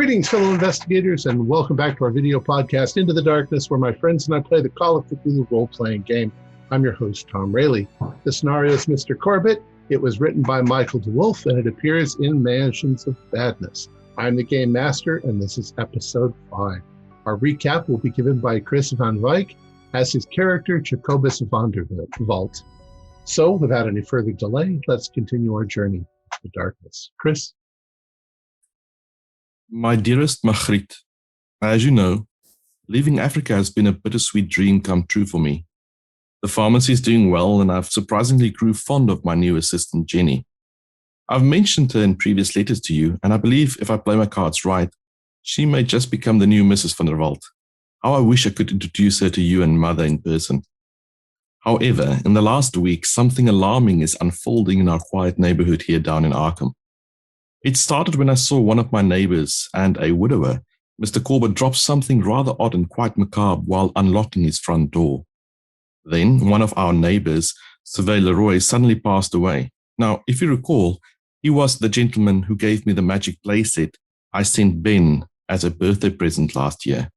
Greetings, fellow investigators, and welcome back to our video podcast, Into the Darkness, where my friends and I play the Call of Cthulhu role-playing game. I'm your host, Tom Rayleigh. The scenario is Mr. Corbitt. It was written by Michael DeWolf, and it appears in Mansions of Badness. I'm the game master, and this is episode 5. Our recap will be given by Chris van Wyk as his character, Jacobus van der Walt. So, without any further delay, let's continue our journey into the darkness. Chris? My dearest Margriet, as you know, leaving Africa has been a bittersweet dream come true for me. The pharmacy is doing well, and I've surprisingly grew fond of my new assistant, Jenny. I've mentioned her in previous letters to you, and I believe if I play my cards right, she may just become the new Mrs. van der Walt. How I wish I could introduce her to you and Mother in person. However, in the last week, something alarming is unfolding in our quiet neighborhood here down in Arkham. It started when I saw one of my neighbors and a widower, Mr. Corbitt, drop something rather odd and quite macabre while unlocking his front door. Then one of our neighbors, Surveyor Leroy, suddenly passed away. Now, if you recall, he was the gentleman who gave me the magic playset I sent Ben as a birthday present last year.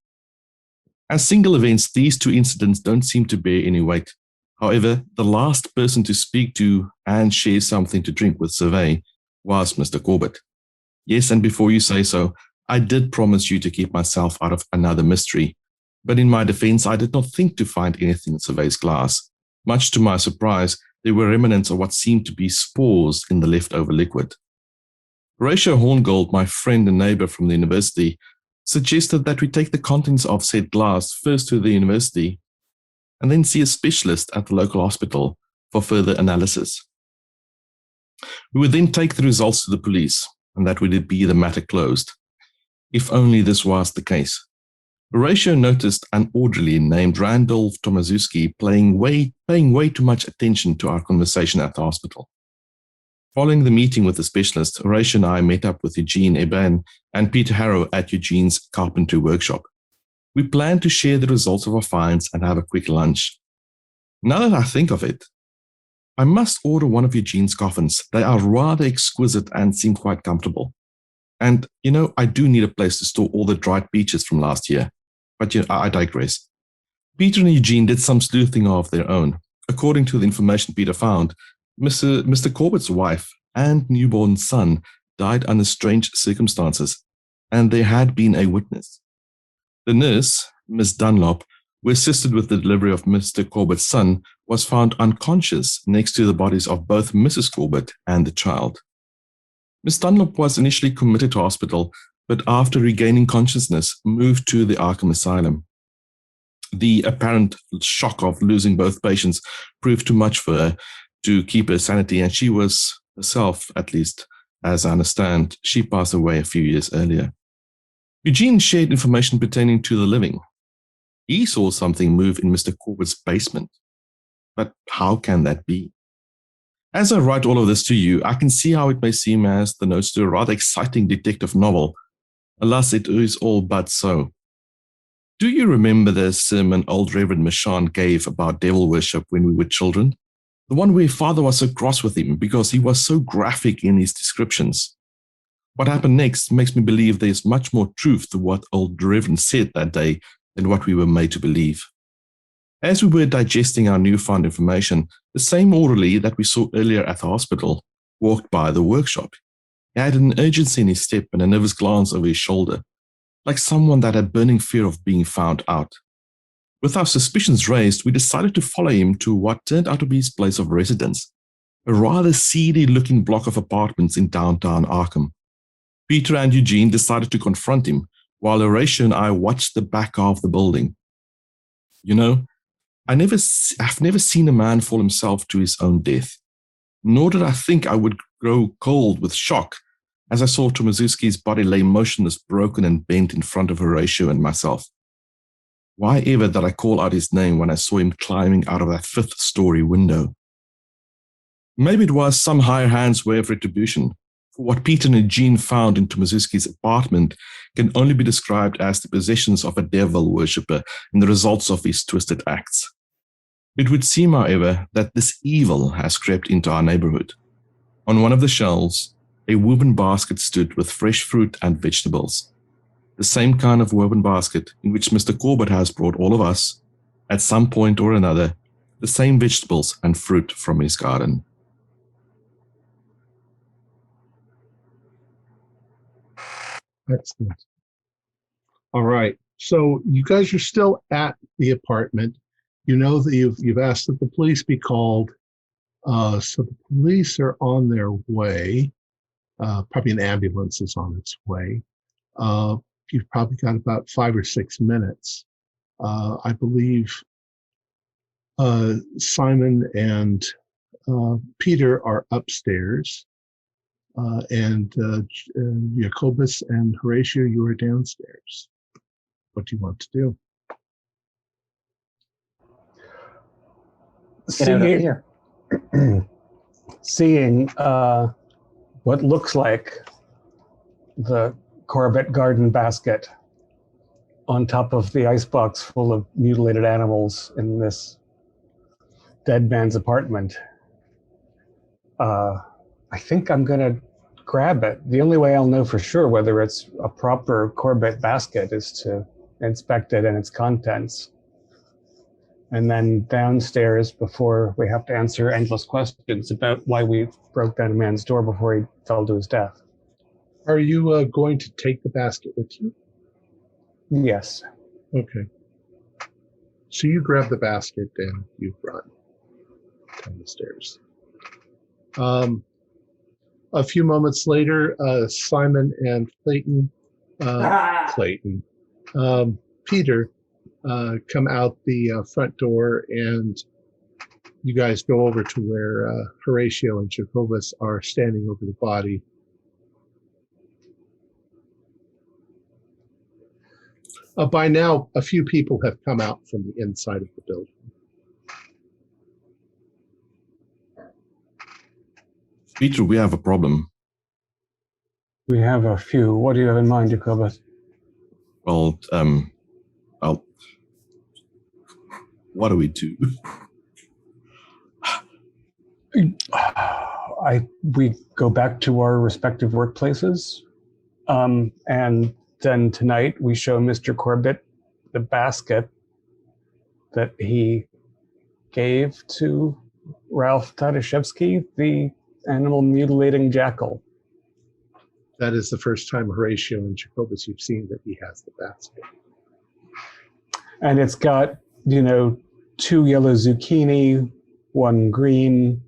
As single events, these two incidents don't seem to bear any weight. However, the last person to speak to and share something to drink with Surveyor was Mr. Corbitt. Yes, and before you say so, I did promise you to keep myself out of another mystery. But in my defense, I did not think to find anything in Surveyor's glass. Much to my surprise, there were remnants of what seemed to be spores in the leftover liquid. Horatio Horngold, my friend and neighbor from the university, suggested that we take the contents of said glass first to the university and then see a specialist at the local hospital for further analysis. We would then take the results to the police, and that would be the matter closed. If only this was the case. Horatio noticed an orderly named Randolph Tomaszewski paying way too much attention to our conversation at the hospital. Following the meeting with the specialist, Horatio and I met up with Eugene Eban and Peter Harrow at Eugene's carpentry workshop. We planned to share the results of our finds and have a quick lunch. Now that I think of it, I must order one of Eugene's coffins. They are rather exquisite and seem quite comfortable. And, I do need a place to store all the dried peaches from last year. But, I digress. Peter and Eugene did some sleuthing of their own. According to the information Peter found, Mr. Corbitt's wife and newborn son died under strange circumstances, and there had been a witness. The nurse, Miss Dunlop, who assisted with the delivery of Mr. Corbitt's son, was found unconscious next to the bodies of both Mrs. Corbitt and the child. Miss Dunlop was initially committed to hospital, but after regaining consciousness, moved to the Arkham Asylum. The apparent shock of losing both patients proved too much for her to keep her sanity, and she was herself, at least, as I understand, she passed away a few years earlier. Eugene shared information pertaining to the living. He saw something move in Mr. Corbitt's basement. But how can that be? As I write all of this to you, I can see how it may seem as the notes to a rather exciting detective novel. Alas, it is all but so. Do you remember the sermon old Reverend Michon gave about devil worship when we were children? The one where Father was so cross with him because he was so graphic in his descriptions. What happened next makes me believe there is much more truth to what old Reverend said that day than what we were made to believe. As we were digesting our newfound information, the same orderly that we saw earlier at the hospital walked by the workshop. He had an urgency in his step and a nervous glance over his shoulder, like someone that had burning fear of being found out. With our suspicions raised, we decided to follow him to what turned out to be his place of residence, a rather seedy-looking block of apartments in downtown Arkham. Peter and Eugene decided to confront him, while Horatio and I watched the back of the building. I've never seen a man fall himself to his own death, nor did I think I would grow cold with shock as I saw Tomaszewski's body lay motionless, broken and bent in front of Horatio and myself. Why ever did I call out his name when I saw him climbing out of that 5th-story window? Maybe it was some higher hand's way of retribution, for what Peter and Eugene found in Tomaszewski's apartment can only be described as the possessions of a devil worshipper and the results of his twisted acts. It would seem, however, that this evil has crept into our neighborhood. On one of the shelves, a woven basket stood with fresh fruit and vegetables. The same kind of woven basket in which Mr. Corbitt has brought all of us, at some point or another, the same vegetables and fruit from his garden. Excellent. All right. So you guys are still at the apartment. You know that you've asked that the police be called. So the police are on their way. Probably an ambulance is on its way. You've probably got about 5 or 6 minutes. I believe Simon and Peter are upstairs, and Jacobus and Horatio, you are downstairs. What do you want to do? Get out of here. Seeing what looks like the Corbitt garden basket on top of the icebox full of mutilated animals in this dead man's apartment. I think I'm going to grab it. The only way I'll know for sure whether it's a proper Corbitt basket is to inspect it and its contents. And then downstairs, before we have to answer endless questions about why we broke down a man's door before he fell to his death. Are you going to take the basket with you? Yes. Okay. So you grab the basket and you run down the stairs. A few moments later, Simon and Peter come out the front door, and you guys go over to where Horatio and Jacobus are standing over the body. By now, a few people have come out from the inside of the building. Peter, we have a problem. We have a few. What do you have in mind, Jacobus? Well, what do we do? We go back to our respective workplaces, and then tonight we show Mr. Corbitt the basket that he gave to Ralph Tadashevsky, the animal mutilating jackal. That is the first time, Horatio and Jacobus, you've seen that he has the basket. And it's got, 2 yellow zucchini, 1 green,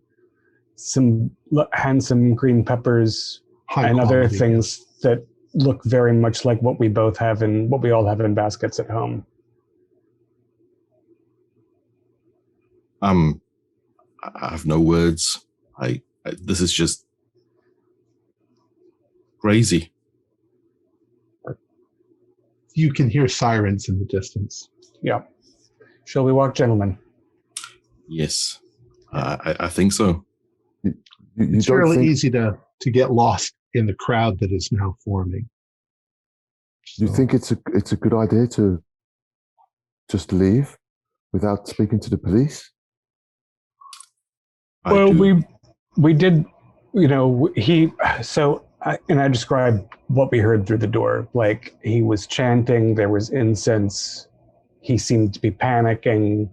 some handsome green peppers, and other things that look very much like what we all have in baskets at home. I have no words. This is just crazy. You can hear sirens in the distance. Yeah. Shall we walk, gentlemen? Yes, I think so. It's really easy to get lost in the crowd that is now forming. You think it's a good idea to just leave without speaking to the police? We did, I described what we heard through the door. Like, he was chanting, there was incense, he seemed to be panicking.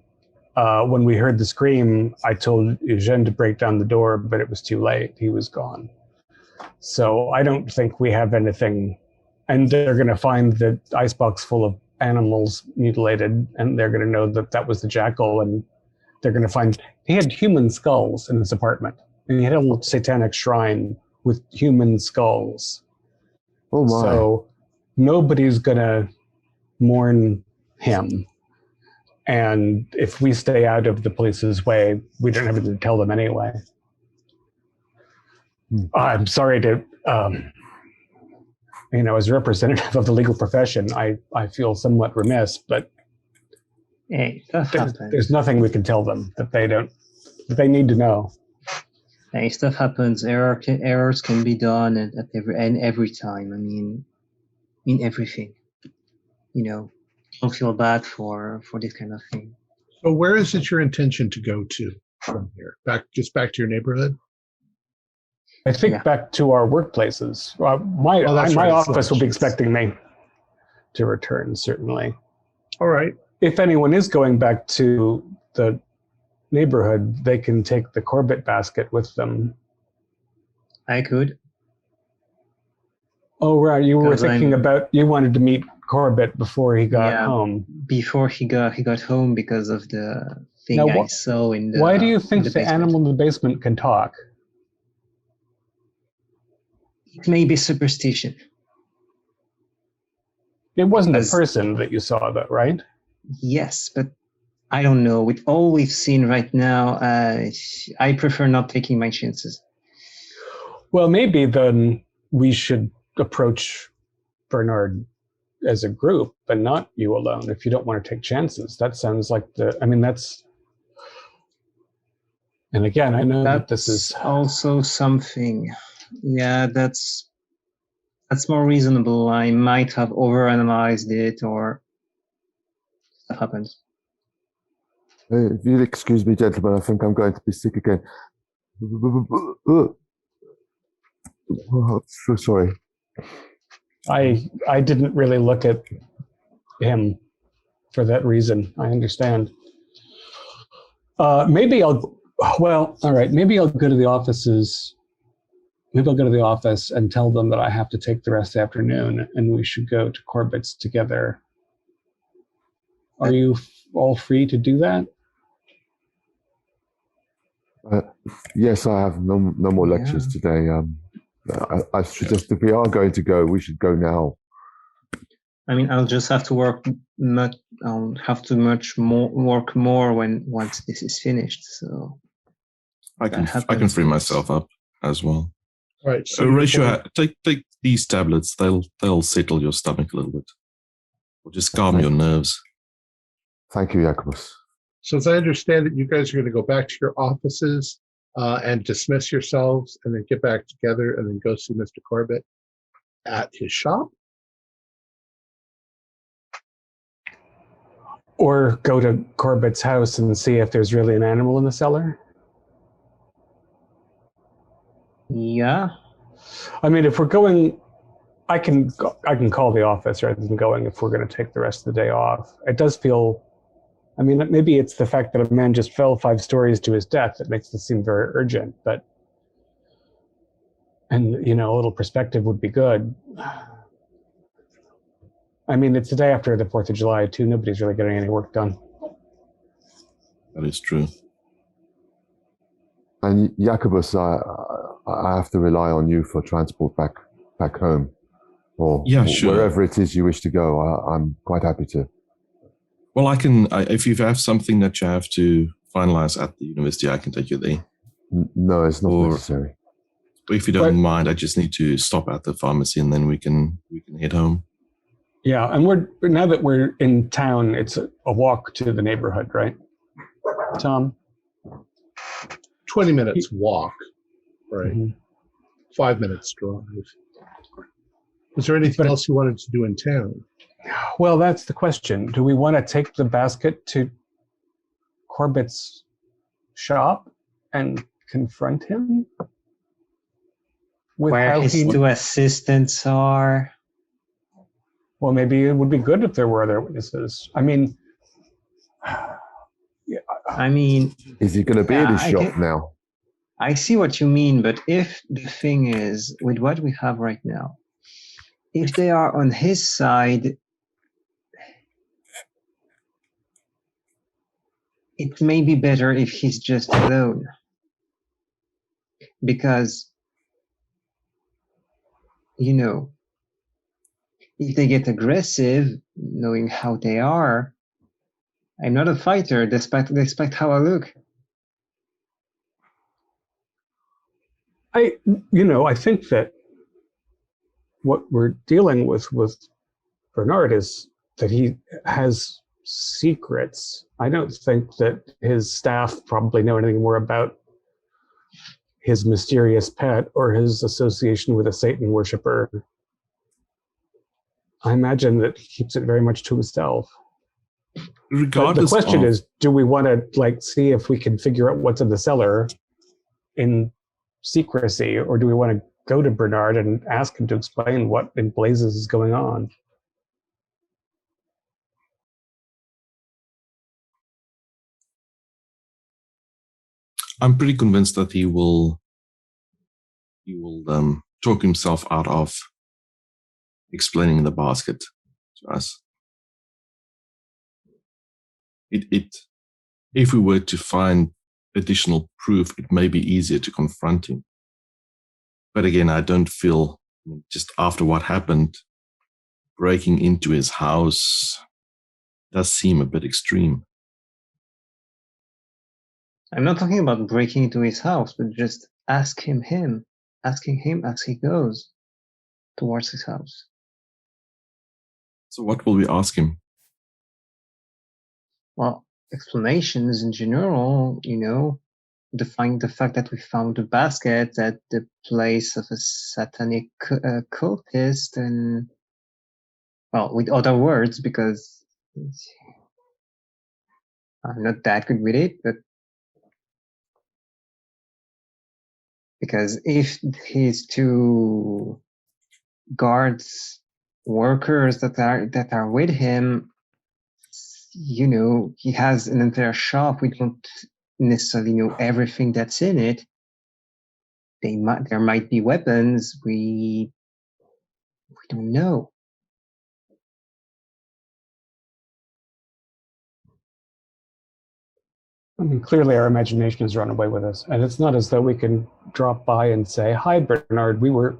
When we heard the scream, I told Eugene to break down the door, but it was too late. He was gone. So I don't think we have anything. And they're going to find the icebox full of animals mutilated, and they're going to know that was the jackal, and they're going to find he had human skulls in his apartment, and he had a little satanic shrine with human skulls. Oh my! So nobody's going to mourn him, and if we stay out of the police's way, we don't have anything to tell them anyway. I'm sorry to, as a representative of the legal profession, I feel somewhat remiss, but hey, there's nothing we can tell them that they need to know. Hey, stuff happens. Errors can be done at every time. I mean, in everything. Don't feel bad for this kind of thing. So where is it your intention to go to from here? Back to your neighborhood? I think back to our workplaces. My office will be expecting me. to return, certainly. All right. If anyone is going back to the neighborhood, they can take the Corbitt basket with them. I could. Oh, right. You were 'Cause thinking about, you wanted to meet Corbitt before he got Yeah. home. Before he got home because of the thing Now, I saw in the. Why do you in think the the basement. animal in the basement can talk? It may be superstition. It wasn't a As- person that you saw, though, right? Yes, but I don't know. With all we've seen right now, I prefer not taking my chances. Well, maybe then we should approach Bernard as a group, but not you alone, if you don't want to take chances. That sounds like that's... And again, I know that this is... also something. Yeah, that's more reasonable. I might have overanalyzed it, or stuff happens. If you'll excuse me, gentlemen, I think I'm going to be sick again. Oh, so sorry. I didn't really look at him for that reason. I understand. Maybe I'll go to the offices. Maybe I'll go to the office and tell them that I have to take the rest of the afternoon and we should go to Corbitt's together. Are you all free to do that? Yes, I have no more lectures today. I suggest if we are going to go, we should go now. I mean, I'll just have to work much. I'll have to work more once this is finished. So I can free myself up as well. All right. So Ratio, take these tablets. They'll settle your stomach a little bit, or just calm your nerves. Thank you, Jacobus. So as I understand it, you guys are going to go back to your offices and dismiss yourselves, and then get back together, and then go see Mr. Corbitt at his shop. Or go to Corbitt's house and see if there's really an animal in the cellar? yeah, I mean, if we're going, I can call the office rather than going if we're going to take the rest of the day off. It does feel, I mean, maybe it's the fact that a man just fell 5 stories to his death that makes this seem very urgent, but, and, a little perspective would be good. I mean, it's the day after the 4th of July, too. Nobody's really getting any work done. That is true. And Jacobus, I have to rely on you for transport back home, or sure. wherever it is you wish to go. I'm quite happy to. Well, if you have something that you have to finalize at the university, I can take you there. No, it's not necessary. But if you don't mind, I just need to stop at the pharmacy and then we can head home. Yeah, and now that we're in town, it's a walk to the neighborhood, right, Tom? 20 minutes walk, right? Mm-hmm. 5 minutes drive. Was there anything else you wanted to do in town? Well, that's the question. Do we want to take the basket to Corbitt's shop and confront him? where his 2 assistants are. Well, maybe it would be good if there were other witnesses. I mean, is he going to be in his shop now? I see what you mean, but if the thing is, with what we have right now, if they are on his side, it may be better if he's just alone. Because, if they get aggressive, knowing how they are, I'm not a fighter, despite how I look. I think that what we're dealing with Bernard is that he has secrets. I don't think that his staff probably know anything more about his mysterious pet or his association with a Satan worshiper. I imagine that he keeps it very much to himself. Regardless, the question is, do we want to see if we can figure out what's in the cellar in secrecy, or do we want to go to Bernard and ask him to explain what in blazes is going on? I'm pretty convinced that he will talk himself out of explaining the basket to us. If we were to find additional proof, it may be easier to confront him. But again, I don't feel, just after what happened, breaking into his house does seem a bit extreme. I'm not talking about breaking into his house, but just asking him as he goes towards his house. So what will we ask him? Well, explanations in general, the fact that we found the basket at the place of a satanic cultist, and, well, with other words, because I'm not that good with it, but because if his two guards, workers that are with him, he has an entire shop. We don't necessarily know everything that's in it. There might be weapons. We don't know. I mean, clearly our imagination has run away with us, and it's not as though we can drop by and say, "Hi, Bernard, we were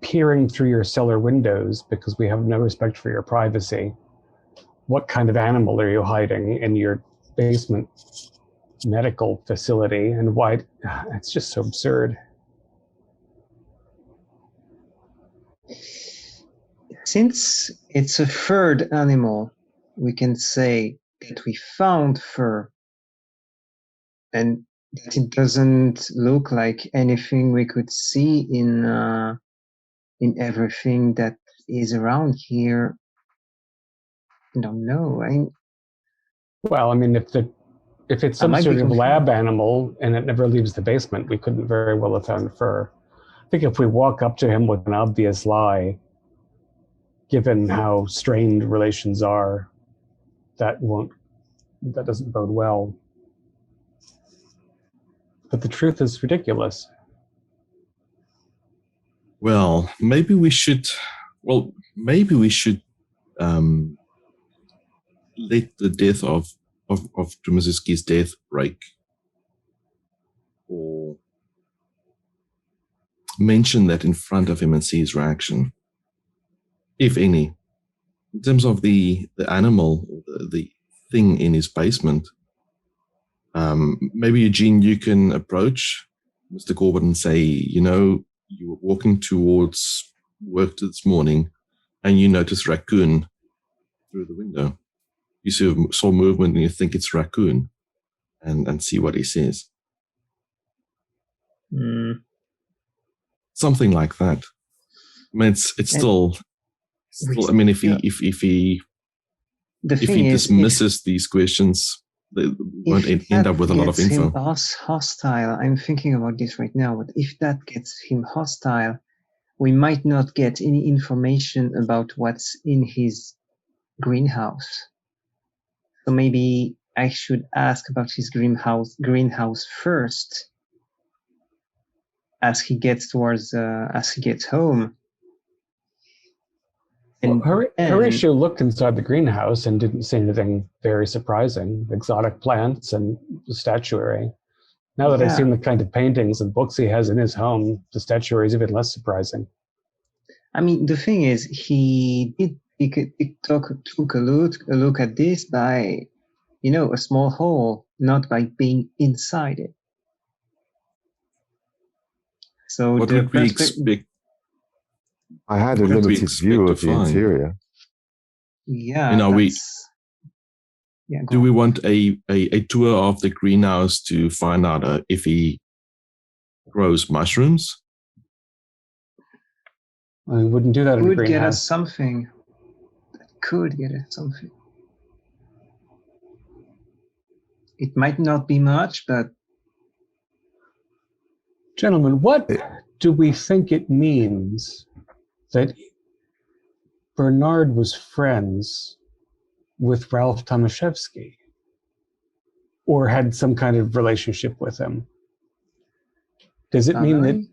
peering through your cellar windows because we have no respect for your privacy. What kind of animal are you hiding in your basement medical facility, and why?" It's just so absurd. Since it's a furred animal, we can say that we found fur, and that it doesn't look like anything we could see in everything that is around here. I don't know. Well, I mean, if it's some sort of lab animal and it never leaves the basement, we couldn't very well have found fur. I think if we walk up to him with an obvious lie, given how strained relations are, that doesn't bode well. But the truth is ridiculous. Well, maybe we should let the death of Trumaszewski's death break, or mention that in front of him and see his reaction, if any. In terms of the animal, the thing in his basement, maybe, Eugene, you can approach Mr. Corbitt and say, you were walking towards work this morning and you noticed raccoon through the window. You saw movement and you think it's raccoon, and see what he says. Something like that. I mean, it's still. I mean, if he dismisses these questions, they won't end up with a lot of info. If that gets him hostile, I'm thinking about this right now, but if that gets him hostile, we might not get any information about what's in his greenhouse. So maybe I should ask about his greenhouse first, as he gets home. And Horatio looked inside the greenhouse and didn't see anything very surprising. Exotic plants and statuary. Now that I've seen the kind of paintings and books he has in his home, the statuary is even less surprising. I mean, the thing is, he took a look at this by, a small hole, not by being inside it. So what would we expect? I had a limited view of the interior. Yeah. Do we want a tour of the greenhouse to find out if he grows mushrooms? We wouldn't do that in a greenhouse. Get us something. That could get us something. It might not be much, but... Gentlemen, what do we think it means that Bernard was friends with Ralph Tomaszewski? or had some kind of relationship with him. Does it mean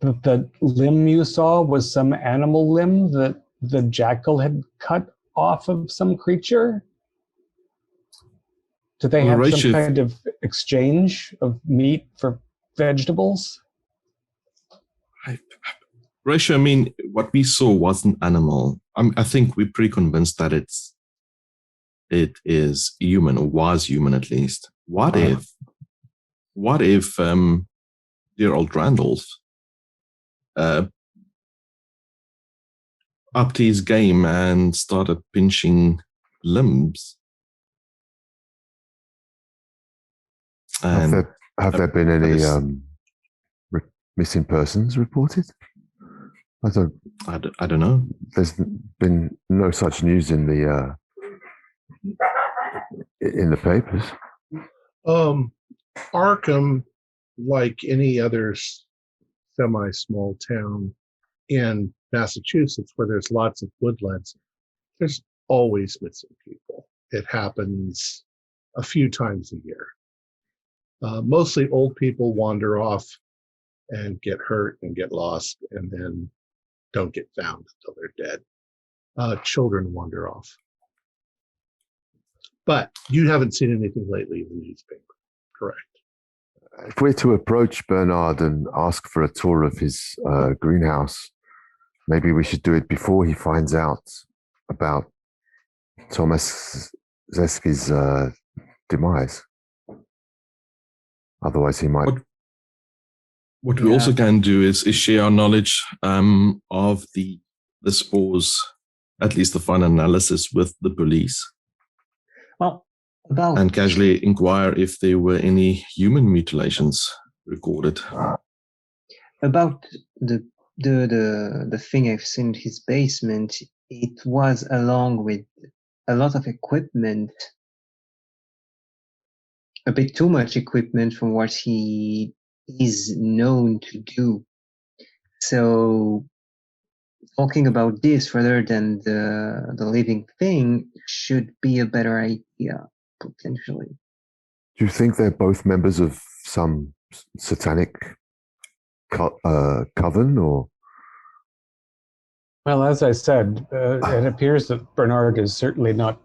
that the limb you saw was some animal limb that the jackal had cut off of some creature? Do they have some kind of exchange of meat for vegetables? Ratio, I mean, what we saw wasn't animal. I think we're pretty convinced that it is human, or was human at least. What if dear old Randall's upped his game and started pinching limbs? Have there been any missing persons reported? I don't know. There's been no such news in the papers. Arkham, like any other semi-small town in Massachusetts where there's lots of woodlands, there's always missing people. It happens a few times a year. Mostly old people wander off and get hurt and get lost and then don't get found until they're dead. Children wander off. But you haven't seen anything lately in the newspaper, correct? If we're to approach Bernard and ask for a tour of his greenhouse, maybe we should do it before he finds out about Thomas Zeski's demise. Otherwise, he might. What we also can do is share our knowledge of the spores, at least the final analysis, with the police. Well, and casually inquire if there were any human mutilations recorded. About the thing I've seen in his basement, it was along with a lot of equipment, a bit too much equipment from what he is known to do. So talking about this rather than the living thing should be a better idea, potentially. Do you think they're both members of some satanic coven, or? Well, as I said, it appears that Bernard is certainly not,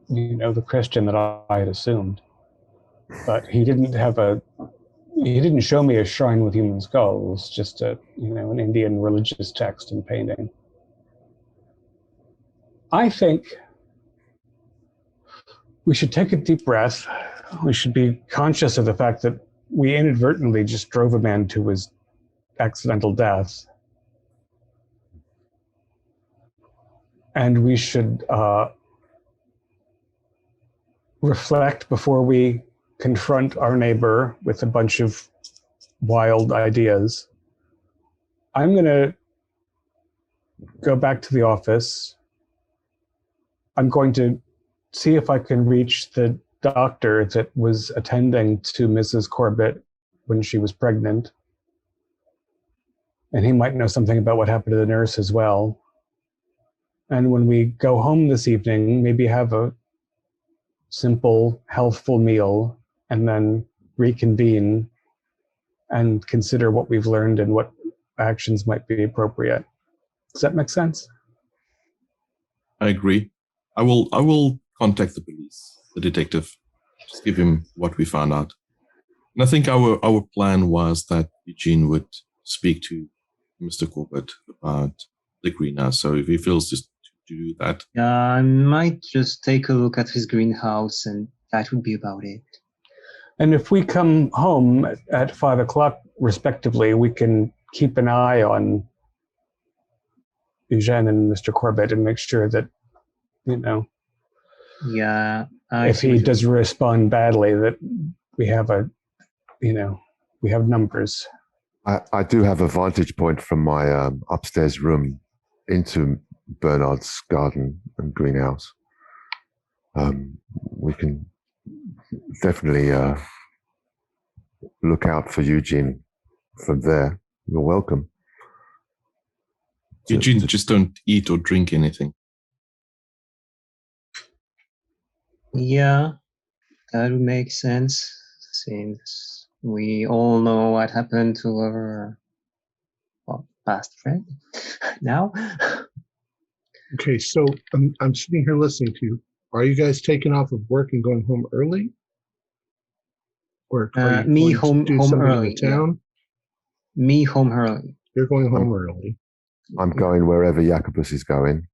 the Christian that I had assumed. But he didn't show me a shrine with human skulls, just an Indian religious text and painting. I think we should take a deep breath. We should be conscious of the fact that we inadvertently just drove a man to his accidental death. And we should reflect before we confront our neighbor with a bunch of wild ideas. I'm going to go back to the office. I'm going to see if I can reach the doctor that was attending to Mrs. Corbitt when she was pregnant. And he might know something about what happened to the nurse as well. And when we go home this evening, maybe have a simple, healthful meal and then reconvene and consider what we've learned and what actions might be appropriate. Does that make sense? I agree. I will contact the police, the detective, just give him what we found out. And I think our plan was that Eugene would speak to Mr. Corbitt about the greenhouse. So if he feels just to do that. I might just take a look at his greenhouse and that would be about it. And if we come home at 5 o'clock, respectively, we can keep an eye on Eugene and Mr. Corbitt and make sure that, Yeah. if he does respond badly, that we have we have numbers. I do have a vantage point from my upstairs room into Bernard's garden and greenhouse. We can definitely look out for Eugene from there. You're welcome. Eugene, just don't eat or drink anything. Yeah. That would make sense, since we all know what happened to our past friend. Now, Okay, so I'm sitting here listening to you. Are you guys taking off of work and going home early? Or are you me going to do home something early. in the town? Yeah. Me home early. You're going home early. I'm going wherever Jacobus is going.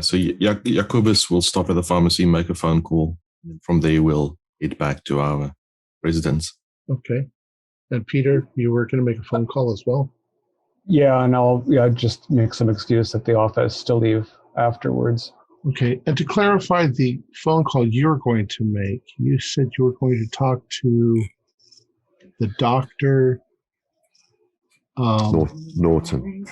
So Jacobus will stop at the pharmacy, make a phone call. And from there, we'll head back to our residence. Okay. And Peter, you were going to make a phone call as well? Yeah, and I'll just make some excuse at the office to leave afterwards. Okay. And to clarify the phone call you were going to make, you said you were going to talk to the doctor, Norton.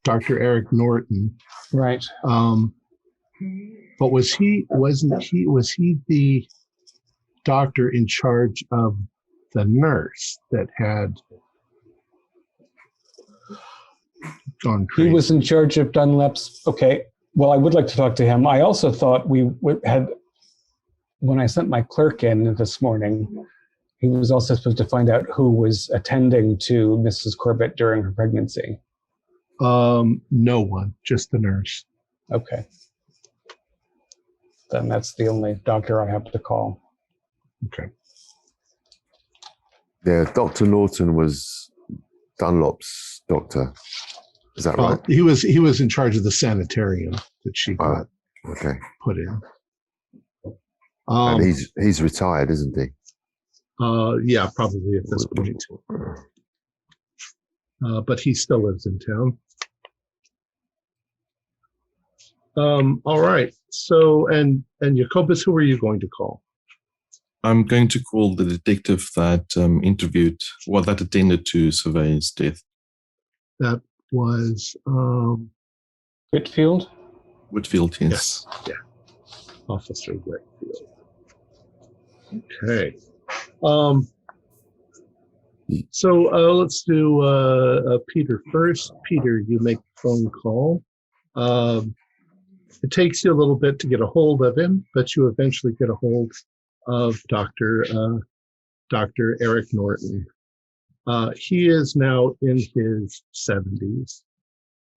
Dr. Eric Norton. Right. But was he the doctor in charge of the nurse that had gone crazy? He was in charge of Dunlap's. Okay. Well, I would like to talk to him. I also thought we had, when I sent my clerk in this morning, he was also supposed to find out who was attending to Mrs. Corbitt during her pregnancy. No one, just the nurse. Okay. Then that's the only doctor I have to call. Okay. Yeah, Dr. Norton was Dunlop's doctor. Is that right? He was in charge of the sanitarium that she got Okay. put in. And he's retired, isn't he? Yeah, probably at this point. But he still lives in town. All right. So, and Jacobus, who are you going to call? I'm going to call the detective that that attended to Surveyor's death. That was Whitfield? Whitfield, yes. Yeah. Officer Whitfield. Okay. So let's do Peter first. Peter, you make a phone call. It takes you a little bit to get a hold of him, but you eventually get a hold of Dr. Eric Norton. He is now in his 70s,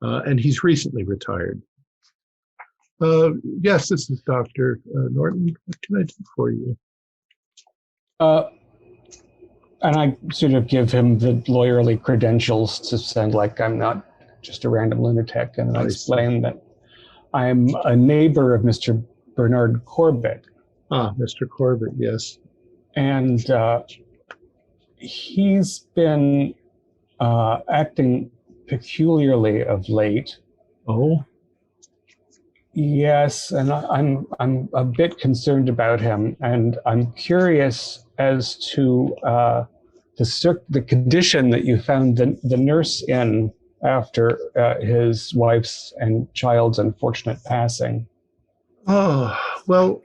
and he's recently retired. Yes, this is Dr. Norton. What can I do for you? And I sort of give him the lawyerly credentials to sound like I'm not just a random lunatic, and I explain that I'm a neighbor of Mr. Bernard Corbitt. Mr. Corbitt, yes. And he's been acting peculiarly of late. Oh? Yes, and I'm a bit concerned about him, and I'm curious as to the condition that you found the nurse in after his wife's and child's unfortunate passing. Oh, well,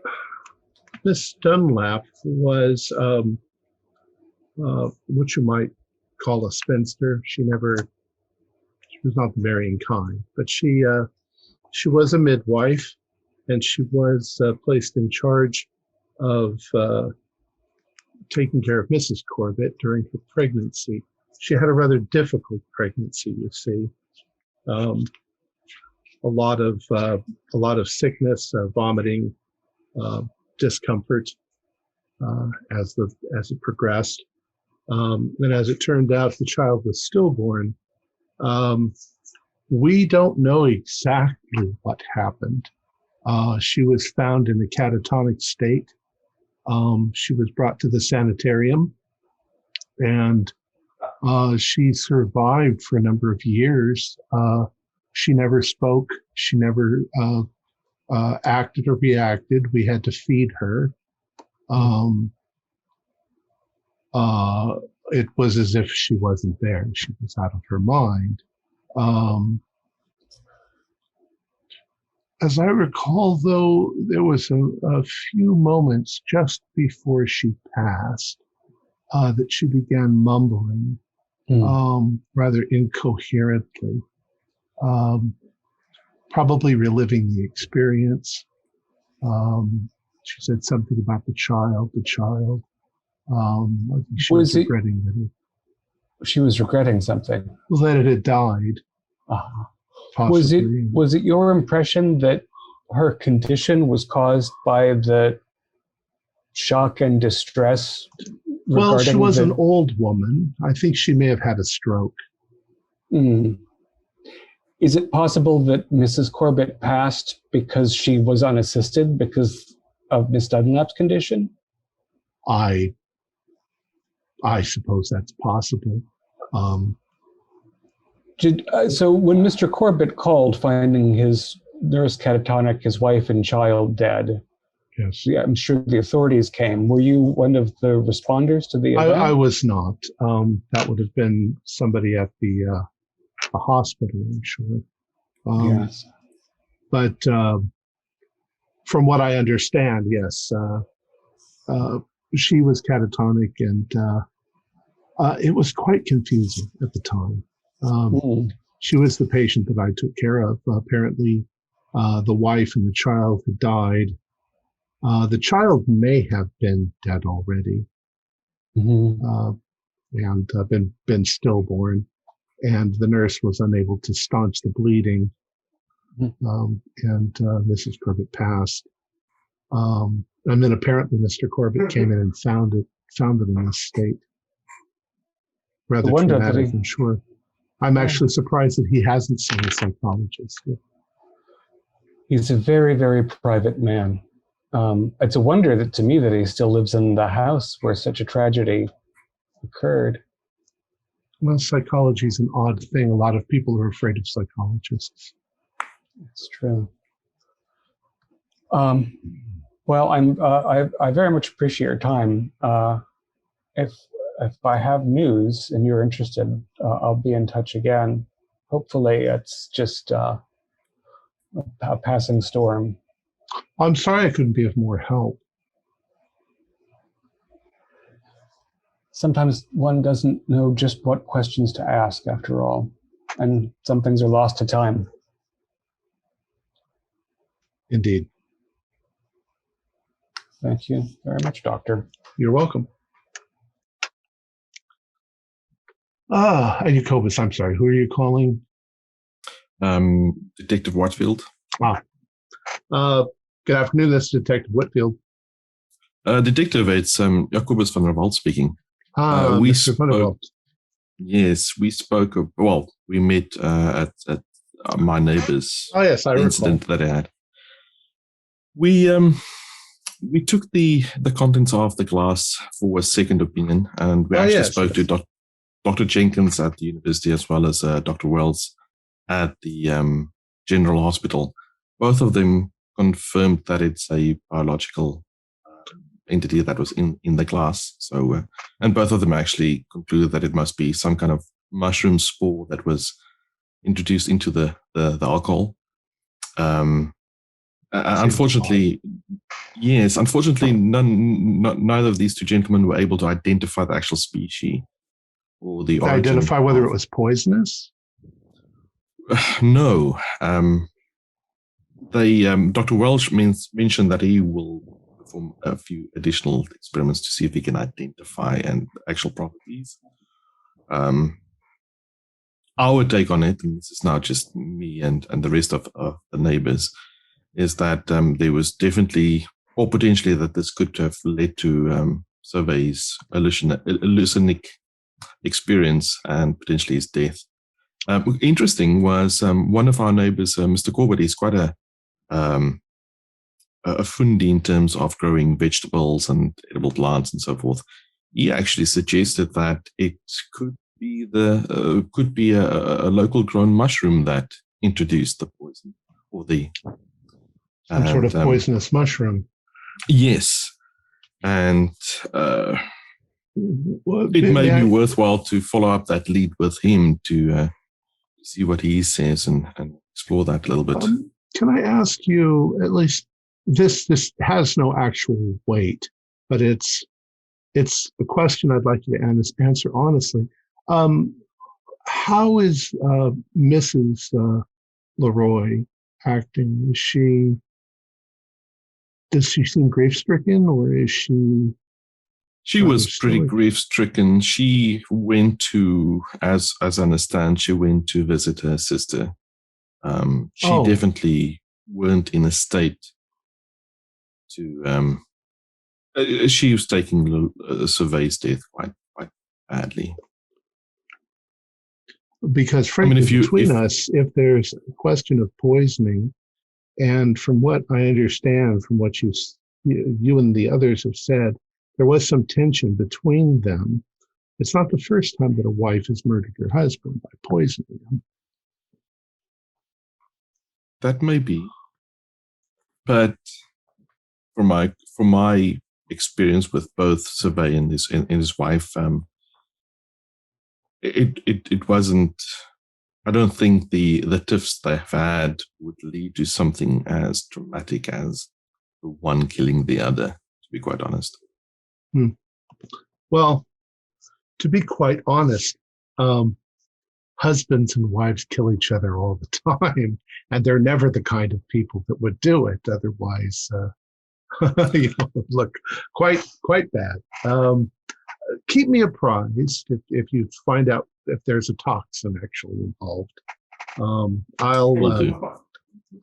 Miss Dunlap was what you might call a spinster. She was not the marrying kind, but she was a midwife, and she was placed in charge of taking care of Mrs. Corbitt during her pregnancy. She had a rather difficult pregnancy, you see. A lot of sickness, vomiting, discomfort as it progressed. And as it turned out, the child was stillborn. We don't know exactly what happened. She was found in a catatonic state. She was brought to the sanitarium, and she survived for a number of years. She never spoke. She never acted or reacted. We had to feed her. It was as if she wasn't there. She was out of her mind. As I recall, though, there was a few moments just before she passed that she began mumbling rather incoherently, probably reliving the experience. She said something about the child. I think she Was was it- regretting She was regretting something. that it had died. Possibly. Was it your impression that her condition was caused by the shock and distress? Well, she regarding was the- an old woman. I think she may have had a stroke. Mm. Is it possible that Mrs. Corbitt passed because she was unassisted because of Miss Dunlap's condition? I suppose that's possible. So when Mr. Corbitt called, finding his nurse catatonic, his wife and child dead, Yes. I'm sure the authorities came. Were you one of the responders to the event? I was not. That would have been somebody at the hospital, I'm sure. Yes. But from what I understand, yes, she was catatonic, and it was quite confusing at the time. She was the patient that I took care of. Apparently, the wife and the child had died. The child may have been dead already, and been stillborn, and the nurse was unable to staunch the bleeding, and Mrs. Corbitt passed. And then apparently Mr. Corbitt came in and found it in this state. Rather traumatic, I'm sure. I'm actually surprised that he hasn't seen a psychologist. He's a very, very private man. It's a wonder to me that he still lives in the house where such a tragedy occurred. Well, psychology is an odd thing. A lot of people are afraid of psychologists. It's true. Well, I very much appreciate your time. If I have news and you're interested, I'll be in touch again. Hopefully, it's just a passing storm. I'm sorry I couldn't be of more help. Sometimes one doesn't know just what questions to ask, after all, and some things are lost to time. Indeed. Thank you very much, Doctor. You're welcome. And Jacobus, I'm sorry. Who are you calling? Detective Whitefield. Good afternoon. This is Detective Whitfield. Detective, it's Jacobus van der Walt speaking. We spoke. Yes, we spoke. We met at my neighbor's Oh yes, I incident recall. that I had. We took the contents of the glass for a second opinion, and we actually spoke to Dr. Jenkins at the university as well as Dr. Wells at the General Hospital. Both of them confirmed that it's a biological entity that was in the glass. So, and both of them actually concluded that it must be some kind of mushroom spore that was introduced into the alcohol. Unfortunately, neither of these two gentlemen were able to identify the actual species or the origin. Identify whether it was poisonous? No. Dr. Welsh mentioned that he will perform a few additional experiments to see if he can identify and actual properties. Our take on it, and this is now just me and the rest of the neighbors, is that there was definitely, or potentially, that this could have led to Survey's hallucinic experience and potentially his death. Interesting was one of our neighbors, Mr. Corbitt, is quite a fundi in terms of growing vegetables and edible plants and so forth. He actually suggested that it could be a local grown mushroom that introduced the poison, or some sort of poisonous mushroom. Yes, and it may be worthwhile to follow up that lead with him to see what he says and explore that a little bit. Can I ask you, at least this has no actual weight, but it's a question I'd like you to answer honestly. How is Mrs. Leroy acting? Is she Does she seem grief-stricken, or is she... She was pretty grief-stricken. She went to, as I understand, she went to visit her sister. She definitely weren't in a state to... she was taking Survey's death quite badly. Because frankly, between us, if there's a question of poisoning, and from what I understand, from what you and the others have said, there was some tension between them. It's not the first time that a wife has murdered her husband by poisoning him. That may be, but from my experience with both Survey and his wife, it wasn't. I don't think the tiffs they've had would lead to something as dramatic as the one killing the other. To be quite honest. Well, to be quite honest, husbands and wives kill each other all the time, and they're never the kind of people that would do it. Otherwise, look quite bad. Keep me apprised if you find out if there's a toxin actually involved.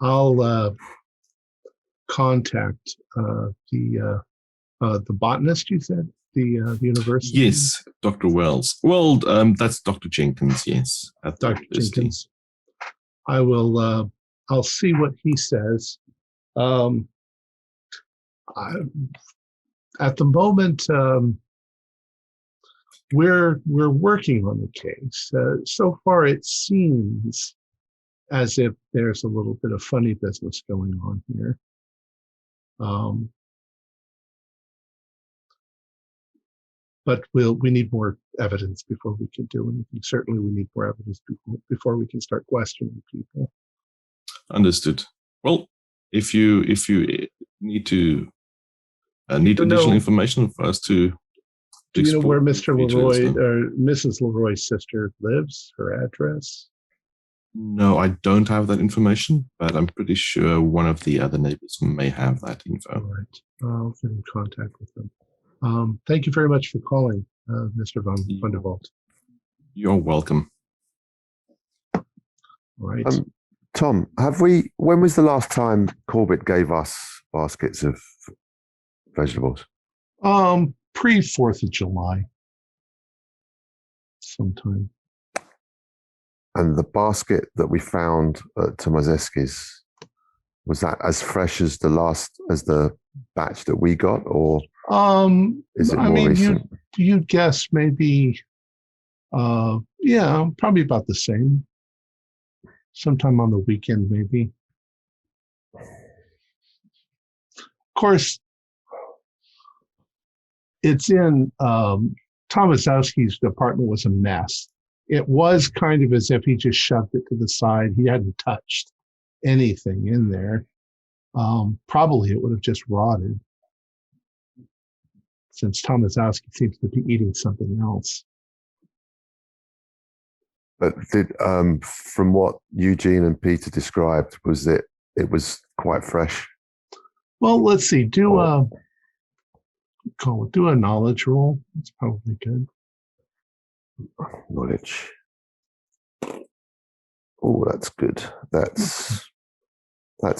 I'll contact the botanist. You said the university. Yes, Dr. Wells. Well, that's Dr. Jenkins. Yes, at Dr. Jenkins. I will. I'll see what he says. At the moment, we're working on the case. So far, it seems as if there's a little bit of funny business going on here. But we need more evidence before we can do anything. Certainly, we need more evidence before we can start questioning people. Understood. Well, if you need to need additional information for us to do you know where Mr. Leroy or Mrs. Leroy's sister lives? Her address? No, I don't have that information, but I'm pretty sure one of the other neighbors may have that info. All right. I'll get in contact with them. Thank you very much for calling, Mr. Van der Walt. You're welcome. All right. Tom, when was the last time Corbitt gave us baskets of vegetables? Pre-4th of July. Sometime. And the basket that we found at Tomazeski's, was that as fresh as the batch that we got, or is it more recent? You'd guess maybe, probably about the same. Sometime on the weekend, maybe. Of course, it's in Tomaszowski's department was a mess. It was kind of as if he just shoved it to the side. He hadn't touched anything in there. Probably it would have just rotted, since Tomaszowski seems to be eating something else. But from what Eugene and Peter described, was it was quite fresh? Well, let's see. Do a knowledge roll. It's probably good. Knowledge. Oh, that's good. That's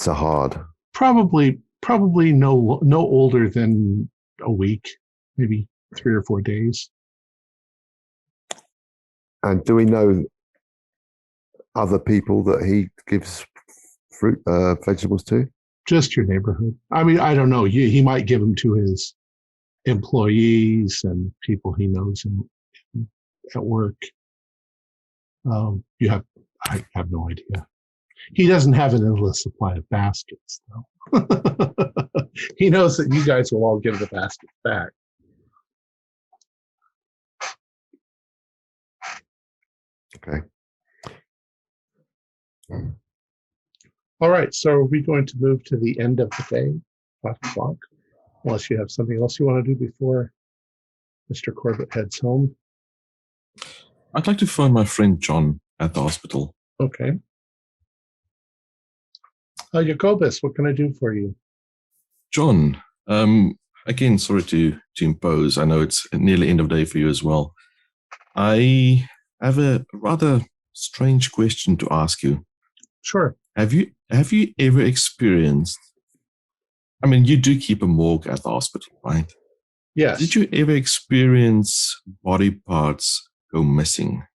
a hard. Probably no older than a week, maybe 3 or 4 days. And do we know other people that he gives fruit, vegetables to? Just your neighborhood. I mean, I don't know. He might give them to his employees and people he knows at work. I have no idea. He doesn't have an endless supply of baskets, though. He knows that you guys will all give the baskets back. Okay. All right. So are we going to move to the end of the day, 5 o'clock? Unless you have something else you want to do before Mr. Corbitt heads home. I'd like to phone my friend John at the hospital. Okay. Jacobus, what can I do for you? John, again, sorry to impose. I know it's nearly end of day for you as well. I have a rather strange question to ask you. Sure. Have you ever experienced? I mean, you do keep a morgue at the hospital, right? Yes. Did you ever experience body parts go missing?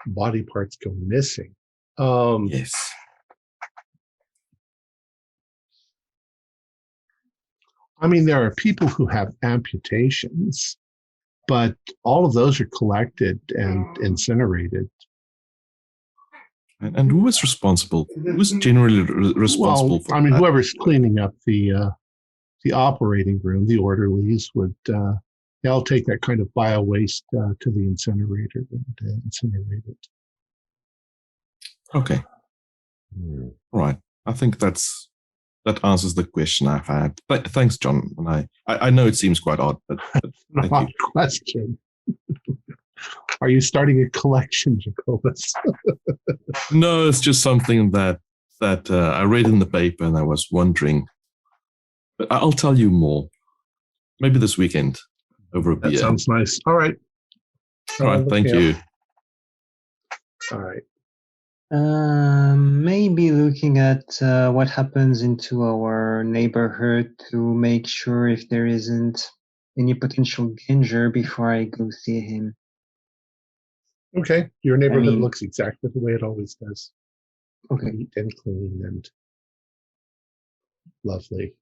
Body parts go missing. Yes. I mean, there are people who have amputations, but all of those are collected and incinerated. And who is responsible? Who's generally responsible for that? Whoever's cleaning up the operating room, the orderlies would, they'll take that kind of bio waste to the incinerator and incinerate it. Okay. Right. I think that answers the question I've had. Thanks, John. And I know it seems quite odd, but thank you. Question. Are you starting a collection, Jacobus? No, it's just something that I read in the paper and I was wondering. But I'll tell you more. Maybe this weekend over a beer. That sounds nice. All right. All right. Thank you. All right. Maybe looking at what happens into our neighborhood to make sure if there isn't any potential danger before I go see him. Okay. Your neighborhood looks exactly the way it always does. Okay. Neat and clean and lovely.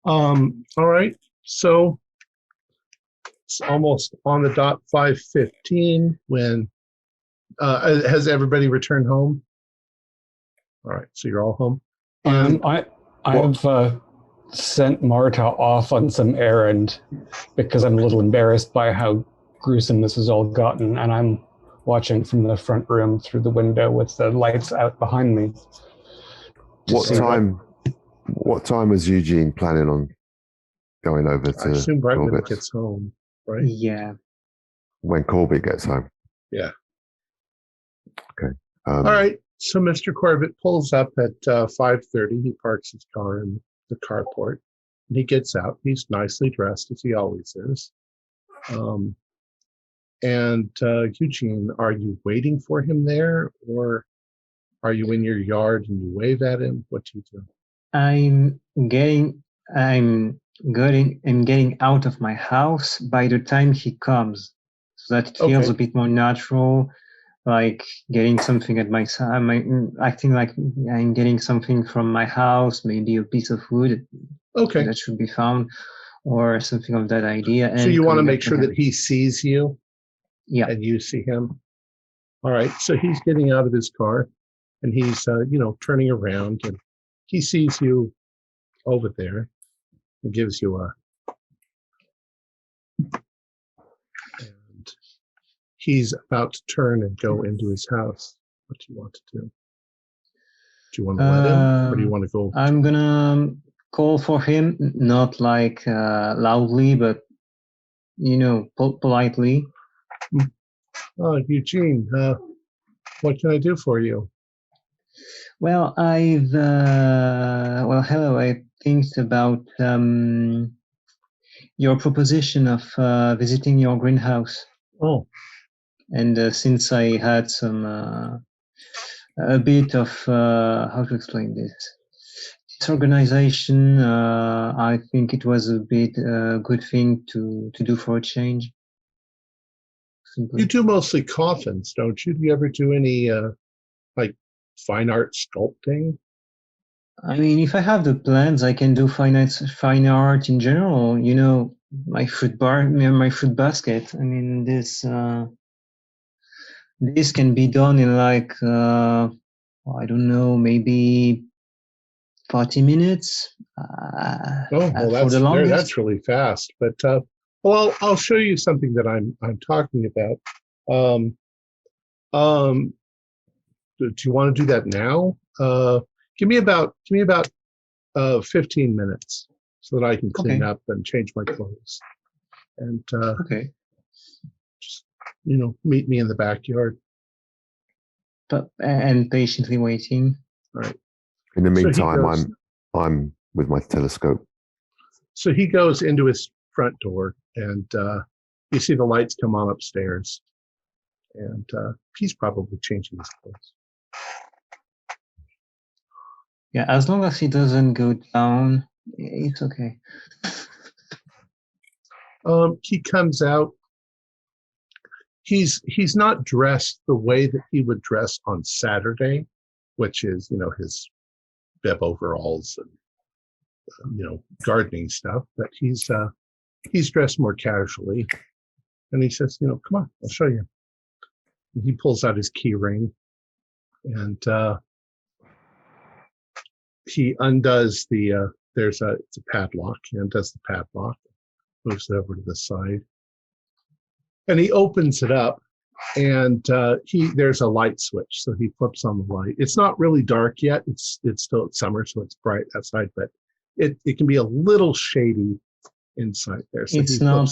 All right. So it's almost on the dot 5:15 when has everybody returned home? All right, so you're all home. I've sent Marta off on some errand because I'm a little embarrassed by how gruesome this has all gotten, and I'm watching from the front room through the window with the lights out behind me. What time was Eugene planning on going over to? I assume right when Corbitt? it gets home, right? Yeah. When Corbitt gets home. Yeah. Okay. All right. So Mr. Corbitt pulls up at 5:30. He parks his car in the carport, and he gets out. He's nicely dressed, as he always is. And Eugene, are you waiting for him there, or are you in your yard and you wave at him? What do you do? I'm getting out of my house by the time he comes, so that it feels a bit more natural, like getting something at my side, acting like I'm getting something from my house, maybe a piece of wood that should be found, or something of that idea. So you want to make sure that he sees you, and you see him. All right. So he's getting out of his car, and he's turning around, and he sees you over there. He gives you and he's about to turn and go into his house. What do you want to do? Do you want to let him, or do you want to go? I'm gonna call for him, not like loudly, but politely. Oh, Eugene, what can I do for you? Well, hello. I think about your proposition of visiting your greenhouse. Oh. And since I had a bit of, how to explain this, disorganization, I think it was a bit good thing to do for a change. Simply. You do mostly coffins, don't you? Do you ever do any fine art sculpting? I mean, if I have the plans, I can do fine art in general. My fruit basket. I mean, this can be done in I don't know, maybe 40 minutes. That's really fast. But I'll show you something that I'm talking about. Do you want to do that now? Give me about 15 minutes so that I can clean up and change my clothes. And just meet me in the backyard. And patiently waiting. right. In the So he meantime, goes- I'm with my telescope. So he goes into his front door, and you see the lights come on upstairs, and he's probably changing his clothes. Yeah, as long as he doesn't go down, it's okay. He comes out. He's not dressed the way that he would dress on Saturday, which is, his bib overalls and gardening stuff. But he's dressed more casually, and he says, come on, I'll show you. And he pulls out his key ring, and he undoes it's a padlock. He undoes the padlock, moves it over to the side, and he opens it up, and there's a light switch, so he flips on the light. It's not really dark yet. It's still summer, so it's bright outside, but it can be a little shady inside there. So it's not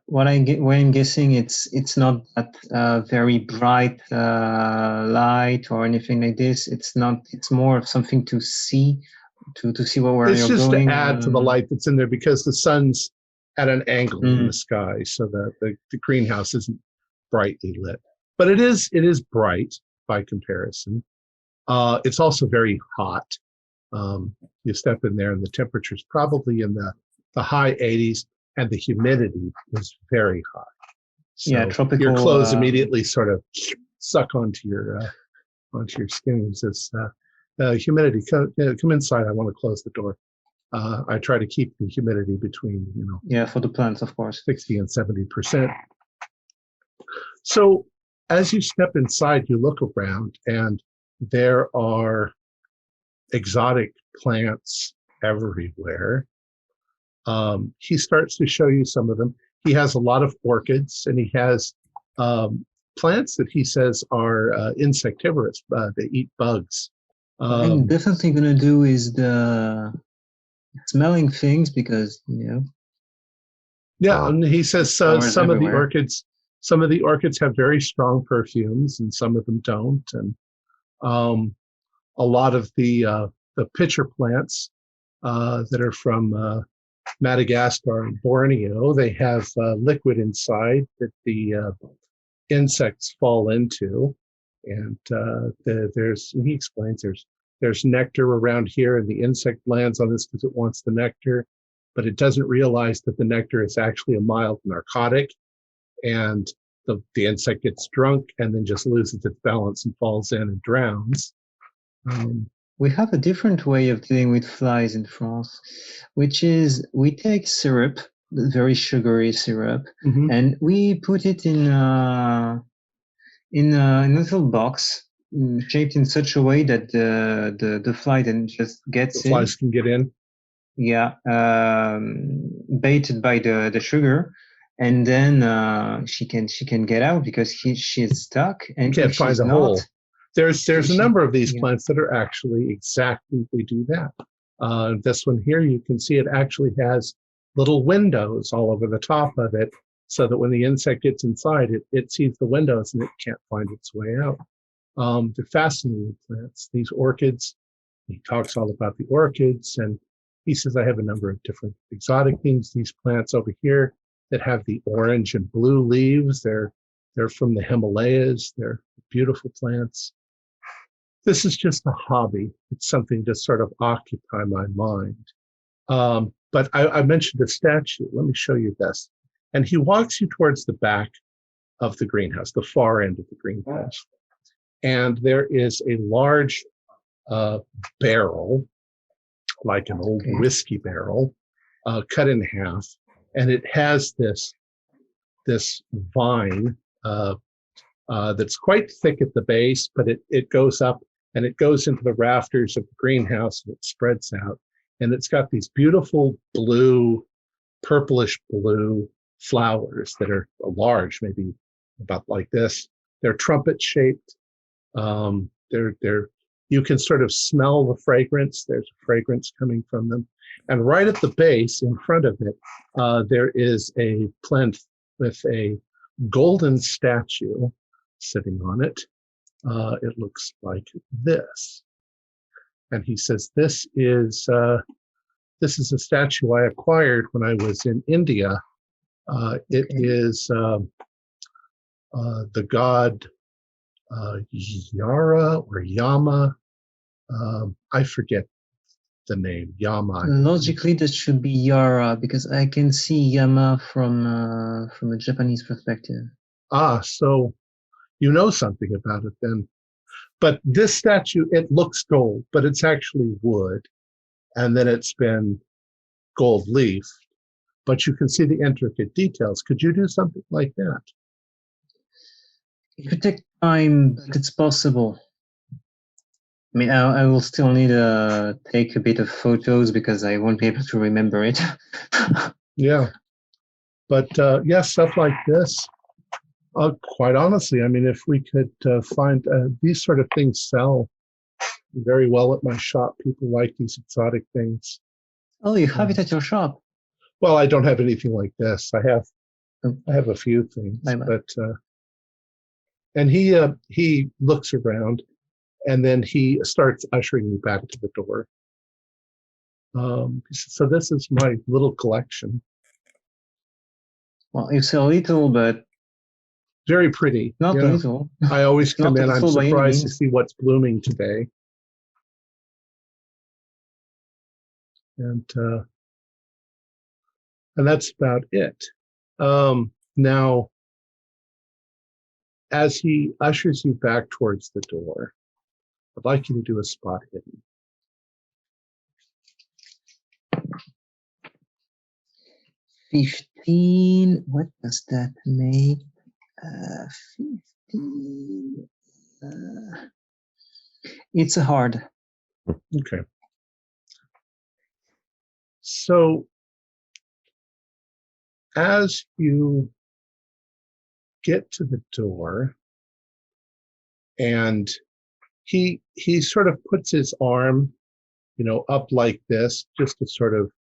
what I'm guessing. It's not that very bright light or anything like this. It's not. It's more of something to see, to see where you're going. It's just to add to the light that's in there, because the sun's at an angle in the sky, so that the greenhouse isn't brightly lit. But it is bright by comparison. It's also very hot. You step in there, and the temperature's probably in the high 80s, and the humidity is very high. So yeah, tropical. Your clothes immediately sort of suck onto your skin. He says, humidity, come inside. I want to close the door. I try to keep the humidity between, yeah, for the plants, of course, 60 and 70%. So as you step inside, you look around, and there are exotic plants everywhere. He starts to show you some of them. He has a lot of orchids, and he has plants that he says are insectivorous. They eat bugs. I'm definitely going to do is the smelling things, because, Yeah, and he says some of the orchids have very strong perfumes, and some of them don't. And a lot of the pitcher plants that are from Madagascar and Borneo, they have liquid inside that the insects fall into, and he explains there's nectar around here, and the insect lands on this because it wants the nectar, but it doesn't realize that the nectar is actually a mild narcotic, and the insect gets drunk and then just loses its balance and falls in and drowns. We have a different way of dealing with flies in France, which is we take syrup, very sugary syrup, and we put it in a little box shaped in such a way that the fly then just gets the flies can get in. Yeah, baited by the sugar, and then she can get out because she's stuck and can't find the hole. There's a number of these plants that are actually exactly, they do that. This one here, you can see it actually has little windows all over the top of it, so that when the insect gets inside, it sees the windows and it can't find its way out. They're fascinating plants. These orchids, he talks all about the orchids, and he says, I have a number of different exotic things. These plants over here that have the orange and blue leaves, they're from the Himalayas. They're beautiful plants. This is just a hobby. It's something to sort of occupy my mind. But I mentioned a statue. Let me show you this. And he walks you towards the back of the greenhouse, the far end of the greenhouse. And there is a large barrel, like an old whiskey barrel, cut in half. And it has this vine that's quite thick at the base, but it goes up and it goes into the rafters of the greenhouse, and it spreads out. And it's got these beautiful blue, purplish blue flowers that are large, maybe about like this. They're trumpet shaped. You can sort of smell the fragrance. There's a fragrance coming from them. And right at the base, in front of it, there is a plinth with a golden statue sitting on it. It looks like this. And he says, this is a statue I acquired when I was in India. It is the god Yara or Yama. I forget the name, Yama. Logically, that should be Yara, because I can see Yama from a Japanese perspective. Ah, so you know something about it then. But this statue, it looks gold, but it's actually wood. And then it's been gold leaf. But you can see the intricate details. Could you do something like that? It could take time, but it's possible. I mean, I will still need to take a bit of photos because I won't be able to remember it. Yeah. But yeah, stuff like this. Quite honestly, I mean, if we could find these sort of things sell very well at my shop. People like these exotic things. Oh, you have it at your shop? Well, I don't have anything like this. I have a few things, but and he looks around, and then he starts ushering me back to the door. So this is my little collection. Well, it's a little, but very pretty. Not yeah. little. I always come in. I'm surprised to see what's blooming today. And that's about it. Now, as he ushers you back towards the door, I'd like you to do a spot hidden. $15. What does that make? 15. It's a hard. Okay. So, as you get to the door, and he sort of puts his arm, up like this, just to sort of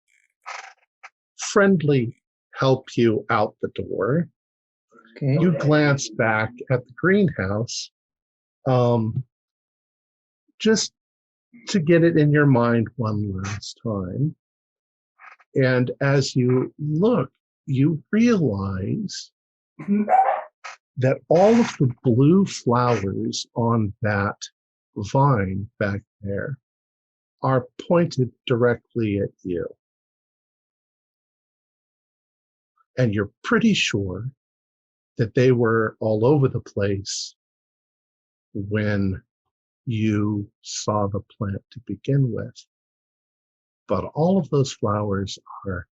friendly help you out the door. Okay. You glance back at the greenhouse, just to get it in your mind one last time. And as you look, you realize that all of the blue flowers on that vine back there are pointed directly at you. And you're pretty sure that they were all over the place when you saw the plant to begin with. But all of those flowers are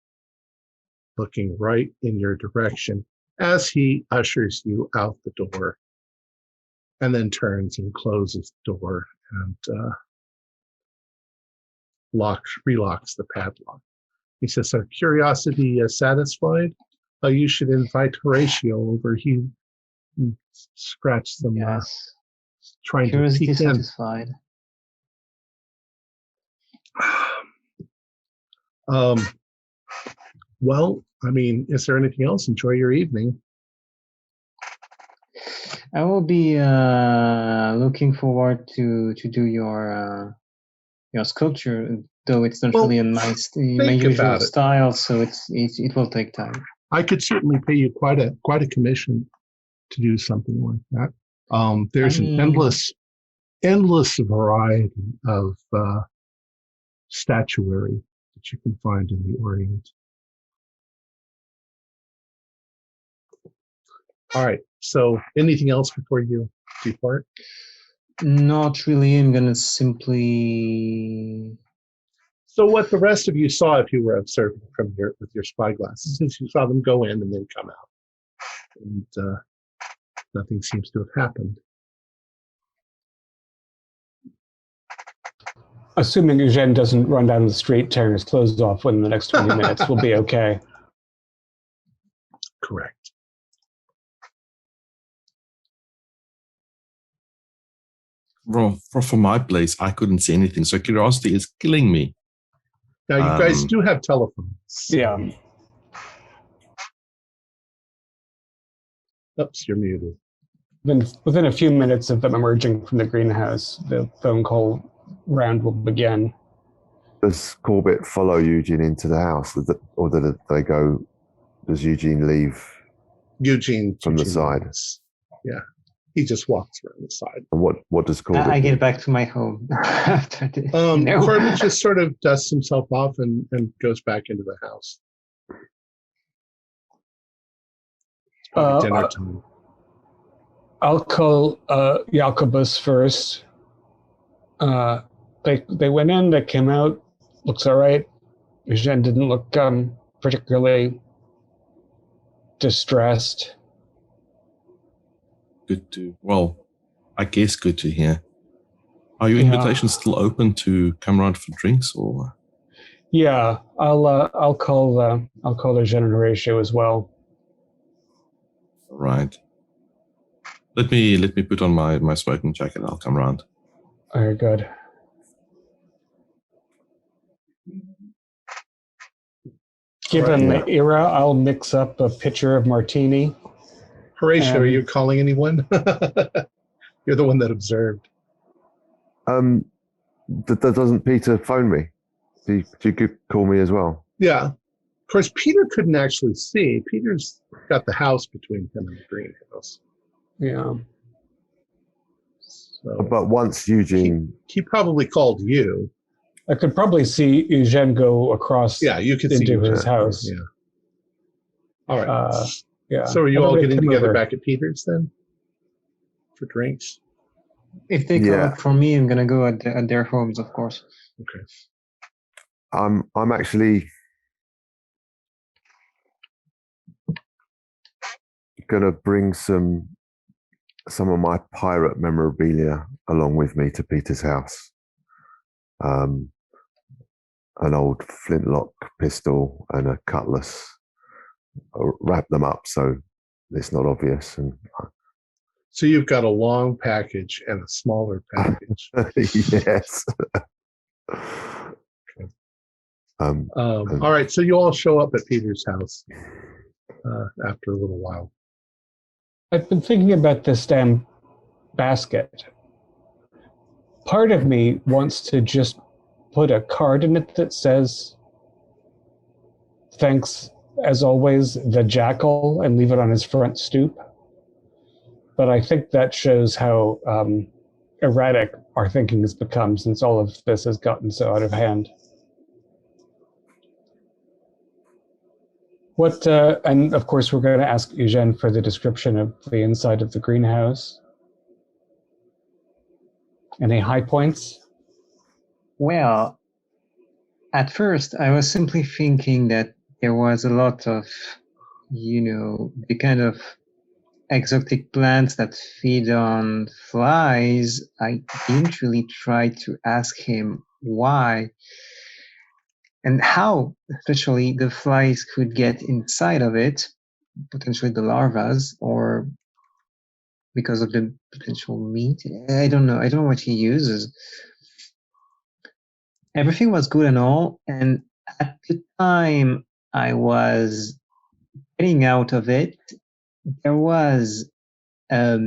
looking right in your direction as he ushers you out the door and then turns and closes the door and relocks the padlock. He says, "So curiosity satisfied? You should invite Horatio over." He scratched them, trying Curiosity to peek in. Satisfied. Well, I mean, is there anything else? Enjoy your evening. I will be looking forward to do your sculpture, though it's not really in my usual style, so it will take time. I could certainly pay you quite a commission to do something like that. There's an endless variety of statuary that you can find in the Orient. All right. So, anything else before you depart? Not really. I'm gonna simply. So, what the rest of you saw, if you were observing from with your spy glasses, is you saw them go in and then come out, and nothing seems to have happened. Assuming Eugene doesn't run down the street tearing his clothes off within the next 20 minutes, we'll be okay. Correct. Well, from my place, I couldn't see anything, so curiosity is killing me. Now, you guys do have telephones. Yeah. Oops, you're muted. Then within a few minutes of them emerging from the greenhouse, the phone call round will begin. Does Corbitt follow Eugene into the house, or did they go? Does Eugene leave Eugene from the side? Yeah, he just walks around the side. And what does Corbitt I do? get back to my home after this. No. Corbitt just sort of dusts himself off and goes back into the house. It's probably dinner time. I'll call Jacobus first. They went in, they came out, looks all right. Eugene didn't look particularly distressed. I guess good to hear. Are your invitations still open to come around for drinks, or? Yeah, I'll call the Generatio as well. Right. Let me put on my smoking jacket. I'll come around. Very good. Given the era, I'll mix up a pitcher of martini. Horatio, are you calling anyone? You're the one that observed. Doesn't Peter phone me? Do you call me as well? Yeah. Of course, Peter couldn't actually see. Peter's got the house between him and the greenhouse. Yeah. So But once Eugene... He probably called you. I could probably see Eugene go across you could into see his house. Yeah. All right. Yeah. So are you all getting together over back at Peter's then? For drinks? If they call for me, I'm going to go at their homes, of course. Okay. I'm actually gonna bring some of my pirate memorabilia along with me to Peter's house. An old flintlock pistol and a cutlass. I'll wrap them up so it's not obvious. And so you've got a long package and a smaller package. Yes. All right, so you all show up at Peter's house after a little while. I've been thinking about this damn basket. Part of me wants to just put a card in it that says, "Thanks, as always, the Jackal," and leave it on his front stoop. But I think that shows how erratic our thinking has become since all of this has gotten so out of hand. And of course, we're going to ask Eugene for the description of the inside of the greenhouse. Any high points? Well, at first, I was simply thinking that there was a lot of, the kind of exotic plants that feed on flies. I didn't really try to ask him why and how, especially, the flies could get inside of it, potentially the larvas, or because of the potential meat. I don't know. I don't know what he uses. Everything was good and all, and at the time I was getting out of it, there was a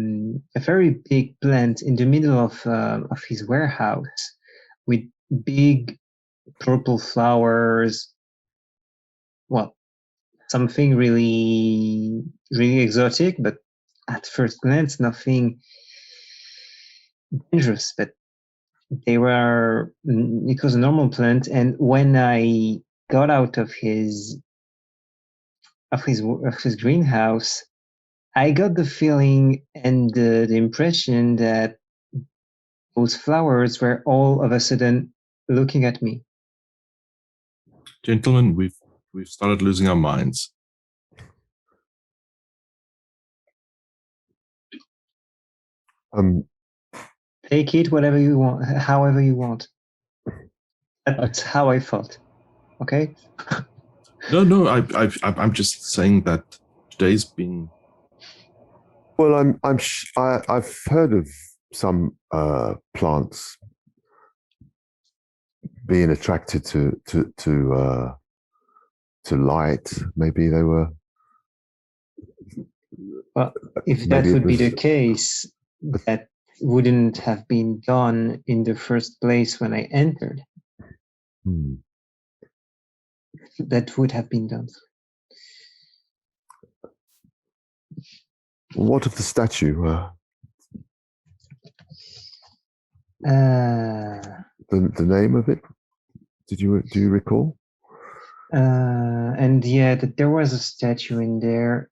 very big plant in the middle of his warehouse with big purple flowers. Well, something really, really exotic, but at first glance, nothing dangerous. But it was a normal plant, and when I got out of his greenhouse, I got the feeling and the impression that those flowers were all of a sudden looking at me. Gentlemen, we've started losing our minds. Take it whatever you want, however you want. That's how I felt. Okay. No. I'm just saying that today's been. Well, I've heard of some plants being attracted to light. Maybe they were. Well, if that would be the case, that wouldn't have been done in the first place when I entered. That would have been done. What of the statue? The name of it? Do you recall? And yeah, that there was a statue in there.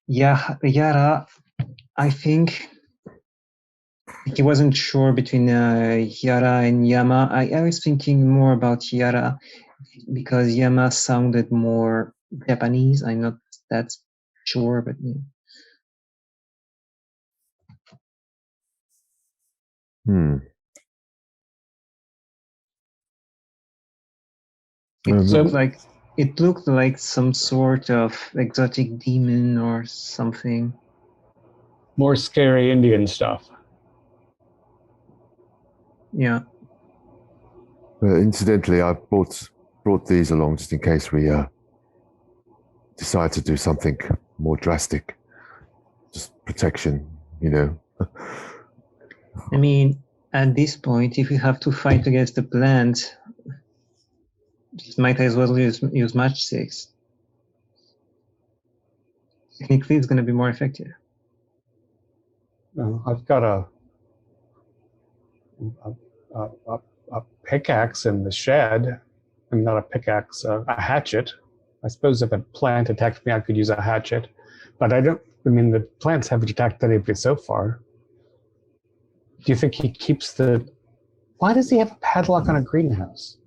Yara, I think he wasn't sure between Yara and Yama. I was thinking more about Yara because Yama sounded more Japanese. I'm not that sure, but yeah. It looked like some sort of exotic demon or something. More scary Indian stuff. Yeah. Incidentally, I brought these along just in case we decide to do something more drastic. Just protection, you know. I mean, at this point, if we have to fight against the plant, just might as well use matchsticks. Technically, it's going to be more effective. I've got a pickaxe in the shed. I'm not a pickaxe, a hatchet. I suppose if a plant attacked me, I could use a hatchet. But the plants haven't attacked anybody so far. Do you think he keeps why does he have a padlock on a greenhouse?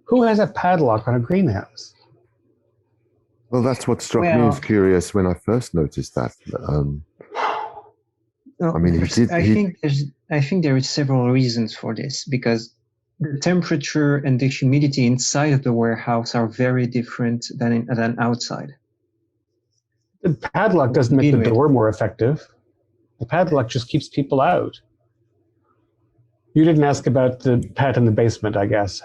Who has a padlock on a greenhouse? Well, that's what struck me as curious when I first noticed that. I think there are several reasons for this, because the temperature and the humidity inside of the warehouse are very different than outside. The padlock doesn't make the door more effective. The padlock just keeps people out. You didn't ask about the pet in the basement, I guess.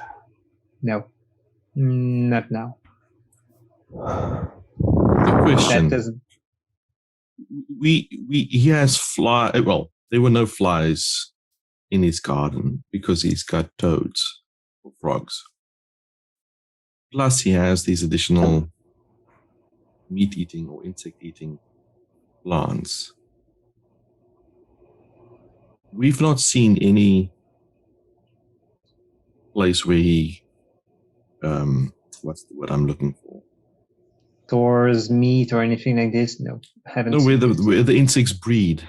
No, not now. The question. He has fly. Well, there were no flies in his garden because he's got toads or frogs. Plus, he has these additional meat-eating or insect-eating plants. We've not seen any place where he, what's the word I'm looking for? Stores meat or anything like this? No, haven't. No, where the insects breed. I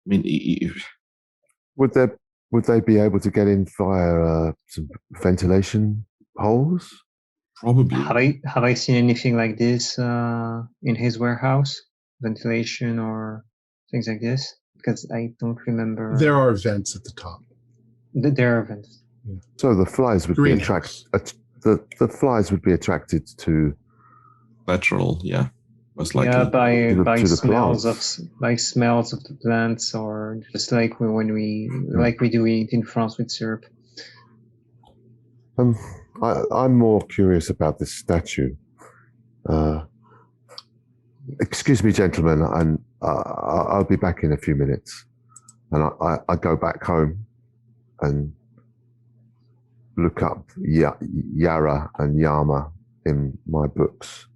mean, would they be able to get in via some ventilation holes? Probably. Have I seen anything like this in his warehouse? Ventilation or things like this? Because I don't remember. There are vents at the top. There are vents. Yeah. So the flies would be attracted. The flies would be attracted to lateral, yeah, most likely. Yeah, by smells of the plants, or just like when we do it in France with syrup. I'm more curious about this statue. Excuse me, gentlemen, and I'll be back in a few minutes. And I go back home and look up Yara and Yama in my books.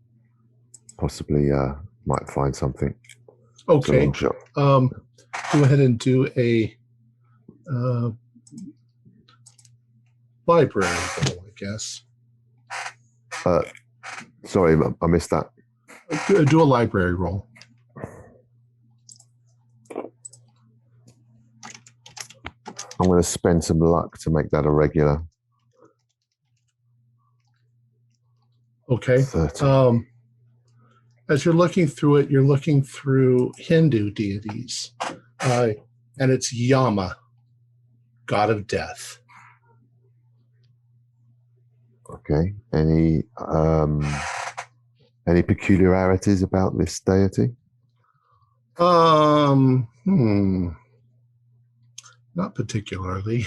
Possibly might find something. Okay. Go ahead and do a library roll, I guess. Sorry, I missed that. Do a library roll. I'm going to spend some luck to make that a regular. Okay. 30. As you're looking through it, you're looking through Hindu deities, and it's Yama, god of death. Okay. Any peculiarities about this deity? Not particularly.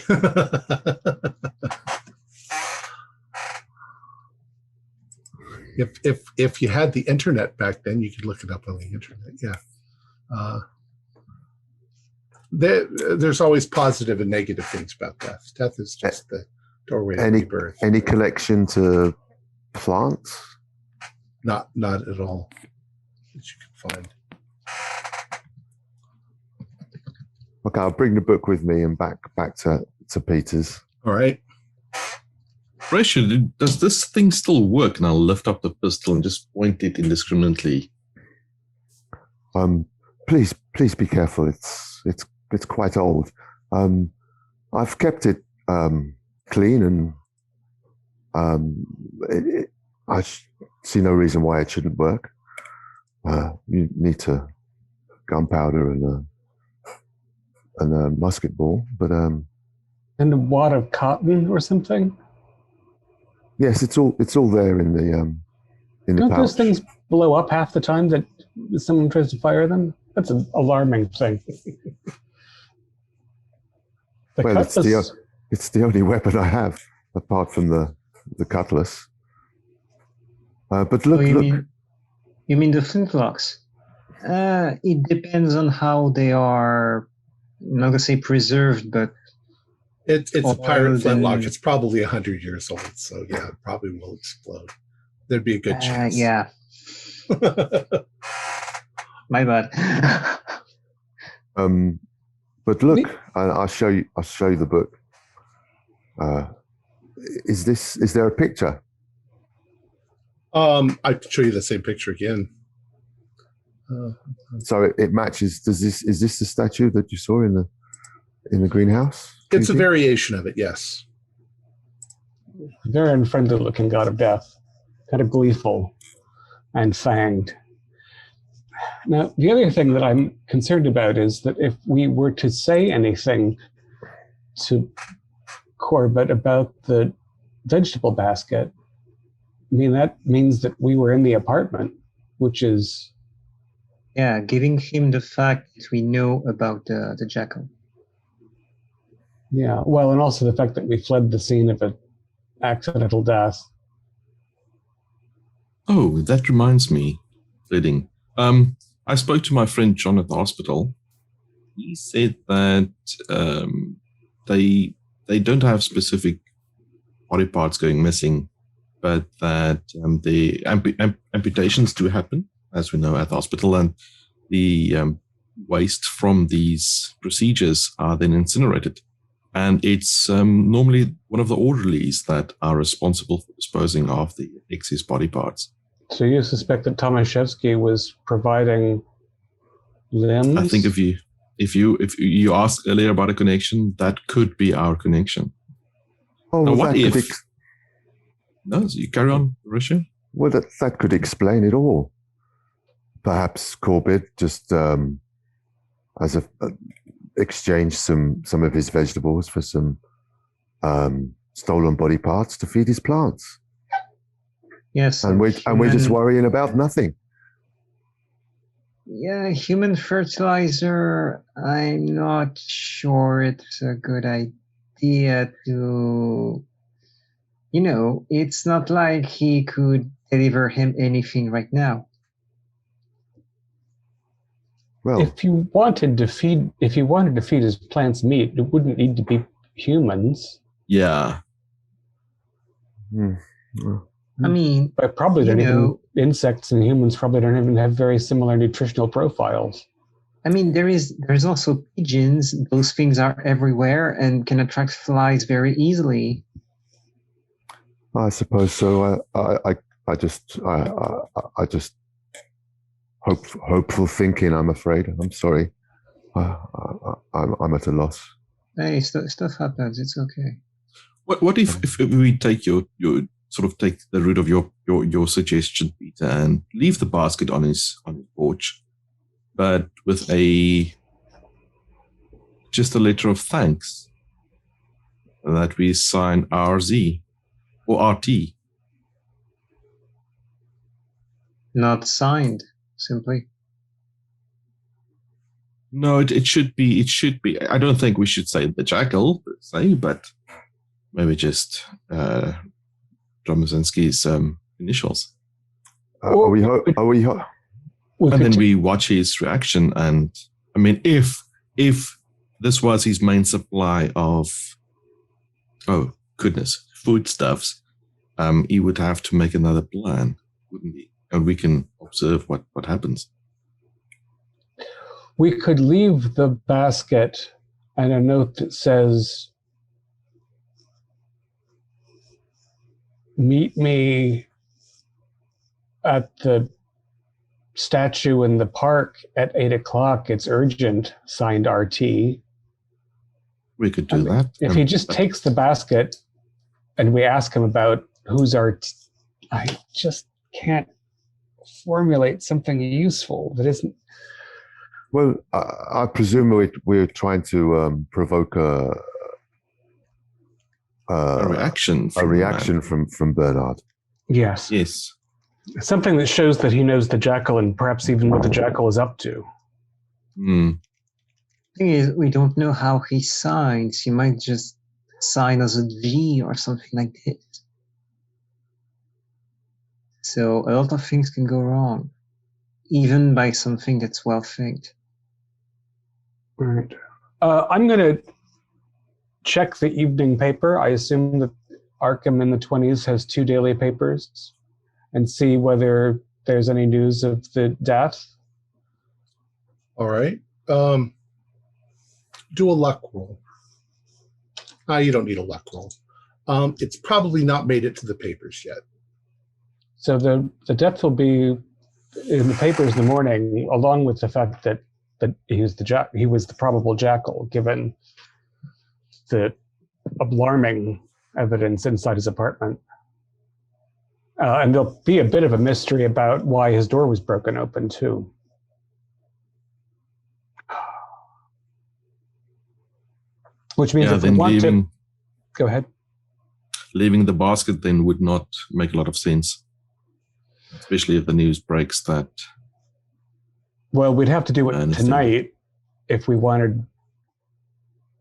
If you had the internet back then, you could look it up on the internet. Yeah. There's always positive and negative things about death. Death is just the doorway to rebirth. Any connection to plants? Not at all that you can find. Okay, I'll bring the book with me and back to Peter's. All right. Pressure, does this thing still work? And I'll lift up the pistol and just point it indiscriminately. Please be careful. It's quite old. I've kept it clean, and I see no reason why it shouldn't work. You need gunpowder and a musket ball, but and a wad of cotton or something. Yes, it's all there in the Don't pouch. those things blow up half the time that someone tries to fire them? That's an alarming thing. Well, it's the only weapon I have apart from the cutlass. But look, You mean the flintlocks? It depends on how they are. I'm not gonna say preserved, but it's a pirate flintlock. It's probably 100 years old, so yeah, it probably will explode. There'd be a good chance. Yeah. My bad. But look, I'll show you the book. Is there a picture? I can show you the same picture again. So it matches. Is this the statue that you saw in the greenhouse? It's a variation of it, yes. Very unfriendly looking god of death, kind of gleeful and fanged. Now, the other thing that I'm concerned about is that if we were to say anything to Corbitt about the vegetable basket, I mean, that means that we were in the apartment, which is... Yeah, giving him the fact that we know about the jackal. Yeah, well, and also the fact that we fled the scene of an accidental death. Oh, that reminds me, Fledding. I spoke to my friend John at the hospital. He said that they don't have specific body parts going missing, but that the amputations do happen, as we know, at the hospital, and the waste from these procedures are then incinerated. And it's normally one of the orderlies that are responsible for disposing of the excess body parts. So you suspect that Tomaszewski was providing limbs? I think if you asked earlier about a connection, that could be our connection. Oh, now, well, what if? No, so you carry on, Risha. Well, that could explain it all. Perhaps Corbitt just exchanged some of his vegetables for some stolen body parts to feed his plants. Yes. And we're just worrying about nothing. Yeah, human fertilizer, I'm not sure it's a good idea to... it's not like he could deliver him anything right now. Well, if you wanted to feed his plants meat, it wouldn't need to be humans. Yeah. I mean, but probably insects and humans probably don't even have very similar nutritional profiles. I mean, there's also pigeons. Those things are everywhere and can attract flies very easily. I suppose so. I just hopeful thinking. I'm afraid. I'm sorry. I'm at a loss. Hey, stuff happens. It's okay. What if we take your sort of take the route of your suggestion, Peter, and leave the basket on his porch, but with just a letter of thanks that we sign RZ or RT. Not signed, simply. No, it should be. It should be. I don't think we should say the jackal per se, but maybe just Dromazinski's initials. Are we And then we watch his reaction. And I mean, if this was his main supply of, oh goodness, foodstuffs, he would have to make another plan, wouldn't he? And we can observe what happens. We could leave the basket and a note that says, meet me at the statue in the park at 8:00. It's urgent, signed RT. We could do that. If he just takes the basket and we ask him about who's RT, I just can't formulate something useful that isn't. Well, I presume we're trying to provoke a reaction. A reaction from Bernard. Yes. Yes. Something that shows that he knows the jackal and perhaps even what the jackal is up to. Mm. The thing is, we don't know how he signs. He might just sign as a V or something like this. So a lot of things can go wrong, even by something that's well faked. All right. I'm going to check the evening paper. I assume that Arkham in the 20s has 2 daily papers, and see whether there's any news of the death. All right. Do a luck roll. You don't need a luck roll. It's probably not made it to the papers yet. So the death will be in the papers in the morning, along with the fact that he was the probable jackal, given the alarming evidence inside his apartment. And there'll be a bit of a mystery about why his door was broken open, too. Which means if we want to... Go ahead. Leaving the basket then would not make a lot of sense, especially if the news breaks that... Well, we'd have to do it tonight if we wanted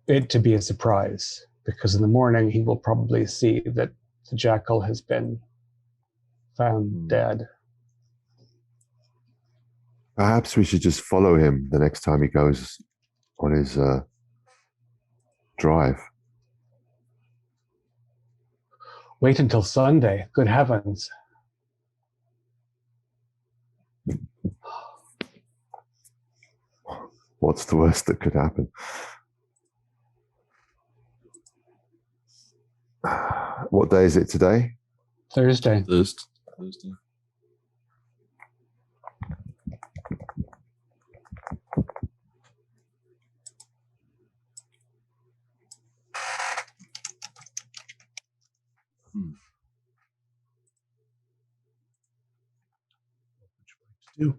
it to be a surprise, because in the morning he will probably see that the jackal has been found dead. Perhaps we should just follow him the next time he goes on his drive. Wait until Sunday. Good heavens. What's the worst that could happen? What day is it today? Thursday. Thursday. Do.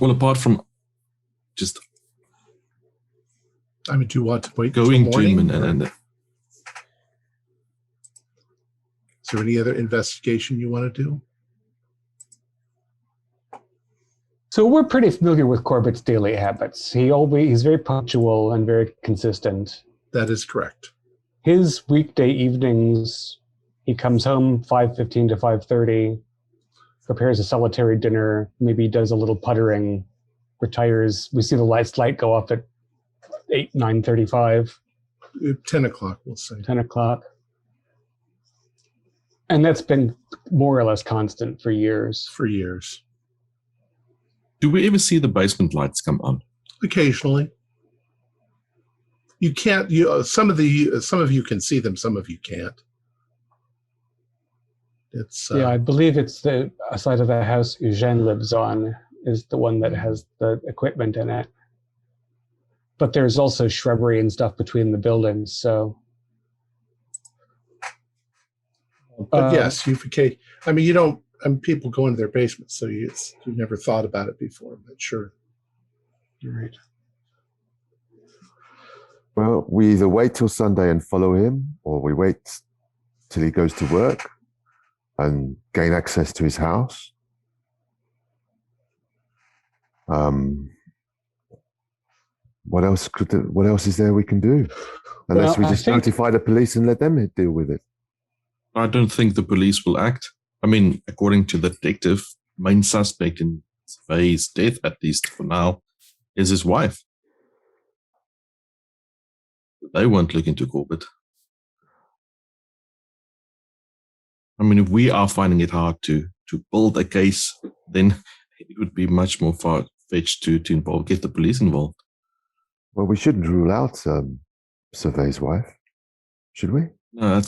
Well, apart from just I mean, do you want to wait going till to morning? him and Is there any other investigation you want to do? So we're pretty familiar with Corbitt's daily habits. He's very punctual and very consistent. That is correct. His weekday evenings, he comes home 5:15 to 5:30, prepares a solitary dinner, maybe does a little puttering, retires. We see the light go off at 9:35. 10 o'clock, we'll say. 10 o'clock. And that's been more or less constant for years. For years. do we ever see the basement lights come on? Occasionally. You can't. Some of you can see them. Some of you can't. It's I believe it's the side of the house Eugène lives on is the one that has the equipment in it. But there's also shrubbery and stuff between the buildings, so. But yes, I mean, you don't. People go into their basements, so you've never thought about it before. But sure, you're right. Well, we either wait till Sunday and follow him, or we wait till he goes to work and gain access to his house. What else is there we can do? Unless we just notify the police and let them deal with it. I don't think the police will act. I mean, according to the detective, main suspect in Survey's death, at least for now, is his wife. They won't look into Corbitt. I mean, if we are finding it hard to build a case, then it would be much more far-fetched to get the police involved. Well, we shouldn't rule out Survey's wife, should we? No,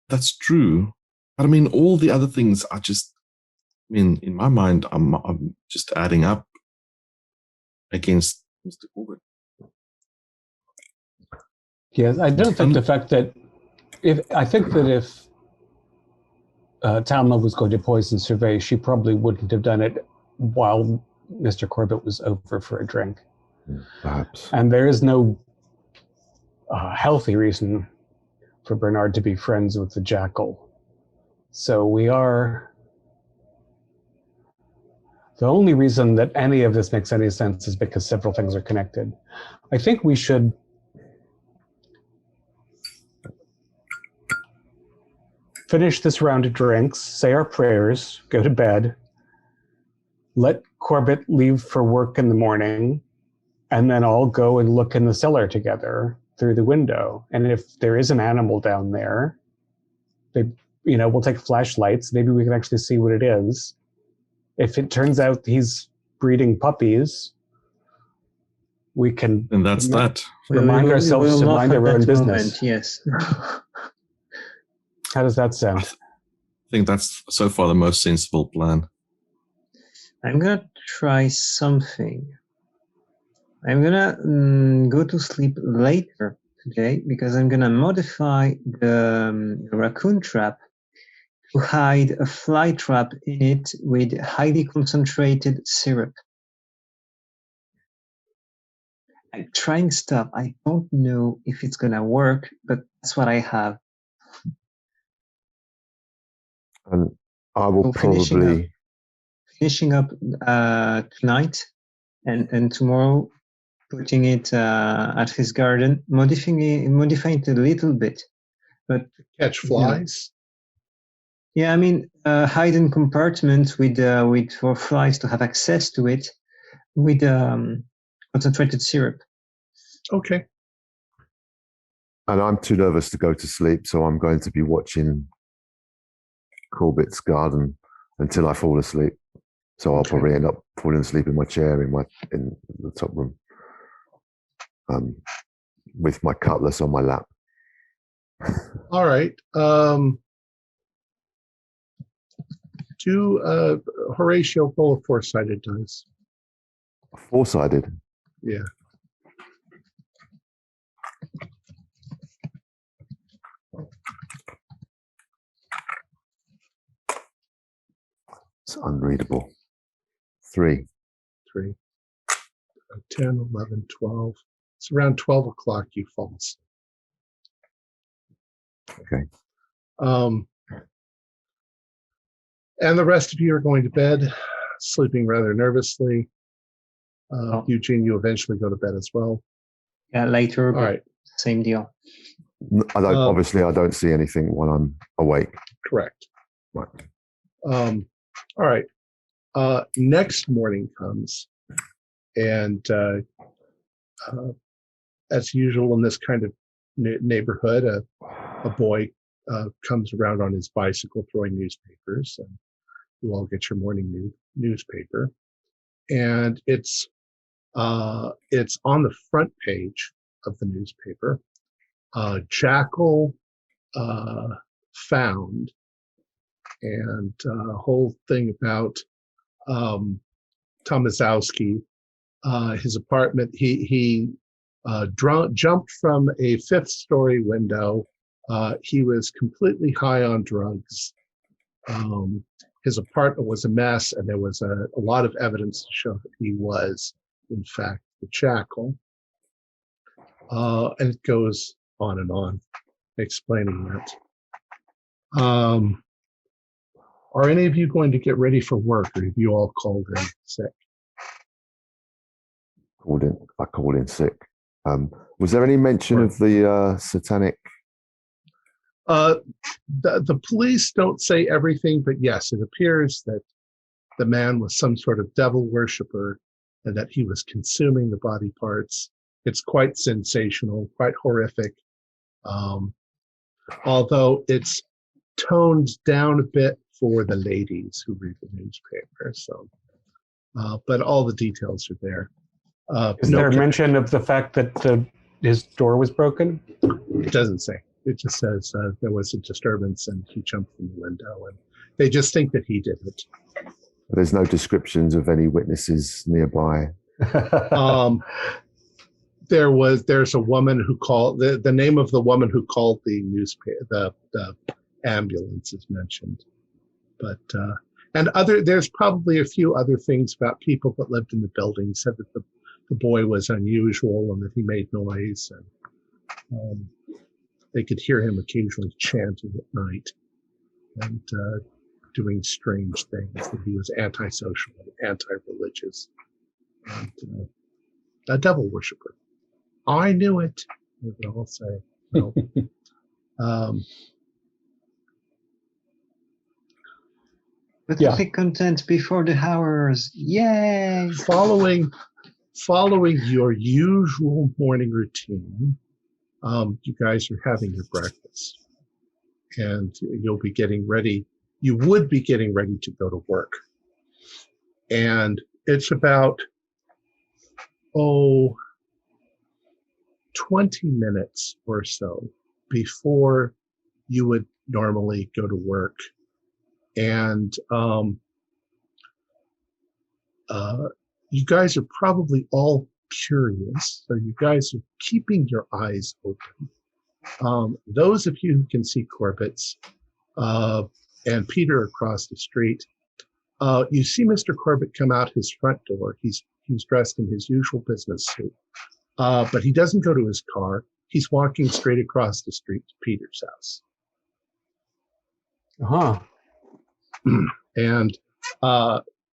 that's true. But I mean, all the other things are just, I mean, in my mind, I'm just adding up against Mr. Corbitt. Yes, I don't think the fact that if Talma was going to poison Survey, she probably wouldn't have done it while Mr. Corbitt was over for a drink. Perhaps. And there is no healthy reason for Bernard to be friends with the Jackal. So the only reason that any of this makes any sense is because several things are connected. I think we should finish this round of drinks, say our prayers, go to bed, let Corbitt leave for work in the morning, and then all go and look in the cellar together through the window. And if there is an animal down there, we'll take flashlights. Maybe we can actually see what it is. If it turns out he's breeding puppies, we can... And that's that. Remind ourselves to mind our own business. Yes. How does that sound? I think that's so far the most sensible plan. I'm going to try something. I'm going to go to sleep later today because I'm going to modify the raccoon trap to hide a fly trap in it with highly concentrated syrup. I'm trying stuff. I don't know if it's going to work, but that's what I have. And I will finishing up tonight and tomorrow, putting it at his garden, modifying it a little bit, but Catch flies. Yeah, I mean, hidden compartments with for flies to have access to it with concentrated syrup. Okay. And I'm too nervous to go to sleep, so I'm going to be watching Corbitt's garden until I fall asleep. So I'll probably end up falling asleep in my chair in the top room, with my cutlass on my lap. All right. Do Horatio roll a four-sided dice. Four-sided? Yeah. It's unreadable. 3. 10, 11, 12. It's around 12 o'clock you fall asleep. Okay. And the rest of you are going to bed, sleeping rather nervously. Eugene, you eventually go to bed as well. Yeah, later. All right. Same deal. Obviously, I don't see anything while I'm awake. Correct. Right. All right. Next morning comes, and as usual in this kind of neighborhood, a boy comes around on his bicycle throwing newspapers, and you all get your morning newspaper, and it's on the front page of the newspaper. Jackal found, and a whole thing about Tomaszowski, his apartment. He jumped from a 5th-story window. He was completely high on drugs. His apartment was a mess, and there was a lot of evidence to show that he was, in fact, the Jackal. And it goes on, explaining that. Are any of you going to get ready for work, or have you all called in sick? I called in sick. Was there any mention of the satanic The police don't say everything, but yes, it appears that the man was some sort of devil worshiper and that he was consuming the body parts. It's quite sensational, quite horrific, although it's toned down a bit for the ladies who read the newspaper. So, but all the details are there. Is there a mention of the fact that his door was broken? It doesn't say. It just says there was a disturbance and he jumped from the window, and they just think that he did it. There's no descriptions of any witnesses nearby. There's a woman who called, the name of the woman who called the newspaper, the ambulance is mentioned, but and there's probably a few other things about people that lived in the building. Said that the boy was unusual and that he made noise, and they could hear him occasionally chanting at night and doing strange things, that he was antisocial and anti-religious and a devil worshiper. I knew it, they would all say. No. Specific content before the hours. Yay! Following your usual morning routine, you guys are having your breakfast, and you'll be getting ready. You would be getting ready to go to work, and it's about 20 minutes or so before you would normally go to work. And you guys are probably all curious, so you guys are keeping your eyes open. Those of you who can see Corbitt's and Peter across the street, you see Mr. Corbitt come out his front door. He's dressed in his usual business suit, but he doesn't go to his car. He's walking straight across the street to Peter's house. Uh-huh. And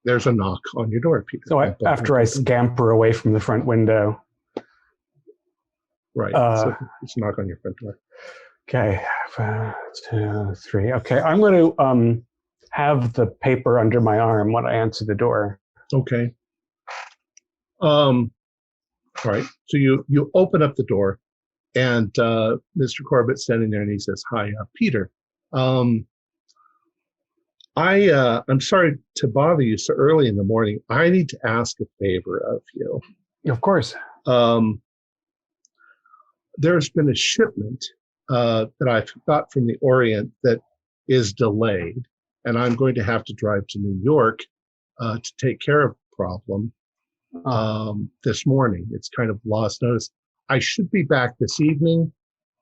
there's a knock on your door, Peter. So after I scamper away from the front window. Right. So it's a knock on your front door. Okay. 1, 2, 3. Okay. I'm going to have the paper under my arm when I answer the door. Okay. All right. So you open up the door, and Mr. Corbitt's standing there, and he says, "Hi, Peter. I'm sorry to bother you so early in the morning. I need to ask a favor of you." Of course. There's been a shipment that I've got from the Orient that is delayed, and I'm going to have to drive to New York to take care of the problem this morning. It's kind of lost notice. I should be back this evening,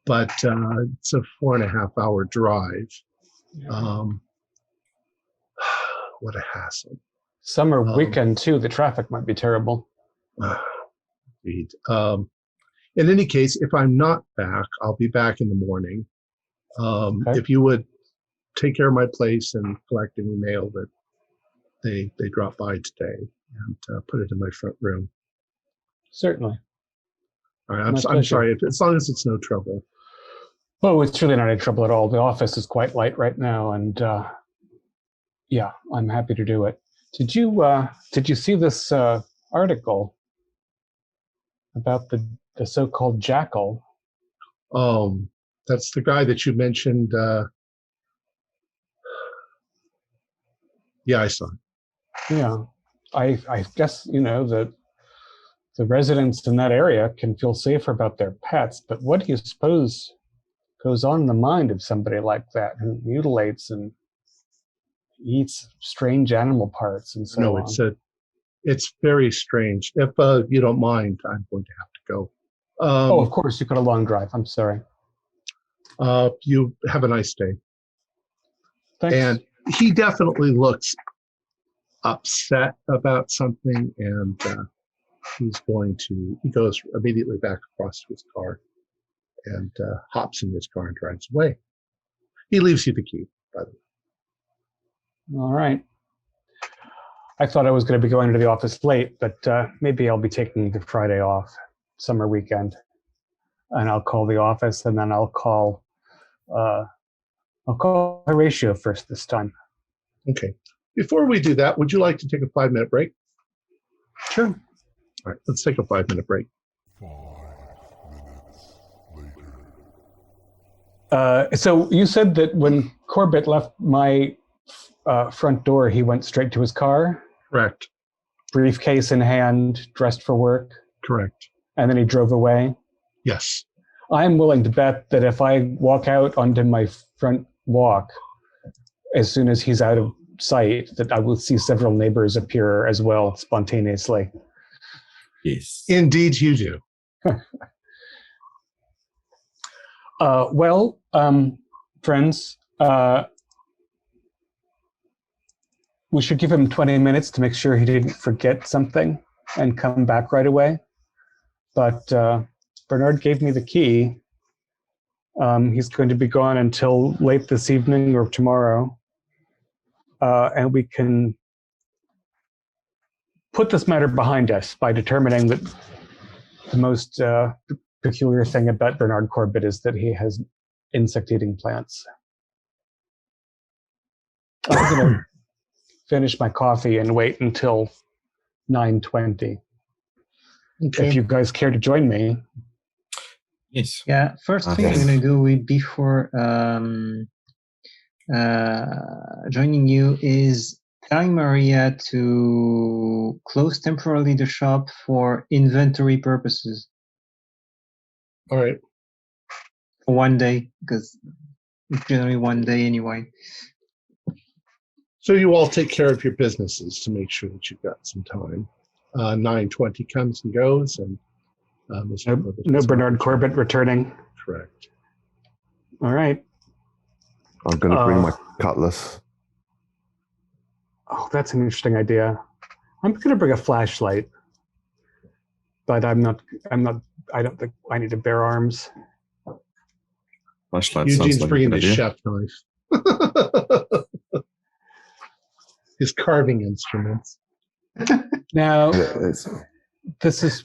but it's a 4.5-hour drive. What a hassle. Summer weekend, too. The traffic might be terrible. Indeed. In any case, if I'm not back, I'll be back in the morning. Okay. If you would take care of my place and collect any mail that they dropped by today and put it in my front room. Certainly. All right. I'm sorry, as long as it's no trouble. Oh, it's really not any trouble at all. The office is quite light right now, and yeah, I'm happy to do it. Did you see this article about the so-called jackal? That's the guy that you mentioned. Yeah, I saw it. Yeah, I guess that the residents in that area can feel safer about their pets, but what do you suppose goes on in the mind of somebody like that who mutilates and eats strange animal parts and so on? No, it's very strange. If you don't mind, I'm going to have to go. Of course, you've got a long drive. I'm sorry. You have a nice day. Thanks. And he definitely looks upset about something, and he goes immediately back across to his car and hops in his car and drives away. He leaves you the key, by the way. All right. I thought I was going to be going to the office late, but maybe I'll be taking the Friday off, summer weekend, and I'll call the office, and then I'll call I'll call Horatio first this time. Okay. Before we do that, would you like to take a 5-minute break? Sure. All right, let's take a 5-minute break. 5 minutes later. So you said that when Corbitt left my front door, he went straight to his car, Correct. briefcase in hand, dressed for work, Correct. and then he drove away. Yes. I'm willing to bet that if I walk out onto my front walk, as soon as he's out of sight, that I will see several neighbors appear as well spontaneously. Yes. Indeed, you do. Friends, we should give him 20 minutes to make sure he didn't forget something and come back right away. But Bernard gave me the key. He's going to be gone until late this evening or tomorrow. And we can put this matter behind us by determining that the most peculiar thing about Bernard Corbitt is that he has insect-eating plants. I'm going to finish my coffee and wait until 9:20. Okay. If you guys care to join me. Yes. Yeah, first thing Yes. I'm gonna go with before joining you is telling Maria to close temporarily the shop for inventory purposes All right. for one day, because it's generally one day anyway. So you all take care of your businesses to make sure that you've got some time. 9:20 comes and goes, and Mr. Corbitt No is Bernard Corbitt returning. correct. All right. I'm going to bring my cutlass. Oh, that's an interesting idea. I'm going to bring a flashlight, but I don't think I need to bear arms. Flashlight sounds Eugene's like a bringing good his idea. chef knife. His carving instruments. Now, It's- this is,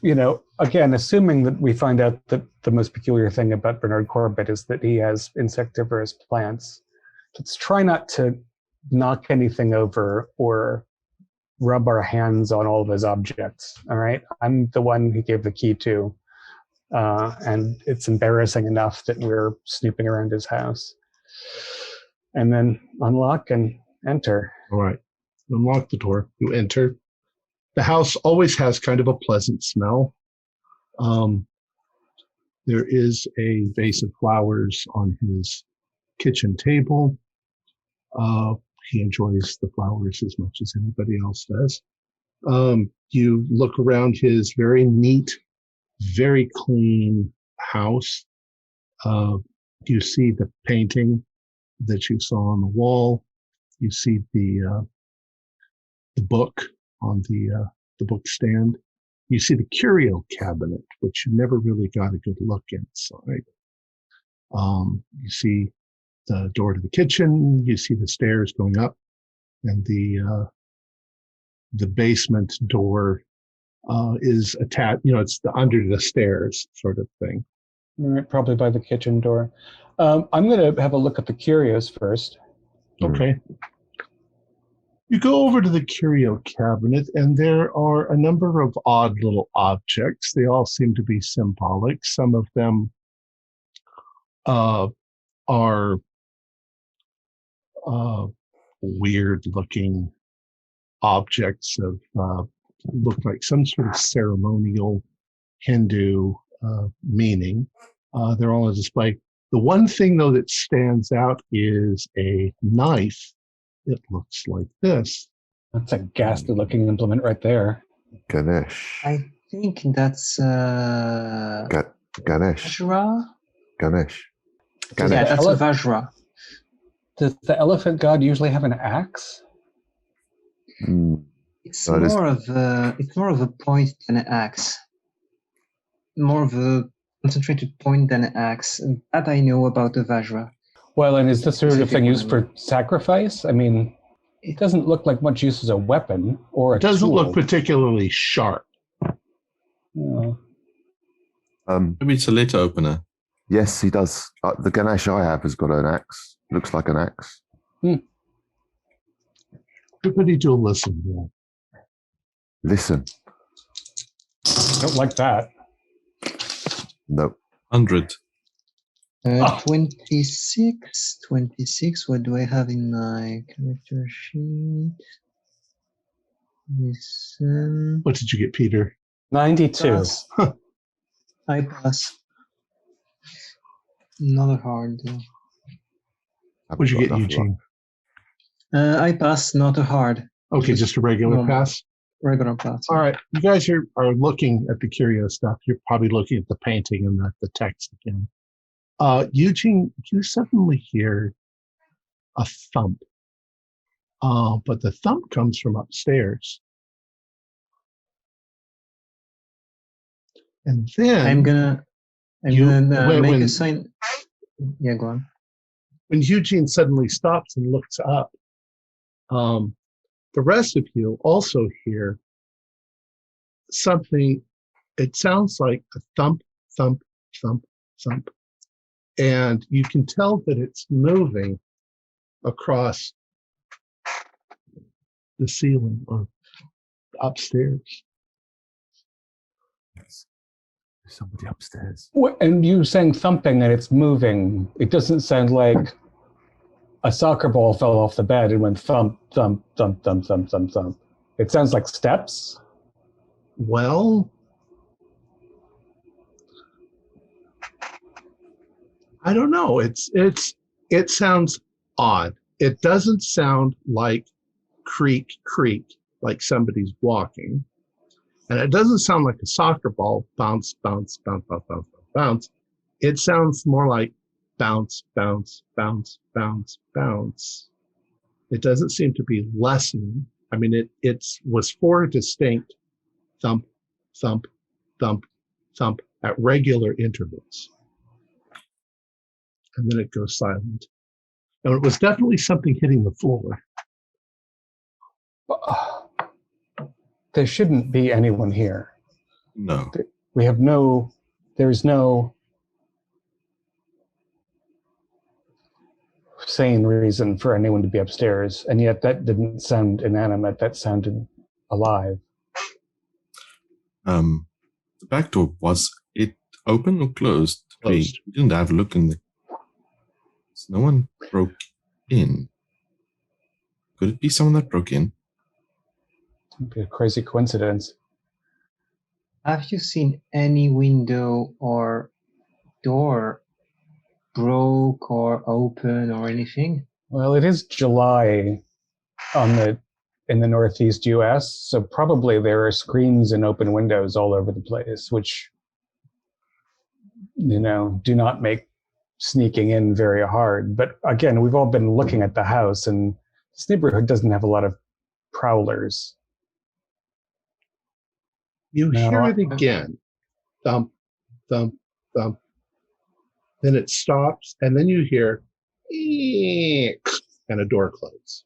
again, assuming that we find out that the most peculiar thing about Bernard Corbitt is that he has insectivorous plants. Let's try not to knock anything over or rub our hands on all of his objects. All right. I'm the one he gave the key to. And it's embarrassing enough that we're snooping around his house. And then unlock and enter. All right. Unlock the door. You enter. The house always has kind of a pleasant smell. There is a vase of flowers on his kitchen table. He enjoys the flowers as much as anybody else does. You look around his very neat, very clean house. You see the painting that you saw on the wall. You see the book on the book stand. You see the Curio Cabinet, which you never really got a good look inside. You see the door to the kitchen. You see the stairs going up, and the basement door is attached. It's under the stairs sort of thing. All right, probably by the kitchen door. I'm going to have a look at the curios first. Okay. You go over to the Curio Cabinet, and there are a number of odd little objects. They all seem to be symbolic. Some of them are weird-looking objects of look like some sort of ceremonial Hindu meaning. They're all on display. The one thing, though, that stands out is a knife. It looks like this. That's a ghastly looking implement right there. Ganesh. I think that's Ganesh. Vajra. Ganesh. Yeah, Ganesh. that's a Vajra. Does the elephant god usually have an axe? Mm, It's That is- more of a point than an axe. More of a concentrated point than an axe. That I know about the Vajra. Well, and is this sort of Specific thing used one. for sacrifice? I mean, it doesn't look like much use as a weapon or a It doesn't tool. look particularly sharp. No. Maybe it's a letter opener. yes, he does. The Ganesh I have has got an axe. Looks like an axe. Everybody do a listen. Yeah. Listen. Don't like that. Nope. 100. 26. 26. What do I have in my character sheet? Listen. What did you get, Peter? 92. Pass. I pass. Not hard though. What'd you get, Eugene? I pass, not a hard. Okay, just a regular normal. pass. Regular pass. All right, you guys are looking at the curio stuff. You're probably looking at the painting and the text again. Eugene, you suddenly hear a thump. But the thump comes from upstairs. And then I'm gonna make a sign. Yeah, go on. When Eugene suddenly stops and looks up, the rest of you also hear something. It sounds like a thump, thump, thump, thump. And you can tell that it's moving across the ceiling or upstairs. There's somebody upstairs. And you saying thumping and it's moving. It doesn't sound like a soccer ball fell off the bed and went thump, thump, thump, thump, thump, thump, thump. It sounds like steps. Well, I don't know. It sounds odd. It doesn't sound like creak, creak, like somebody's walking. And it doesn't sound like a soccer ball, bounce, bounce, bounce, bounce, bounce, bounce. It sounds more like bounce, bounce, bounce, bounce, bounce. It doesn't seem to be lessening. I mean, it was 4 distinct thump, thump, thump, thump at regular intervals. And then it goes silent. Now, it was definitely something hitting the floor. There shouldn't be anyone here. No. We have there's no sane reason for anyone to be upstairs. And yet that didn't sound inanimate. That sounded alive. The back door, was it open or closed? Closed. We didn't have a look in there. So no one broke in. Could it be someone that broke in? It'd be a crazy coincidence. Have you seen any window or door broke or open or anything? Well, it is July in the Northeast US, so probably there are screens and open windows all over the place, which, do not make sneaking in very hard. But again, we've all been looking at the house, and this neighborhood doesn't have a lot of prowlers. You hear it again. Thump, thump, thump. Then it stops, and then you hear eek, and a door closes.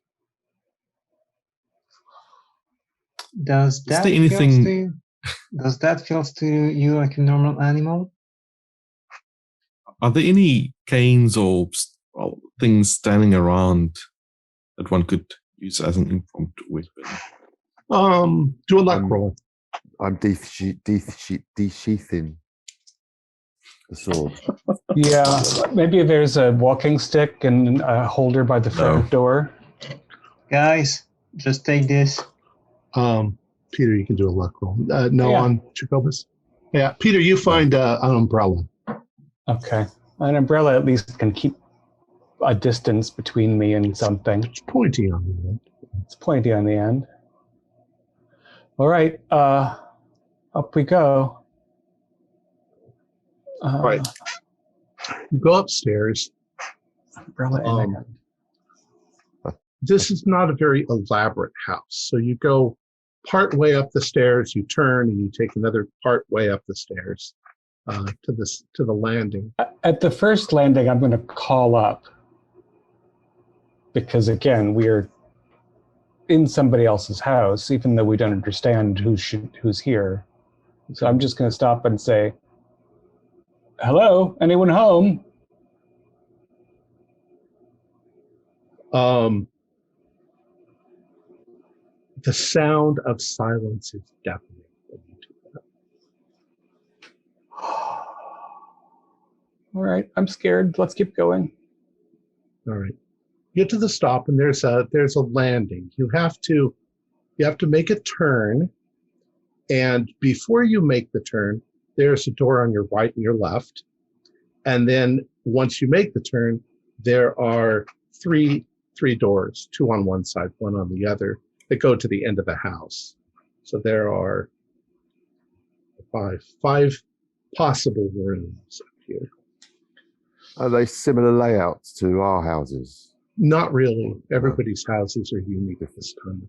Does that feel to you like a normal animal? Are there any canes or things standing around that one could use as an impromptu weapon? Do a luck roll. I'm desheathing the sword. Yeah, maybe there's a walking stick and a holder by the front door. Guys, just take this. Peter, you can do a luck roll. On Jacobus. Yeah, Peter, you find an umbrella. Okay. An umbrella at least can keep a distance between me and something. It's pointy on the end. It's pointy on the end. All right. Up we go. Right. You go upstairs. Umbrella in hand. This is not a very elaborate house. So you go part way up the stairs, you turn, and you take another part way up the stairs to the landing. At the first landing, I'm going to call up because, again, we're in somebody else's house, even though we don't understand who's here. So I'm just going to stop and say, "Hello, anyone home?" The sound of silence is deafening when you do that. All right, I'm scared. Let's keep going. All right. Get to the stop, and there's a landing. You have to make a turn, and before you make the turn, there's a door on your right and your left. And then once you make the turn, there are three doors, 2 on one side, 1 on the other, that go to the end of the house. So there are five possible rooms up here. Are they similar layouts to our houses? Not really. Everybody's houses are unique at this time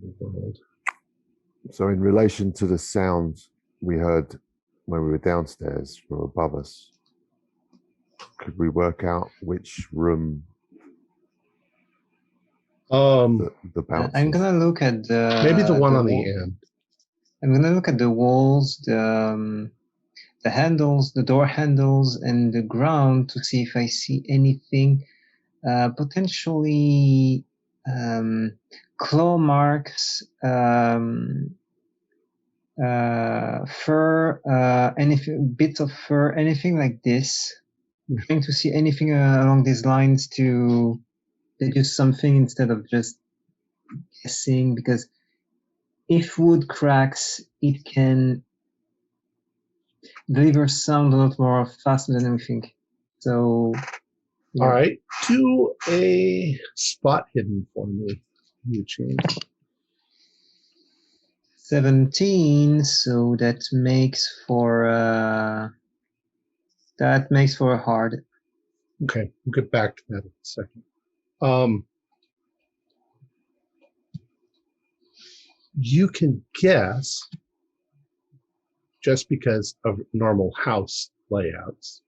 of the world. So in relation to the sound we heard when we were downstairs from above us, could we work out which room the bounce I'm is? gonna look at the Maybe the one on the end. I'm gonna look at the walls, the handles, the door handles, and the ground to see if I see anything potentially claw marks, fur, anything, bits of fur, anything like this. I'm trying to see anything along these lines to deduce something instead of just guessing, because if wood cracks, it can deliver sound a lot more faster than we think. So, yeah. All right, do a spot hidden for me, Eugene. 17, so that makes for a hard. Okay, we'll get back to that in a second. You can guess, just because of normal house layouts,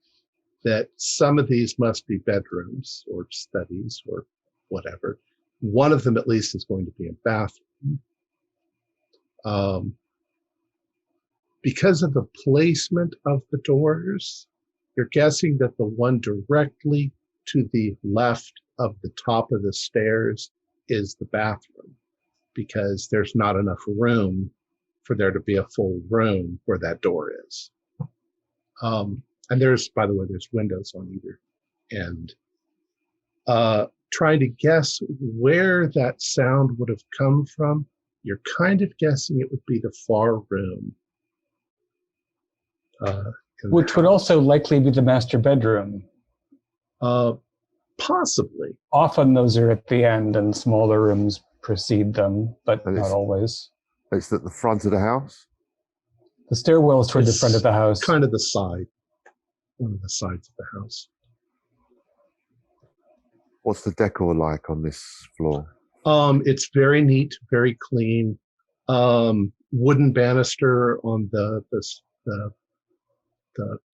that some of these must be bedrooms or studies or whatever. One of them at least is going to be a bathroom. Because of the placement of the doors, you're guessing that the one directly to the left of the top of the stairs is the bathroom, because there's not enough room for there to be a full room where that door is. And there's, by the way, there's windows on either end. Trying to guess where that sound would have come from, you're kind of guessing it would be the far room. Which would also likely be the master bedroom. Possibly. Often those are at the end and smaller rooms precede them, but not always. It's at the front of the house? The stairwell is toward the front of the house. Kind of the side. One of the sides of the house. What's the decor like on this floor? It's very neat, very clean. Wooden banister on the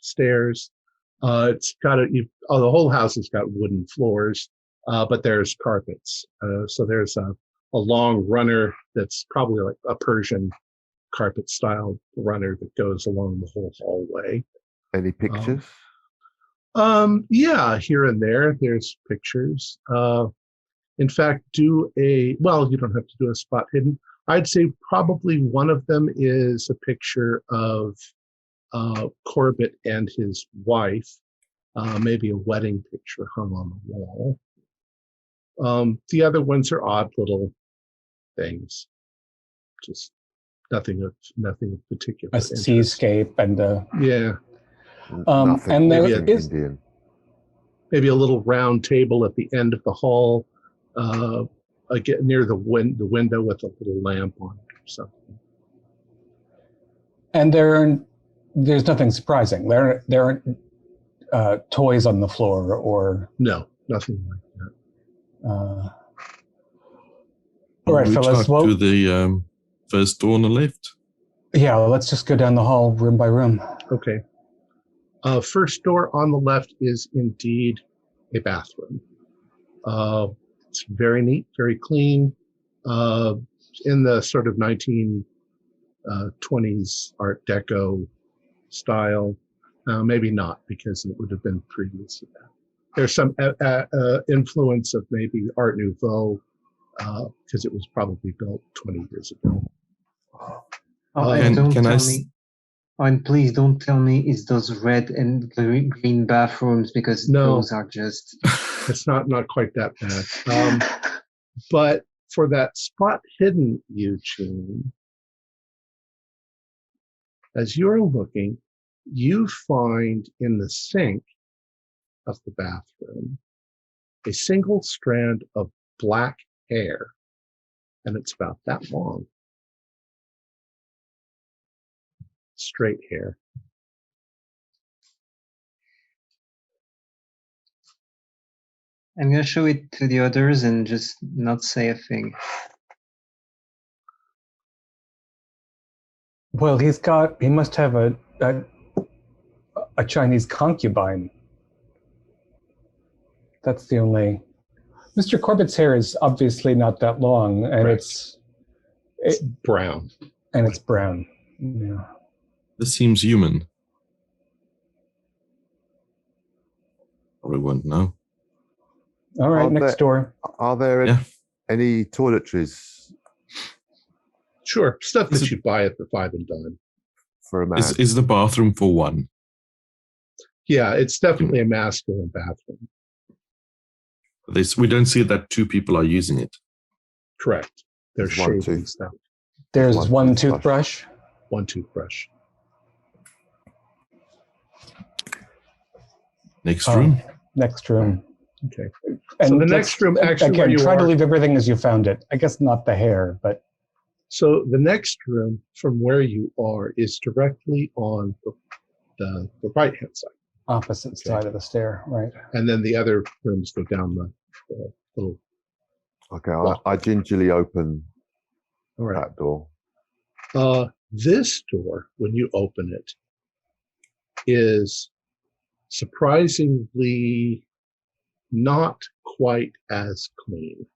stairs. It's got the whole house has got wooden floors, but there's carpets. So there's a long runner that's probably like a Persian carpet style runner that goes along the whole hallway. Any pictures? Yeah, here and there, there's pictures. In fact, you don't have to do a spot hidden. I'd say probably one of them is a picture of Corbitt and his wife, maybe a wedding picture hung on the wall. The other ones are odd little things, just nothing of particular. A seascape and yeah. And there is Indian. Maybe a little round table at the end of the hall, near the window with a little lamp on it or something. And there's nothing surprising. There aren't toys on the floor or No, nothing like that. All right, fellas. Well, to the first door on the left. Yeah, let's just go down the hall room by room. Okay. First door on the left is indeed a bathroom. It's very neat, very clean, in the sort of 1920s Art Deco style. Maybe not, because it would have been previous to that. There's some influence of maybe Art Nouveau, because it was probably built 20 years ago. And don't can I tell me. And please don't tell me it's those red and green bathrooms, because No. those are just. It's not quite that bad. But for that spot hidden, Eugene, as you're looking, you find in the sink of the bathroom a single strand of black hair, and it's about that long. Straight hair. I'm gonna show it to the others and just not say a thing. Well, he must have a Chinese concubine. That's the only. Mr. Corbitt's hair is obviously not that long, and Right. it's Brown. and it's brown. Yeah. This seems human. Probably won't know. All right, Are next door. Are there Yeah. any toiletries Sure, stuff Is that it- you buy at the Five and Dime. for a man? Is the bathroom for one? Yeah, it's definitely a masculine bathroom. We don't see that two people are using it. Correct. They're There's one shaving tooth. stuff. There's One one toothbrush. toothbrush. One toothbrush. Next Oh. room. Next room. Okay. And So the let's- next room, actually, where again, you try to are- leave everything as you found it. I guess not the hair, but So the next room from where you are is directly on the right-hand side. opposite side of the stair, right? And then the other rooms go down the little. Okay, I gingerly open All right. that door. This door, when you open it, is surprisingly not quite as clean.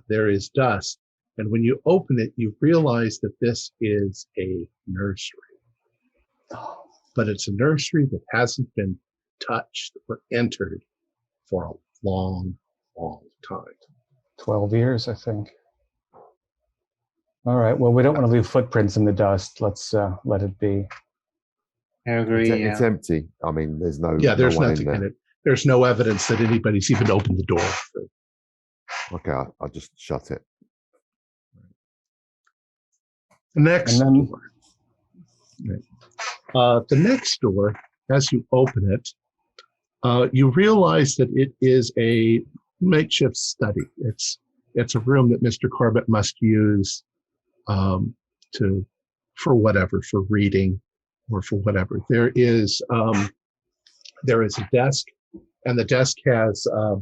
There is dust. And when you open it, you realize that this is a nursery. But it's a nursery that hasn't been touched or entered for a long, long time. 12 years, I think. All right. Well, we don't want to leave footprints in the dust. Let's let it be. I agree. It's empty. I mean, there's no. Yeah, there's no one nothing in there. it. There's no evidence that anybody's even opened the door. Okay, I'll just shut it. The next And then- door. Right. The next door, as you open it, you realize that it is a makeshift study. It's a room that Mr. Corbitt must use for reading or for whatever. There is a desk, and the desk has a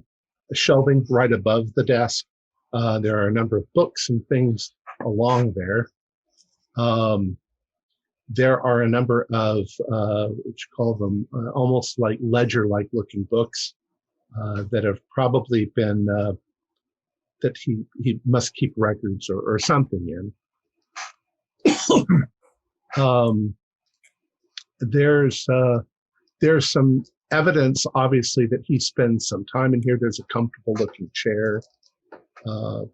shelving right above the desk. There are a number of books and things along there. There are a number of what you call them almost like ledger-like looking books that have probably been that he must keep records or something in. There's some evidence, obviously, that he spends some time in here. There's a comfortable looking chair. What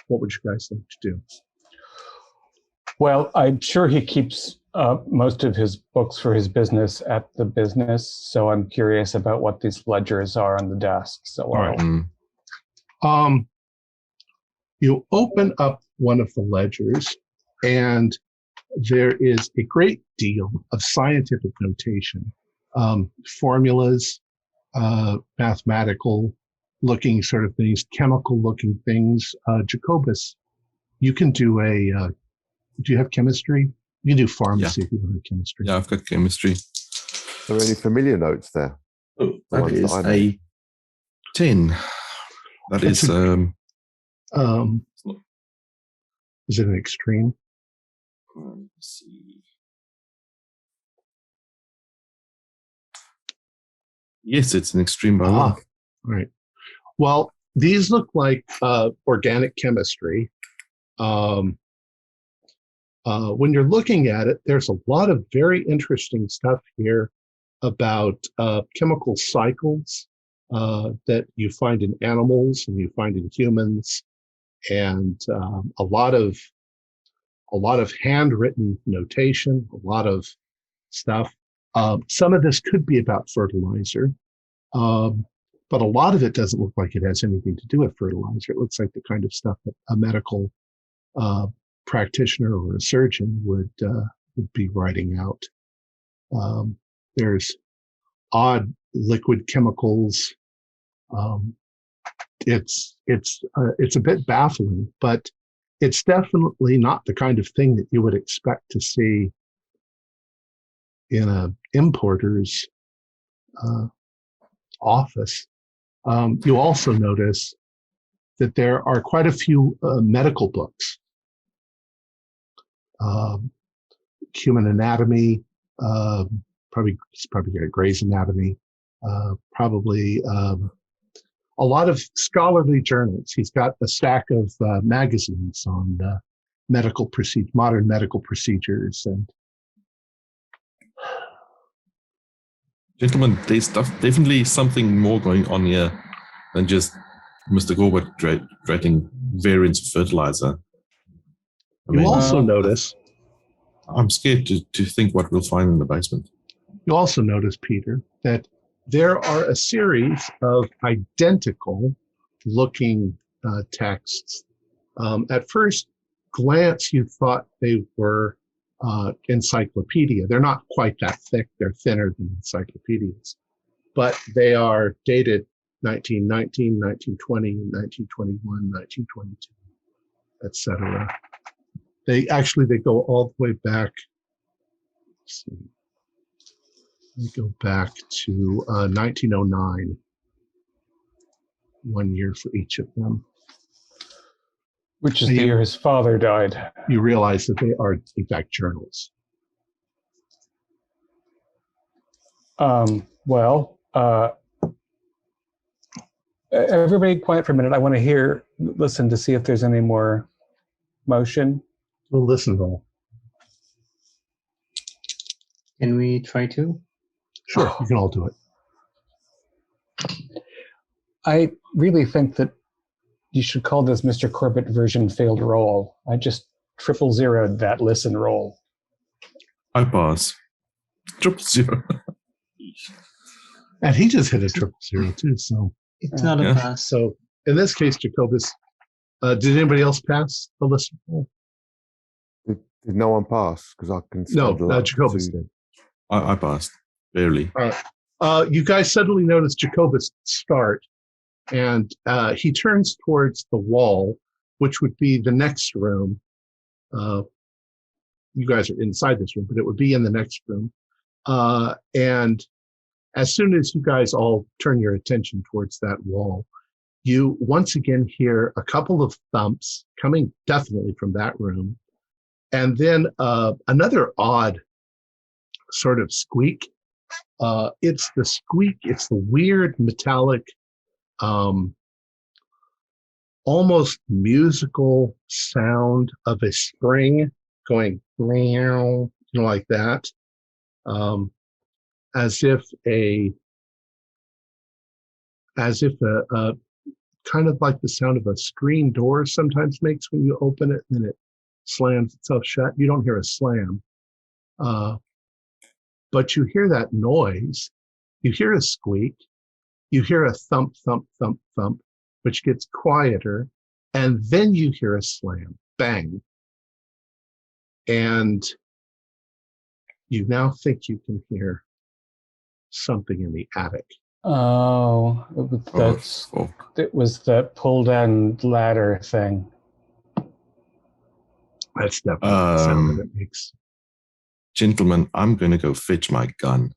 would you guys like to do? Well, I'm sure he keeps most of his books for his business at the business. So I'm curious about what these ledgers are on the desk. So All right. Mm. You open up one of the ledgers, and there is a great deal of scientific notation, formulas, mathematical looking sort of things, chemical looking things. Jacobus, you can do do you have chemistry? You can do pharmacy if you don't have chemistry. Yeah, I've got chemistry. Are there any familiar notes there? Oh, The that ones that is I know. a 10. That That's is Is it an extreme? let's see. Yes, it's an extreme by one. All right. Well, these look like organic chemistry. When you're looking at it, there's a lot of very interesting stuff here. about chemical cycles that you find in animals and you find in humans, and a lot of handwritten notation, a lot of stuff. Some of this could be about fertilizer, but a lot of it doesn't look like it has anything to do with fertilizer. It looks like the kind of stuff that a medical practitioner or a surgeon would be writing out. There's odd liquid chemicals. It's a bit baffling, but it's definitely not the kind of thing that you would expect to see in a importer's office. You also notice that there are quite a few medical books. Human anatomy, it's probably got Gray's Anatomy, probably a lot of scholarly journals. He's got a stack of magazines on modern medical procedures. And Gentlemen, there's definitely something more going on here than just Mr. Corbitt creating variants of fertilizer. You also notice... I'm scared to think what we'll find in the basement. You also notice, Peter, that there are a series of identical looking texts. At first glance, you thought they were encyclopedia. They're not quite that thick. They're thinner than encyclopedias, but they are dated 1919, 1920, 1921, 1922, etc. They go all the way back. Let's see. They go back to 1909. 1 year for each of them. Which is the year his father died. You realize that they are, in fact, journals. Everybody quiet for a minute. I want to listen to see if there's any more motion. We'll listen roll. Can we try to? Sure, you can all do it. I really think that you should call this Mr. Corbitt version failed roll. I just 000'd that listen roll. I pass. 000. And he just hit a 000 too, so. It's not a pass. So in this case, Jacobus, did anybody else pass the listen roll? Did no one pass? Because I can. No, Jacobus did. I passed. Barely. You guys suddenly notice Jacobus start, and he turns towards the wall, which would be the next room. You guys are inside this room, but it would be in the next room. And as soon as you guys all turn your attention towards that wall, you once again hear a couple of thumps coming definitely from that room. And then another odd sort of squeak. It's the squeak. It's the weird metallic, almost musical sound of a spring going meow, like that. As if a kind of like the sound of a screen door sometimes makes when you open it and it slams itself shut. You don't hear a slam. But you hear that noise. You hear a squeak. You hear a thump, thump, thump, thump, which gets quieter. And then you hear a slam, bang. And you now think you can hear something in the attic. Oh, it was that pull down ladder thing. That's definitely the sound that it makes. Gentlemen, I'm going to go fetch my gun.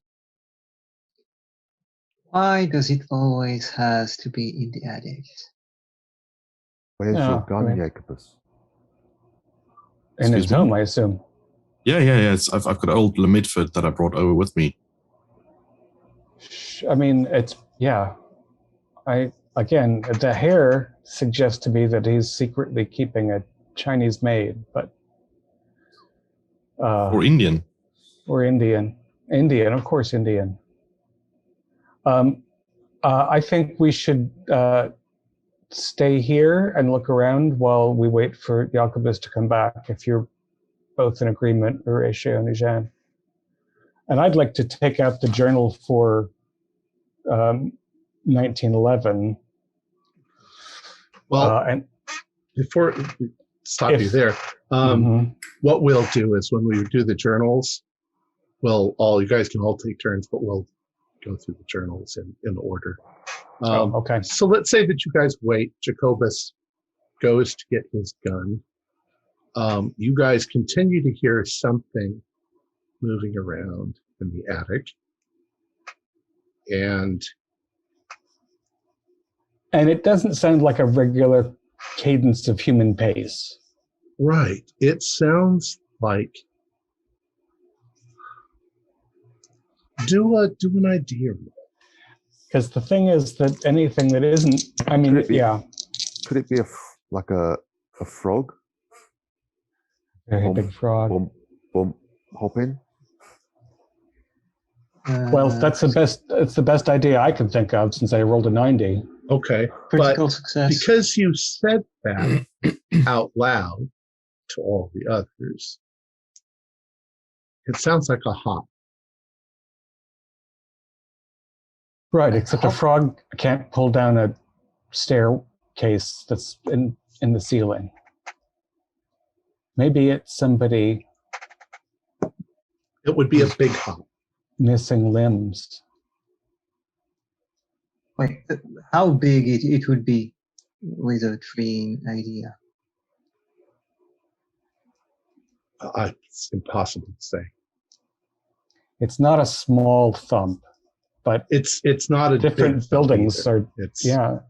Why does it always has to be in the attic? Where's your gun, Jacobus? In his home, I assume. Yeah. I've got an old Lemidford that I brought over with me. I mean, again, the hair suggests to me that he's secretly keeping a Chinese maid, but or Indian. Or Indian, of course, Indian. I think we should stay here and look around while we wait for Jacobus to come back, if you're both in agreement, Horatio and Eugene. And I'd like to take out the journal for 1911. Well, and before we stop you there, what we'll do is when we do the journals, you guys can all take turns, but we'll go through the journals in order. Okay. So let's say that you guys wait. Jacobus goes to get his gun. You guys continue to hear something moving around in the attic. And it doesn't sound like a regular cadence of human pace. Right. It sounds like... Do an idea roll. Because the thing is that anything that isn't... I mean, Could it be like a frog? Very big frog. Bump, bump, hop in? Well, that's the best idea I can think of since I rolled a 90. Okay. Critical success. Because you said that out loud to all the others, it sounds like a hop. Right, except a frog can't pull down a staircase that's in the ceiling. Maybe it's somebody... It would be a big hop. Missing limbs. Wait, how big it would be with a train idea? It's impossible to say. It's not a small thump, but it's not a different buildings are. Yeah.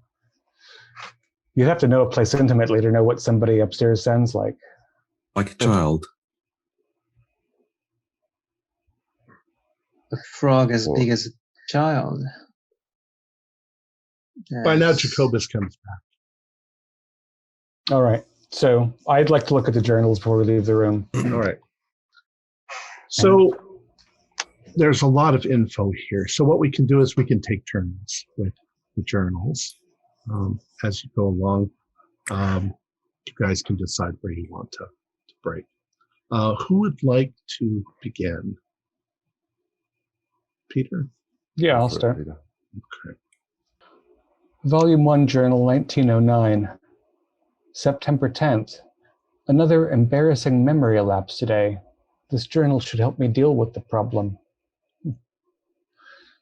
You'd have to know a place intimately to know what somebody upstairs sounds like. Like a child. A frog as big as a child. By now, Jacobus comes back. All right. So I'd like to look at the journals before we leave the room. All right. So there's a lot of info here. So what we can do is we can take turns with the journals as you go along. You guys can decide where you want to break. Who would like to begin? Peter? Yeah, I'll start. Okay. Volume 1, Journal 1909. September 10th. Another embarrassing memory elapsed today. This journal should help me deal with the problem.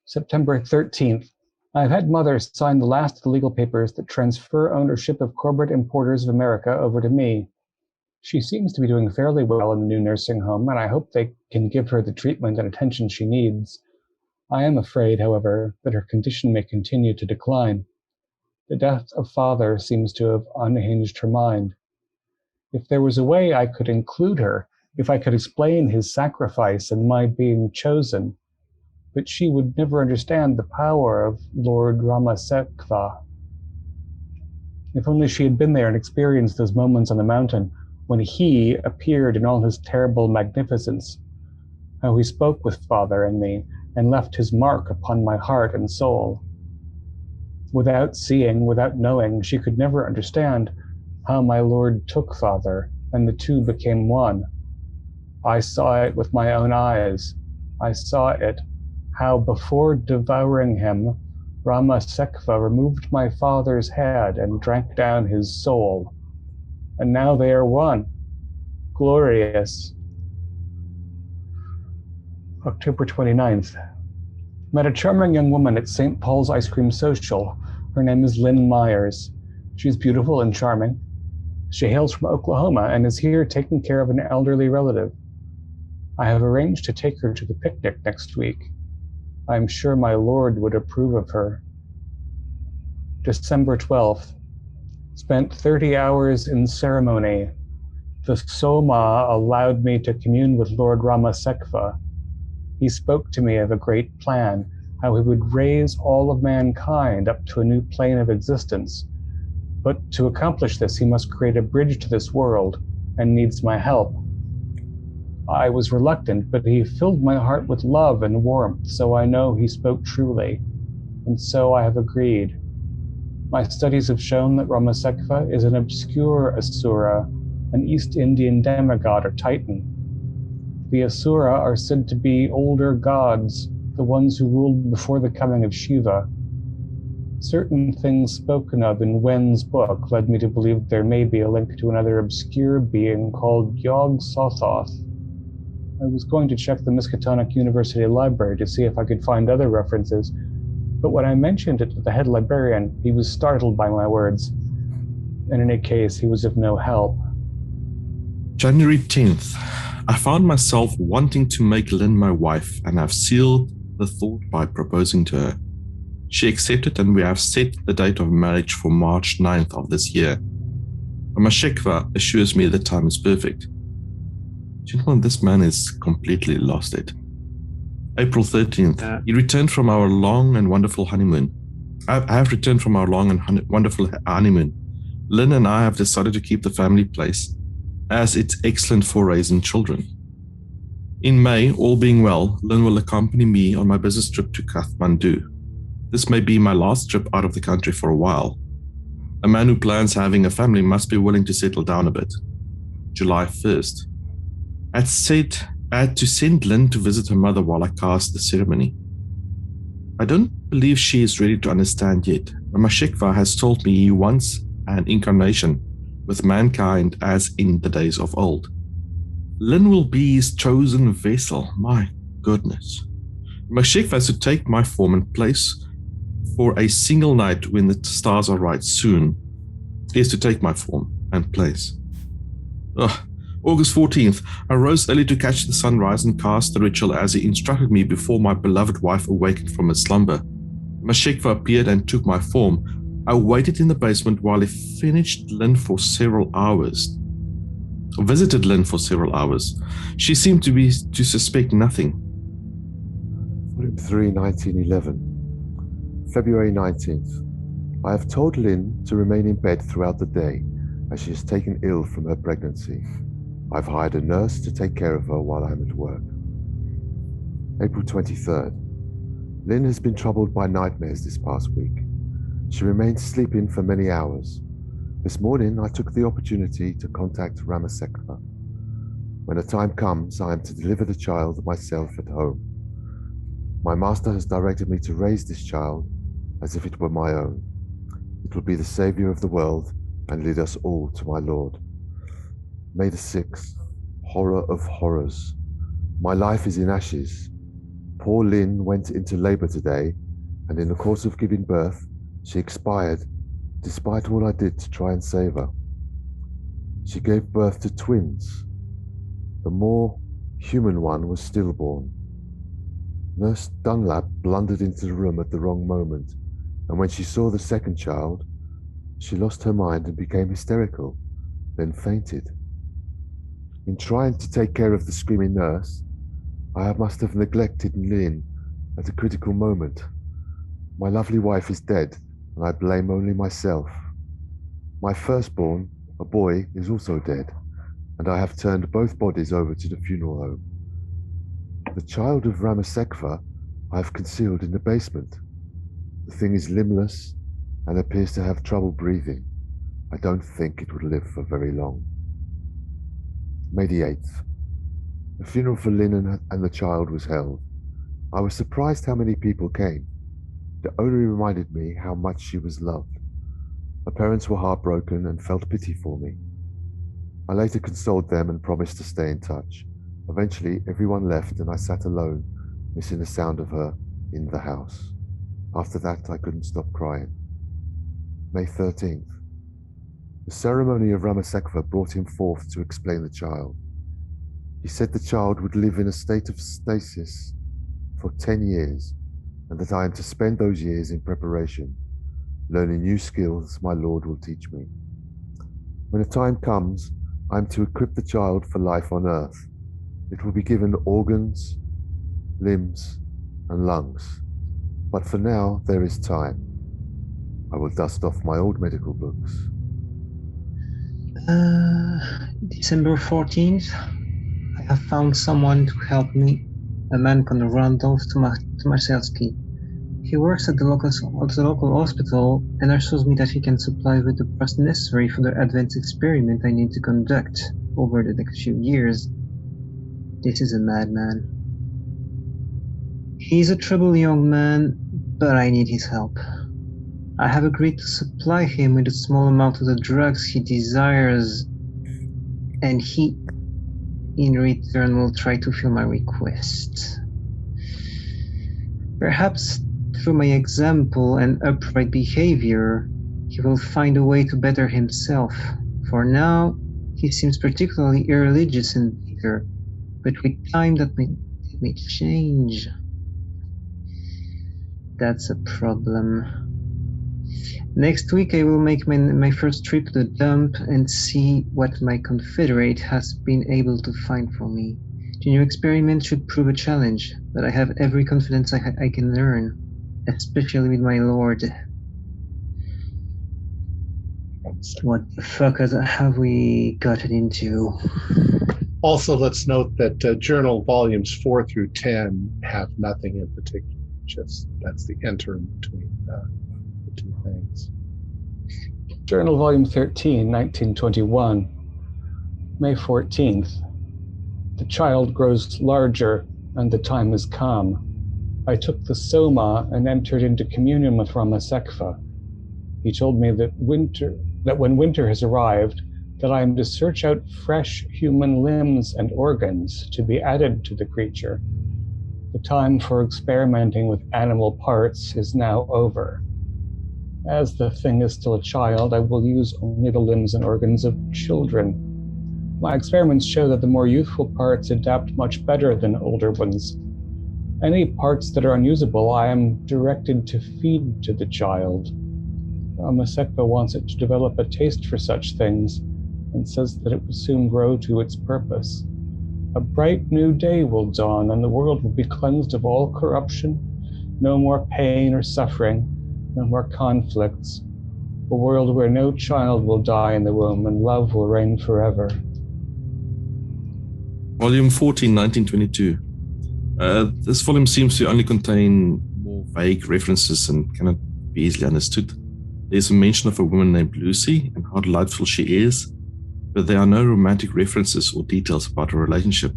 September 13th. I've had Mother sign the last of the legal papers that transfer ownership of Corbitt Importers of America over to me. She seems to be doing fairly well in the new nursing home, and I hope they can give her the treatment and attention she needs. I am afraid, however, that her condition may continue to decline. The death of Father seems to have unhinged her mind. If there was a way I could include her, if I could explain his sacrifice and my being chosen, but she would never understand the power of Lord Ramasekva. If only she had been there and experienced those moments on the mountain when he appeared in all his terrible magnificence, how he spoke with Father and me and left his mark upon my heart and soul. Without seeing, without knowing, she could never understand how my Lord took Father, and the two became one. I saw it with my own eyes. I saw it, how before devouring him, Ramasekva removed my father's head and drank down his soul. And now they are one. Glorious. October 29th. Met a charming young woman at St. Paul's Ice Cream Social. Her name is Lynn Myers. She's beautiful and charming. She hails from Oklahoma and is here taking care of an elderly relative. I have arranged to take her to the picnic next week. I am sure my Lord would approve of her. December 12th. Spent 30 hours in ceremony. The Soma allowed me to commune with Lord Ramasekva. He spoke to me of a great plan, how he would raise all of mankind up to a new plane of existence. But to accomplish this, he must create a bridge to this world, and needs my help. I was reluctant, but he filled my heart with love and warmth, so I know he spoke truly. and so I have agreed. My studies have shown that Ramasekva is an obscure Asura, an East Indian demigod or titan. The Asura are said to be older gods, the ones who ruled before the coming of Shiva. Certain things spoken of in Wen's book led me to believe there may be a link to another obscure being called Yog Sothoth. I was going to check the Miskatonic University Library to see if I could find other references, but when I mentioned it to the head librarian, he was startled by my words. In any case, he was of no help. January 10th. I found myself wanting to make Lynn my wife, and I've sealed the thought by proposing to her. She accepted, and we have set the date of marriage for March 9th of this year. Ramashekva assures me the time is perfect. Gentlemen, this man is completely lost it. April 13th. He returned from our long and wonderful honeymoon. I have returned from our long and wonderful honeymoon. Lynn and I have decided to keep the family place, as it's excellent for raising children. In May, all being well, Lynn will accompany me on my business trip to Kathmandu. This may be my last trip out of the country for a while. A man who plans having a family must be willing to settle down a bit. July 1st. I had to send Lynn to visit her mother while I cast the ceremony. I don't believe she is ready to understand yet. Ramashekva has told me he wants an incarnation with mankind as in the days of old. Lynn will be his chosen vessel. My goodness. Ramashekva has to take my form and place for a single night when the stars are right soon. He has to take my form and place. August 14th, I rose early to catch the sunrise and cast the ritual as he instructed me before my beloved wife awakened from her slumber. Mashekva appeared and took my form. I waited in the basement while he visited Lynn for several hours. She seemed to suspect nothing. Volume 3, 1911. February 19th. I have told Lynn to remain in bed throughout the day as she is taken ill from her pregnancy. I've hired a nurse to take care of her while I'm at work. April 23rd. Lynn has been troubled by nightmares this past week. She remained sleeping for many hours. This morning, I took the opportunity to contact Ramasekva. When the time comes, I am to deliver the child myself at home. My master has directed me to raise this child as if it were my own. It will be the savior of the world and lead us all to my Lord. May the 6th. Horror of horrors. My life is in ashes. Poor Lynn went into labor today, and in the course of giving birth, she expired, despite all I did to try and save her. She gave birth to twins. The more human one was stillborn. Nurse Dunlap blundered into the room at the wrong moment, and when she saw the second child, she lost her mind and became hysterical, then fainted. In trying to take care of the screaming nurse, I must have neglected Lynn at a critical moment. My lovely wife is dead, and I blame only myself. My firstborn, a boy, is also dead, and I have turned both bodies over to the funeral home. The child of Ramasekva I have concealed in the basement. The thing is limbless and appears to have trouble breathing. I don't think it would live for very long. May the 8th. The funeral for Lynn and the child was held. I was surprised how many people came. It only reminded me how much she was loved. Her parents were heartbroken and felt pity for me. I later consoled them and promised to stay in touch. Eventually, everyone left and I sat alone, missing the sound of her in the house. After that, I couldn't stop crying. May 13th. The ceremony of Ramasekva brought him forth to explain the child. He said the child would live in a state of stasis for 10 years, and that I am to spend those years in preparation, learning new skills my Lord will teach me. When the time comes, I am to equip the child for life on earth. It will be given organs, limbs, and lungs. But for now, there is time. I will dust off my old medical books. December 14th. I have found someone to help me. A man can run those to Marcelski. He works at the local hospital and assures me that he can supply with the parts necessary for the advanced experiment I need to conduct over the next few years. This is a madman. He's a troubled young man, but I need his help. I have agreed to supply him with a small amount of the drugs he desires, and he, in return, will try to fill my request. Perhaps through my example and upright behavior, he will find a way to better himself. For now, he seems particularly irreligious and bitter, but with time that may change. That's a problem. Next week I will make my first trip to the dump and see what my confederate has been able to find for me. The new experiment should prove a challenge, but I have every confidence I can learn, especially with my lord. What the fuck have we gotten into? Also, let's note that journal volumes 4 through 10 have nothing in particular. Just that's the interim between the two things. Journal Volume 13, 1921. May 14th. The child grows larger, and the time has come. I took the Soma and entered into communion with Ramasekva. He told me that when winter has arrived, that I am to search out fresh human limbs and organs to be added to the creature. The time for experimenting with animal parts is now over. As the thing is still a child, I will use only the limbs and organs of children. My experiments show that the more youthful parts adapt much better than older ones. Any parts that are unusable, I am directed to feed to the child. Ramasekva wants it to develop a taste for such things, and says that it will soon grow to its purpose. A bright new day will dawn, and the world will be cleansed of all corruption. No more pain or suffering, no more conflicts. A world where no child will die in the womb, and love will reign forever. Volume 14, 1922. This volume seems to only contain more vague references and cannot be easily understood. There's a mention of a woman named Lucy and how delightful she is, but there are no romantic references or details about her relationship.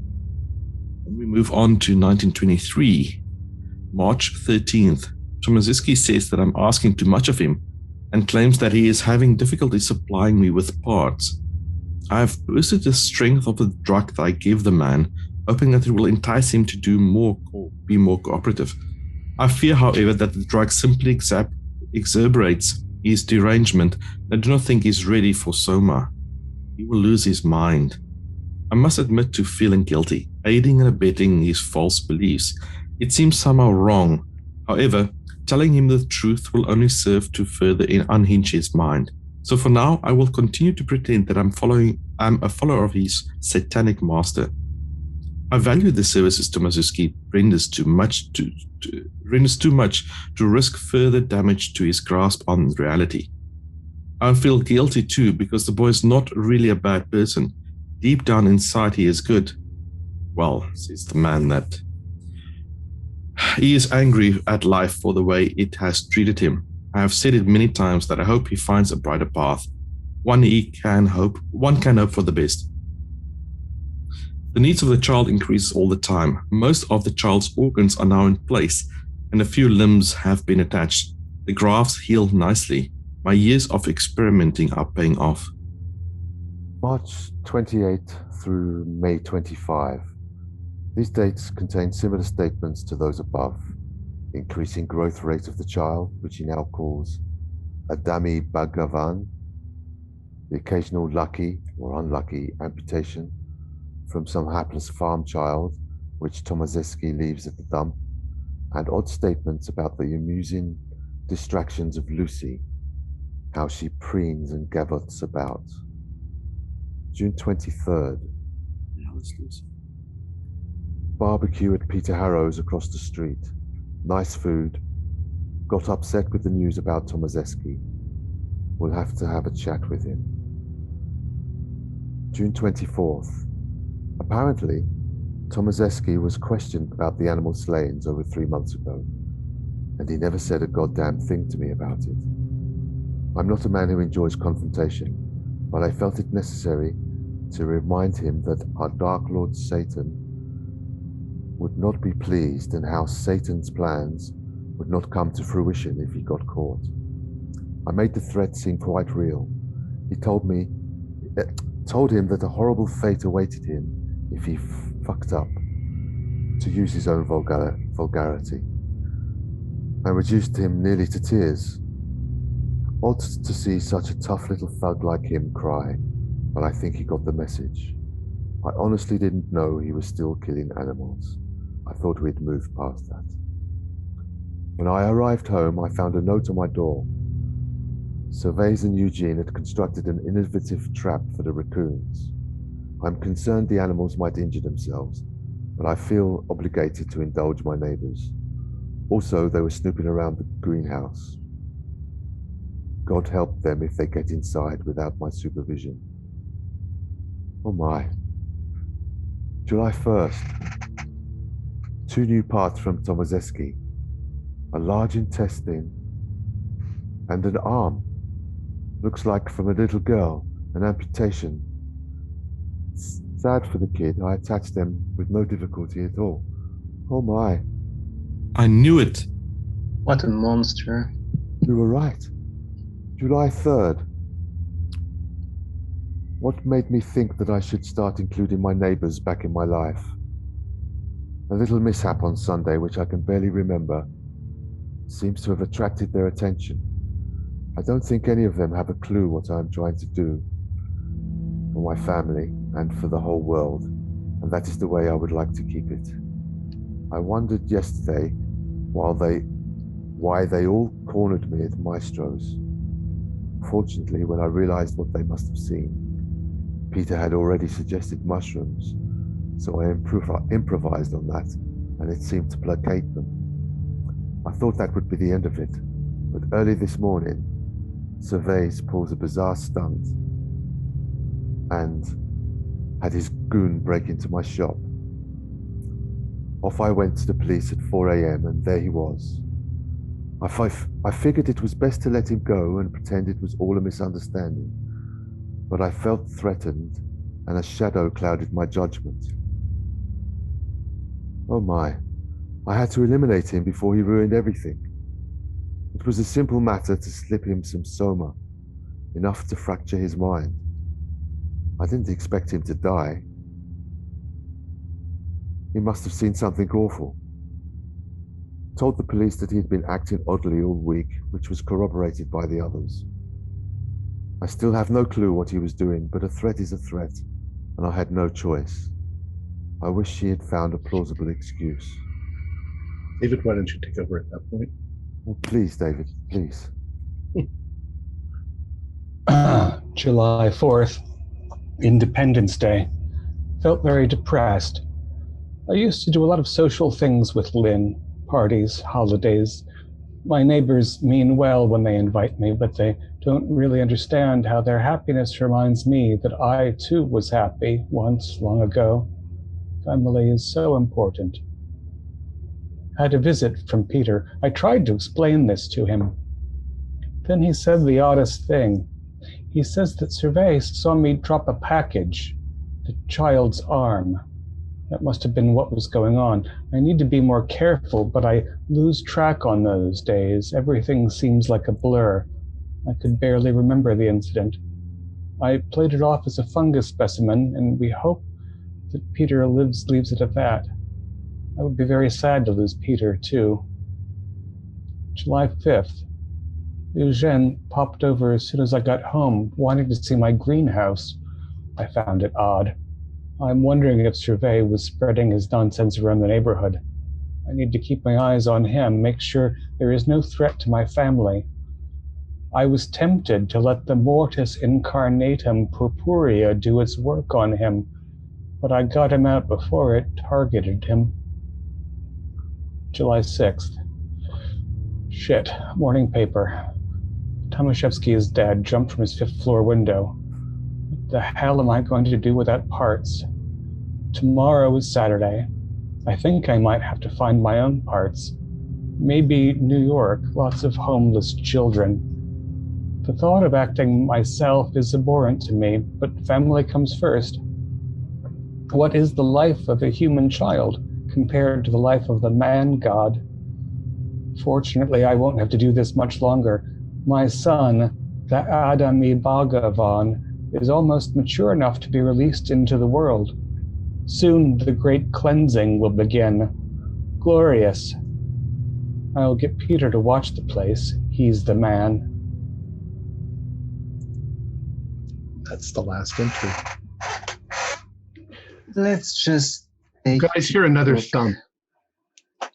Then we move on to 1923. March 13th. Tomaziski says that I'm asking too much of him and claims that he is having difficulty supplying me with parts. I have boosted the strength of the drug that I give the man, hoping that it will entice him to do more or be more cooperative. I fear, however, that the drug simply exacerbates his derangement, and I do not think he's ready for Soma. He will lose his mind. I must admit to feeling guilty, aiding and abetting his false beliefs. It seems somehow wrong. However, telling him the truth will only serve to further unhinge his mind. So for now, I will continue to pretend that I'm a follower of his satanic master. I value the services Tomazuski renders too much to risk further damage to his grasp on reality. I feel guilty too because the boy is not really a bad person. Deep down inside he is good. Well, says the man, that he is angry at life for the way it has treated him. I have said it many times that I hope he finds a brighter path. One can hope for the best. The needs of the child increase all the time. Most of the child's organs are now in place, and a few limbs have been attached. The grafts heal nicely. My years of experimenting are paying off. March 28 through May 25. These dates contain similar statements to those above. Increasing growth rate of the child, which he now calls Adami Bhagavan, the occasional lucky or unlucky amputation from some hapless farm child, which Tomazeski leaves at the dump, and odd statements about the amusing distractions of Lucy, how she preens and gavots about. June 23rd. Barbecue at Peter Harrow's across the street. Nice food. Got upset with the news about Tomazeski. We'll have to have a chat with him. June 24th. Apparently, Tomazeski was questioned about the animal slayings over 3 months ago, and he never said a goddamn thing to me about it. I'm not a man who enjoys confrontation, but I felt it necessary to remind him that our Dark Lord Satan would not be pleased and how Satan's plans would not come to fruition if he got caught. I made the threat seem quite real. He told him that a horrible fate awaited him if he fucked up, to use his own vulgarity. I reduced him nearly to tears. Odd to see such a tough little thug like him cry, but I think he got the message. I honestly didn't know he was still killing animals. I thought we'd moved past that. When I arrived home, I found a note on my door. Cervez and Eugene had constructed an innovative trap for the raccoons. I'm concerned the animals might injure themselves, but I feel obligated to indulge my neighbors. Also, they were snooping around the greenhouse. God help them if they get inside without my supervision. Oh my. July 1st. 2 new parts from Tomazeski. A large intestine and an arm. Looks like from a little girl, an amputation. It's sad for the kid. I attached them with no difficulty at all. Oh my. I knew it. What a monster. You were right. July 3rd. What made me think that I should start including my neighbors back in my life? A little mishap on Sunday, which I can barely remember, seems to have attracted their attention. I don't think any of them have a clue what I'm trying to do for my family and for the whole world, and that is the way I would like to keep it. I wondered yesterday why they all cornered me at Maestro's. Fortunately, when I realized what they must have seen, Peter had already suggested mushrooms, so I improvised on that, and it seemed to placate them. I thought that would be the end of it, but early this morning, Cervez pulls a bizarre stunt and had his goon break into my shop. Off I went to the police at 4 a.m. and there he was. I figured it was best to let him go and pretend it was all a misunderstanding, but I felt threatened and a shadow clouded my judgment. Oh my, I had to eliminate him before he ruined everything. It was a simple matter to slip him some soma, enough to fracture his mind. I didn't expect him to die. He must have seen something awful. Told the police that he had been acting oddly all week, which was corroborated by the others. I still have no clue what he was doing, but a threat is a threat, and I had no choice. I wish he had found a plausible excuse. David, why don't you take over at that point? Well, please, David, please. July 4th, Independence Day. Felt very depressed. I used to do a lot of social things with Lynn, parties, holidays. My neighbors mean well when they invite me, but they don't really understand how their happiness reminds me that I too was happy once, long ago. Family is so important. Had a visit from Peter. I tried to explain this to him. Then he said the oddest thing. He says that Cervez saw me drop a package, the child's arm. That must have been what was going on. I need to be more careful, but I lose track on those days. Everything seems like a blur. I could barely remember the incident. I played it off as a fungus specimen, and we hope that Peter leaves it at that. I would be very sad to lose Peter, too. July 5th. Eugene popped over as soon as I got home, wanting to see my greenhouse. I found it odd. I'm wondering if Cervez was spreading his nonsense around the neighborhood. I need to keep my eyes on him, make sure there is no threat to my family. I was tempted to let the Mortis Incarnatum Purpurea do its work on him, but I got him out before it targeted him. July 6th. Shit, morning paper. Tomaszewski is dead, jumped from his 5th floor window. What the hell am I going to do without parts? Tomorrow is Saturday. I think I might have to find my own parts. maybe New York, lots of homeless children. The thought of acting myself is abhorrent to me, but family comes first. What is the life of a human child compared to the life of the man-god? Fortunately, I won't have to do this much longer. My son, the Adami Bhagavan, is almost mature enough to be released into the world. Soon the great cleansing will begin. Glorious. I'll get Peter to watch the place. He's the man. That's the last entry. Let's just You take guys hear another look. thump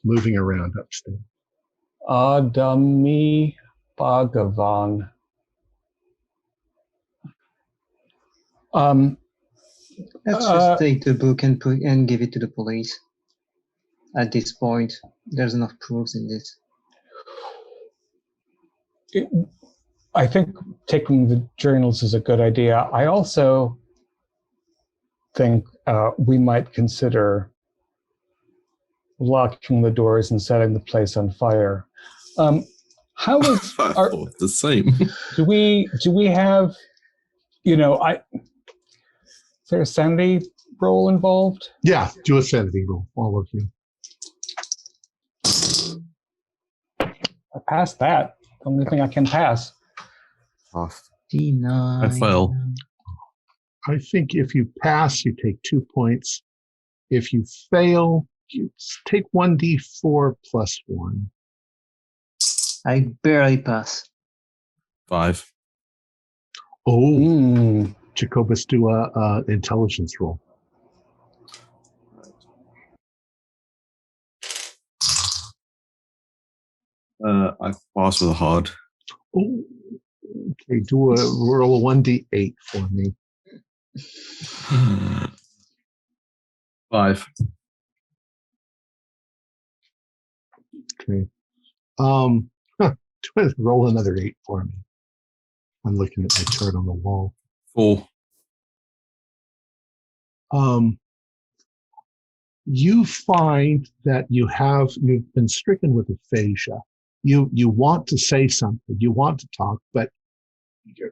moving around upstairs. Adami Bhagavan. Let's just take the book and give it to the police. At this point, there's enough proofs in this. I think taking the journals is a good idea. I also think we might consider locking the doors and setting the place on fire. How is I thought the same. do we have, is there a sanity roll involved? Yeah, do a sanity roll, all of you. I passed that. The only thing I can pass. Past. D9. I fell. I think if you pass, you take 2 points. If you fail, you take 1d4 plus 1. I barely pass. 5. Oh, Jacobus, do a intelligence roll. I passed with a hard. Oh, okay, do a roll a 1d8 for me. 5. Okay. Roll another 8 for me. I'm looking at my chart on the wall. 4. You find that you've been stricken with aphasia. You want to say something, you want to talk, but you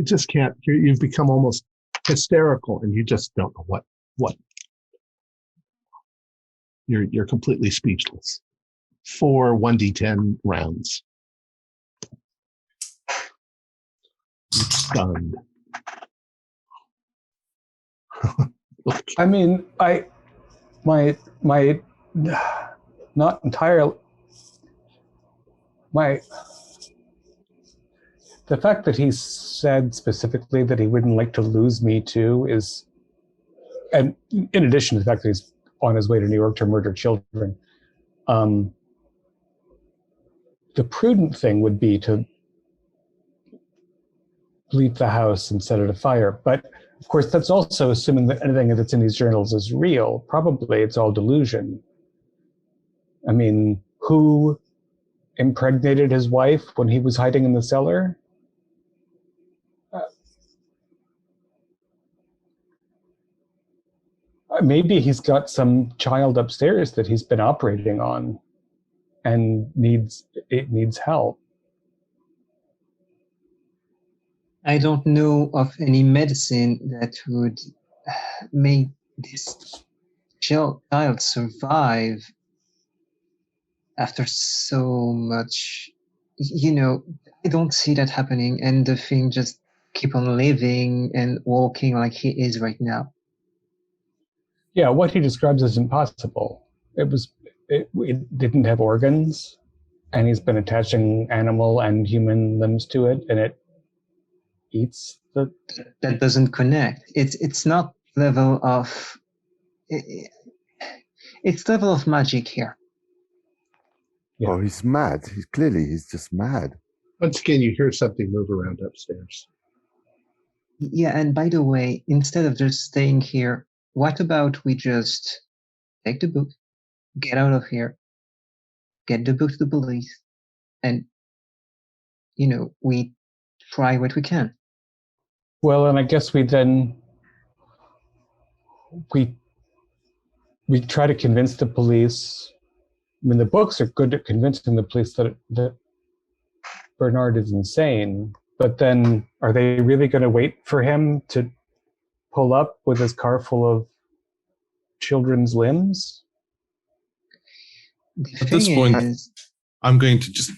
just can't. You've become almost hysterical, and you just don't know what. You're completely speechless for 1d10 rounds. You're stunned. I mean, my not entirely. The fact that he said specifically that he wouldn't like to lose me too is, and in addition to the fact that he's on his way to New York to murder children, the prudent thing would be to leave the house and set it afire. But of course, that's also assuming that anything that's in these journals is real. Probably it's all delusion. I mean, who impregnated his wife when he was hiding in the cellar? Maybe he's got some child upstairs that he's been operating on and needs help. I don't know of any medicine that would make this child survive after so much. I don't see that happening, and the thing just keep on living and walking like he is right now. Yeah, what he describes is impossible. It didn't have organs, and he's been attaching animal and human limbs to it, and it eats the... That doesn't connect. It's not level of... It's level of magic here. Yeah. Oh, he's mad. He's just mad. Once again, you hear something move around upstairs. Yeah, and by the way, instead of just staying here, what about we just take the book, get out of here, get the book to the police, and, we try what we can. Well, and I guess we try to convince the police mean, the books are good at convincing the police that Bernard is insane, but then are they really going to wait for him to pull up with his car full of children's limbs? At this point, I'm going to just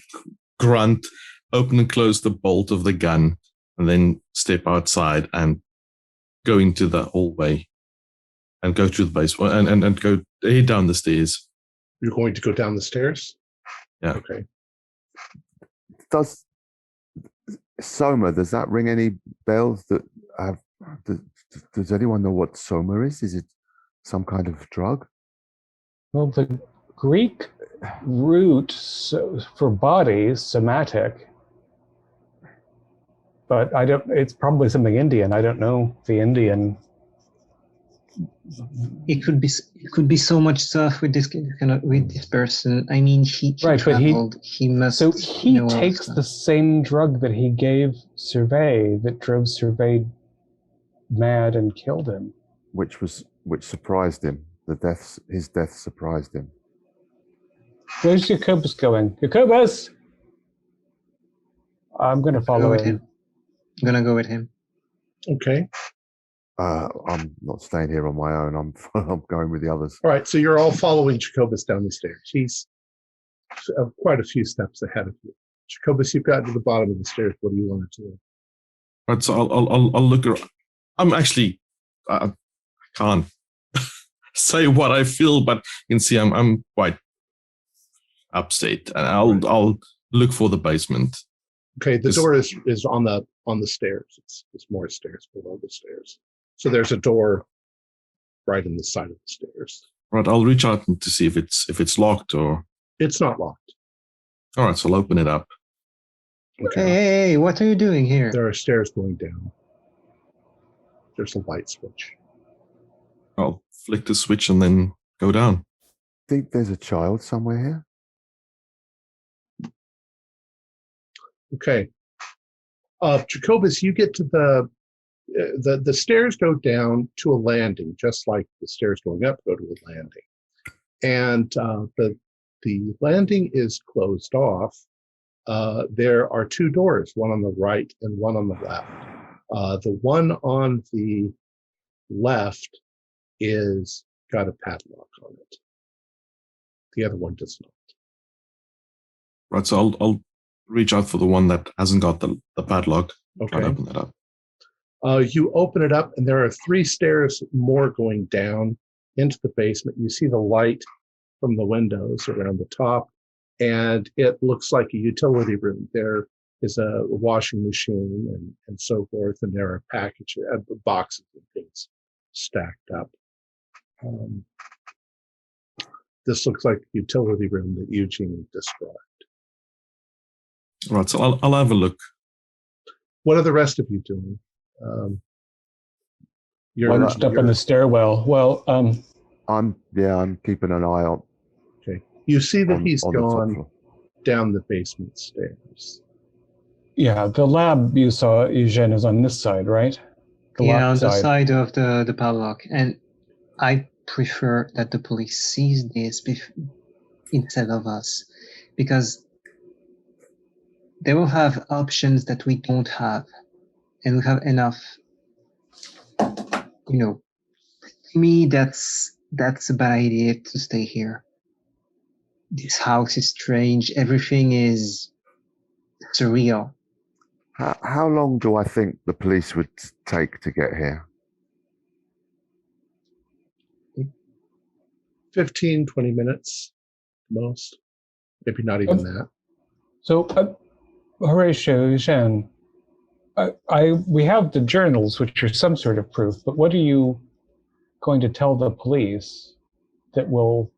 grunt, open and close the bolt of the gun, and then step outside and go into the hallway and go to the basement and go head down the stairs. You're going to go down the stairs? Yeah. Okay. Does Soma, does that ring any bells? Does anyone know what Soma is? Is it some kind of drug? Well, the Greek root for body is somatic, but it's probably something Indian. I don't know the Indian. It could be so much stuff with this person. I mean, he traveled. He must. So he takes the same drug that he gave Survey that drove Survey mad and killed him. Which surprised him. His death surprised him. Where's Jacobus going? Jacobus! I'm going to follow him. I'm going to go with him. Okay. I'm not staying here on my own. I'm going with the others. All right, so you're all following Jacobus down the stairs. He's quite a few steps ahead of you. Jacobus, you've gotten to the bottom of the stairs. What do you want to do? All right, so I'll look around. I'm actually I can't say what I feel, but you can see I'm quite upset, and I'll look for the basement. Okay, the door is on the stairs. It's more stairs below the stairs. So there's a door right in the side of the stairs. Right, I'll reach out to see if it's locked or. It's not locked. All right, so I'll open it up. Okay. Hey, what are you doing here? There are stairs going down. There's a light switch. I'll flick the switch and then go down. Think there's a child somewhere here? Okay. Jacobus, you get to the stairs go down to a landing, just like the stairs going up go to a landing. And the landing is closed off. There are two doors, one on the right and one on the left. The one on the left is got a padlock on it. The other one does not. Right, so I'll reach out for the one that hasn't got the padlock. Okay. Try to open that up. You open it up, and there are 3 stairs more going down into the basement. You see the light from the windows around the top, and it looks like a utility room. There is a washing machine and so forth, and there are packages, boxes and things stacked up. This looks like the utility room that Eugene described. Right, so I'll have a look. What are the rest of you doing? You're Bunched up in the stairwell. Well, I'm keeping an eye on. Okay. You see that he's on the top gone floor. down the basement stairs. yeah, the lab you saw, Eugene, is on this side, right? On left the side of the padlock. And I prefer that the police sees this instead of us, because they will have options that we don't have, and we have enough. To me, that's a bad idea to stay here. This house is strange. Everything is surreal. How long do I think the police would take to get here? 15, 20 minutes most. Maybe not even that. So, Horatio, Eugene, we have the journals, which are some sort of proof, but what are you going to tell the police that will...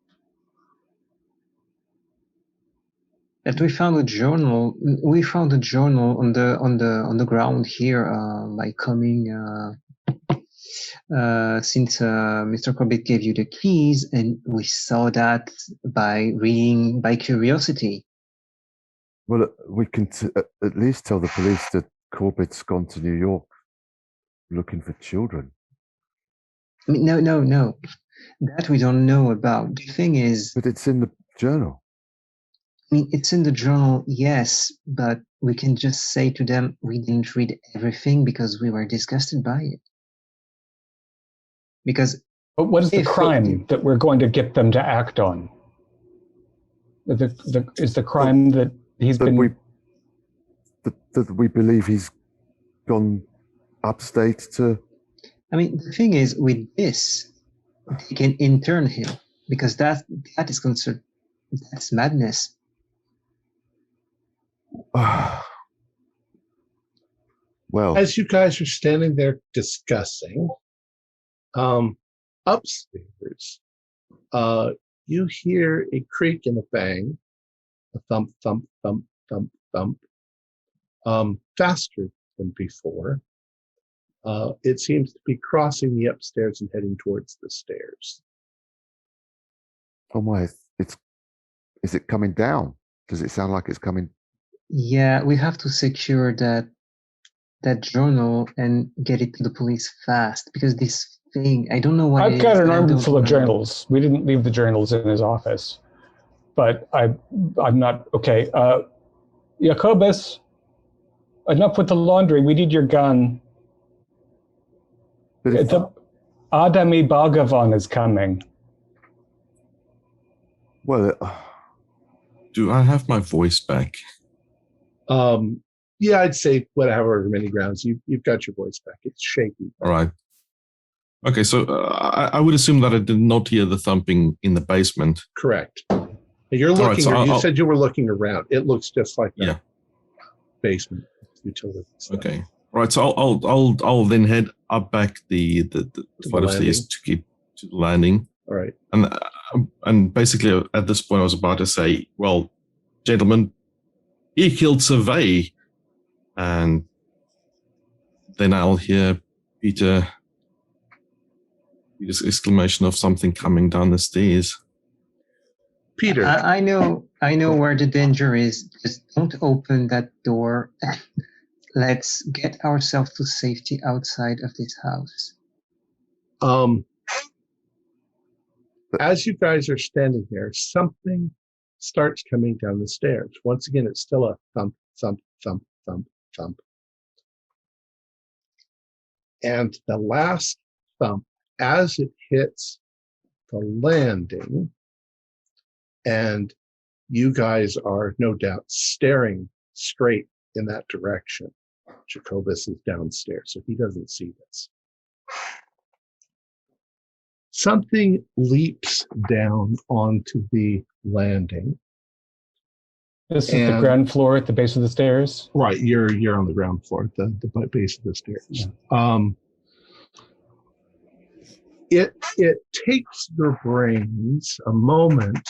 That we found a journal. We found a journal on the ground here by coming since Mr. Corbitt gave you the keys, and we saw that by reading by curiosity. Well, we can at least tell the police that Corbitt's gone to New York looking for children. I mean, no. That we don't know about. The thing is... But it's in the journal? I mean, it's in the journal, yes, but we can just say to them we didn't read everything because we were disgusted by it. Because But what is the crime that we're going to get them to act on? Is the crime that he's been... That we believe he's gone upstate to... I mean, the thing is, with this, they can intern him, because that is considered... That's madness. Well, as you guys are standing there discussing, upstairs, you hear a creak and a bang, a thump, thump, thump, thump, thump, faster than before. It seems to be crossing the upstairs and heading towards the stairs. oh my, is it coming down? Does it sound like it's coming? Yeah, we have to secure that journal and get it to the police fast, because this thing, I don't know what I've got an arm full of journals. We didn't leave the journals in his office, but I'm not okay. Jacobus, enough with the laundry. We need your gun. The Adami Bhagavan is coming. Well, Do I have my voice back? Yeah, I'd say whatever many grounds. You've got your voice back. It's shaky. All right. Okay, so I would assume that I did not hear the thumping in the basement. Correct. You're looking. Right, so you said you were looking around. It looks just like that. Yeah. Basement utility stuff. Okay. All right. So I'll then head up back the flight of stairs to get to the landing. All right. And basically at this point I was about to say, well, gentlemen, he killed Survey, and then I'll hear Peter's exclamation of something coming down the stairs. Peter. I know where the danger is. Just don't open that door. Let's get ourselves to safety outside of this house. As you guys are standing there, something starts coming down the stairs. Once again, it's still a thump, thump, thump, thump, thump. And the last thump, as it hits the landing, and you guys are no doubt staring straight in that direction. Jacobus is downstairs, so he doesn't see this. Something leaps down onto the landing. This is the ground floor at the base of the stairs? Right, you're on the ground floor at the base of the stairs. Yeah. It takes your brains a moment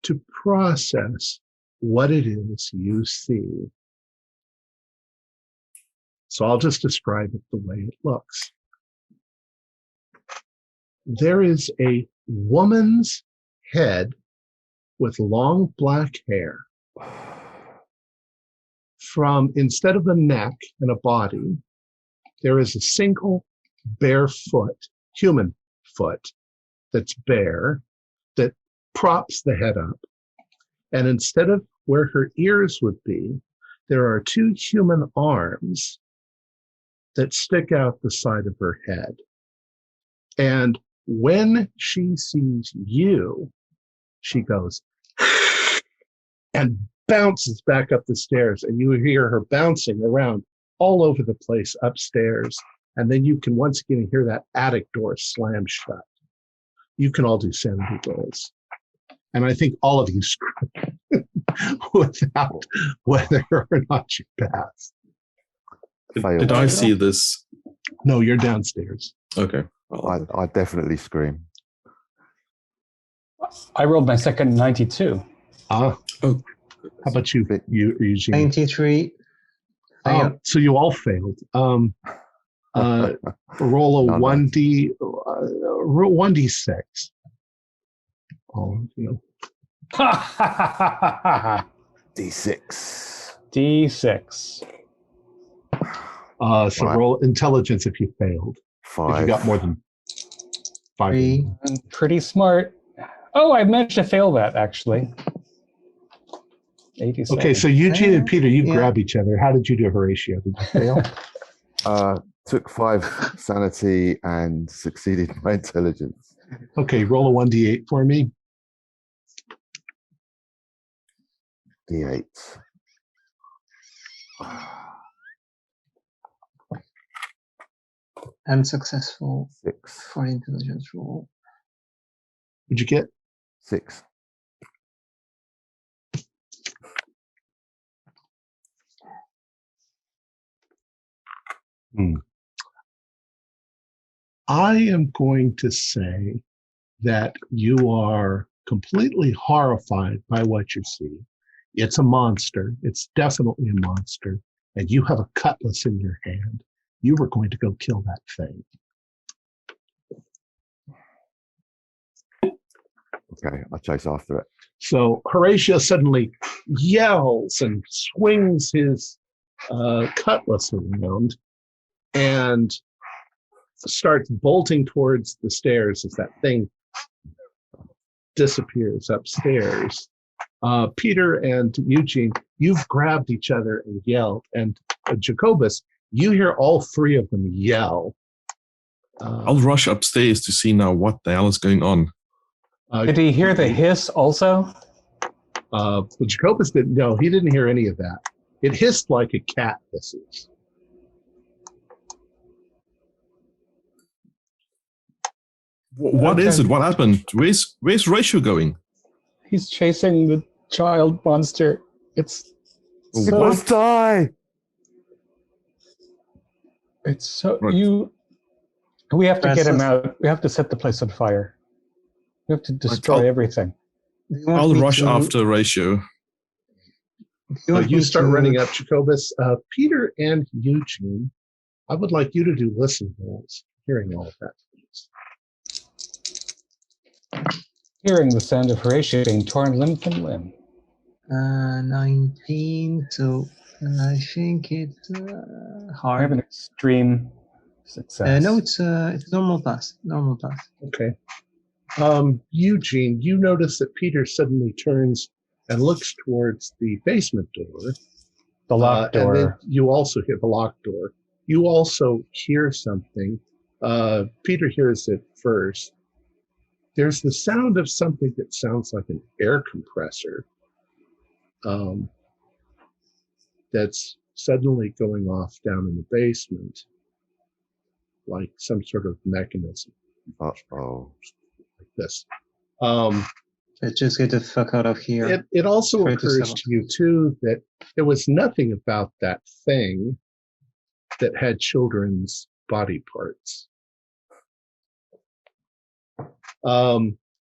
to process what it is you see. So I'll just describe it the way it looks. There is a woman's head with long black hair. Instead of a neck and a body, there is a single bare foot, human foot, that's bare, that props the head up. And instead of where her ears would be, there are two human arms that stick out the side of her head. And when she sees you, she goes and bounces back up the stairs, and you hear her bouncing around all over the place upstairs. And then you can once again hear that attic door slam shut. You can all do sanity rolls. And I think all of you scream without whether or not you pass. Did I see this? No, you're downstairs. Okay. I definitely scream. I rolled my second 92. Oh. How about you, Eugene? 93. So you all failed. Roll a 1d6. All of you. D6. D6. So roll intelligence if you failed. 5. If you got more than 5. 3. I'm pretty smart. Oh, I managed to fail that, actually. 87. Okay, so Eugene and Peter, you grab each other. How did you do, Horatio? Did you fail? Took 5 sanity and succeeded my intelligence. Okay, roll a 1d8 for me. D8. Unsuccessful 6. for the intelligence roll. What'd you get? 6. I am going to say that you are completely horrified by what you see. It's a monster. It's definitely a monster. And you have a cutlass in your hand. You were going to go kill that thing. Okay, I'll chase after it. So Horatio suddenly yells and swings his cutlass around and starts bolting towards the stairs as that thing disappears upstairs. Peter and Eugene, you've grabbed each other and yelled. And Jacobus, you hear all 3 of them yell. I'll rush upstairs to see now what the hell is going on. Did he hear the hiss also? Jacobus didn't. No, he didn't hear any of that. It hissed like a cat hisses. What is it? What happened? Where's Ratio going? He's chasing the child monster. It's It must die! so Right. We have to get him out. We have to set the place on fire. We have to destroy everything. I'll rush after Ratio. You start running up, Jacobus. Peter and Eugene, I would like you to do listen rolls, hearing all of that, please. Hearing the sound of Horatio being torn limb from limb. 19, so I think it's I have hard. an extreme success. No, it's normal pass. Normal pass. Okay. Eugene, you notice that Peter suddenly turns and looks towards the basement door. The locked door. And then you also hear the locked door. You also hear something. Peter hears it first. There's the sound of something that sounds like an air compressor that's suddenly going off down in the basement, like some sort of mechanism. Uh-oh. Like this. Let's just get the fuck out of here. It also Try to occurs sell. to you, too, that there was nothing about that thing that had children's body parts.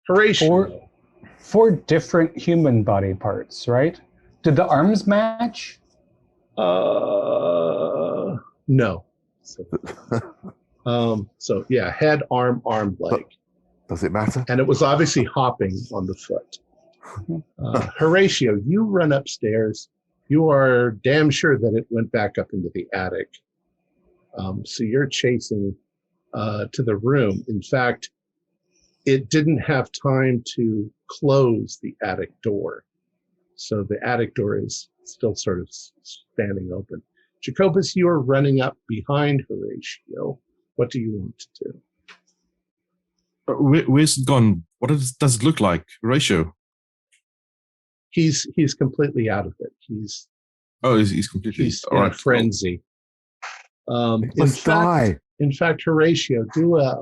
Horatio. 4 different human body parts, right? Did the arms match? No. So yeah, head, arm, leg. Does it matter? And it was obviously hopping on the foot. Horatio, you run upstairs. You are damn sure that it went back up into the attic. So you're chasing to the room. In fact, it didn't have time to close the attic door. So the attic door is still sort of standing open. Jacobus, you are running up behind Horatio. What do you want to do? Where's it gone? What does it look like? Ratio? He's completely out of it. He's completely. in a frenzy. Let's die. In fact, Horatio, do a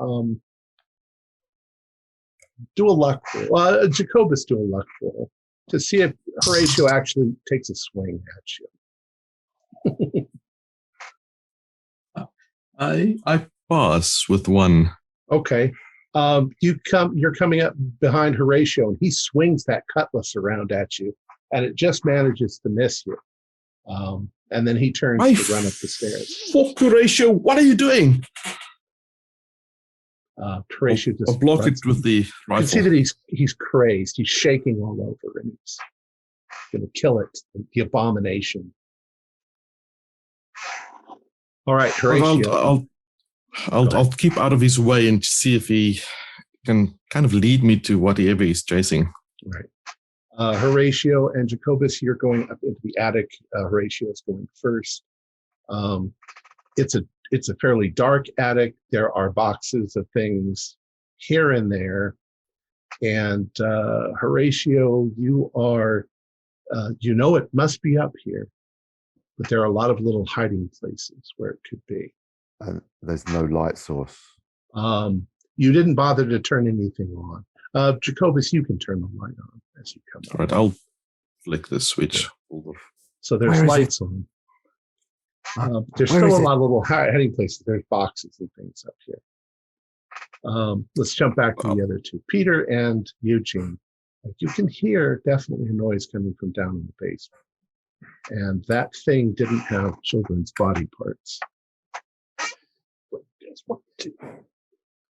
luck roll. Jacobus, do a luck roll to see if Horatio actually takes a swing at you. I pass with 1. Okay. You're coming up behind Horatio, and he swings that cutlass around at you, and it just manages to miss you. And then he turns to run up the stairs. Fuck Horatio! What are you doing? Horatio just I'll block it with the rifle. You can see that he's crazed. He's shaking all over, and he's going to kill it. The abomination. All right, Horatio. I'll keep out of his way and see if he can kind of lead me to whatever he's chasing. Right. Horatio and Jacobus, you're going up into the attic. Horatio is going first. It's a fairly dark attic. There are boxes of things here and there. And Horatio, you are, it must be up here, but there are a lot of little hiding places where it could be. And there's no light source. You didn't bother to turn anything on. Jacobus, you can turn the light on as you come All right, I'll flick the switch. So there's Where is lights on. There's still a lot of little hiding places. There's boxes and things up here. Let's jump back to the other two. Peter and Eugene. You can hear definitely a noise coming from down in the basement. And that thing didn't have children's body parts.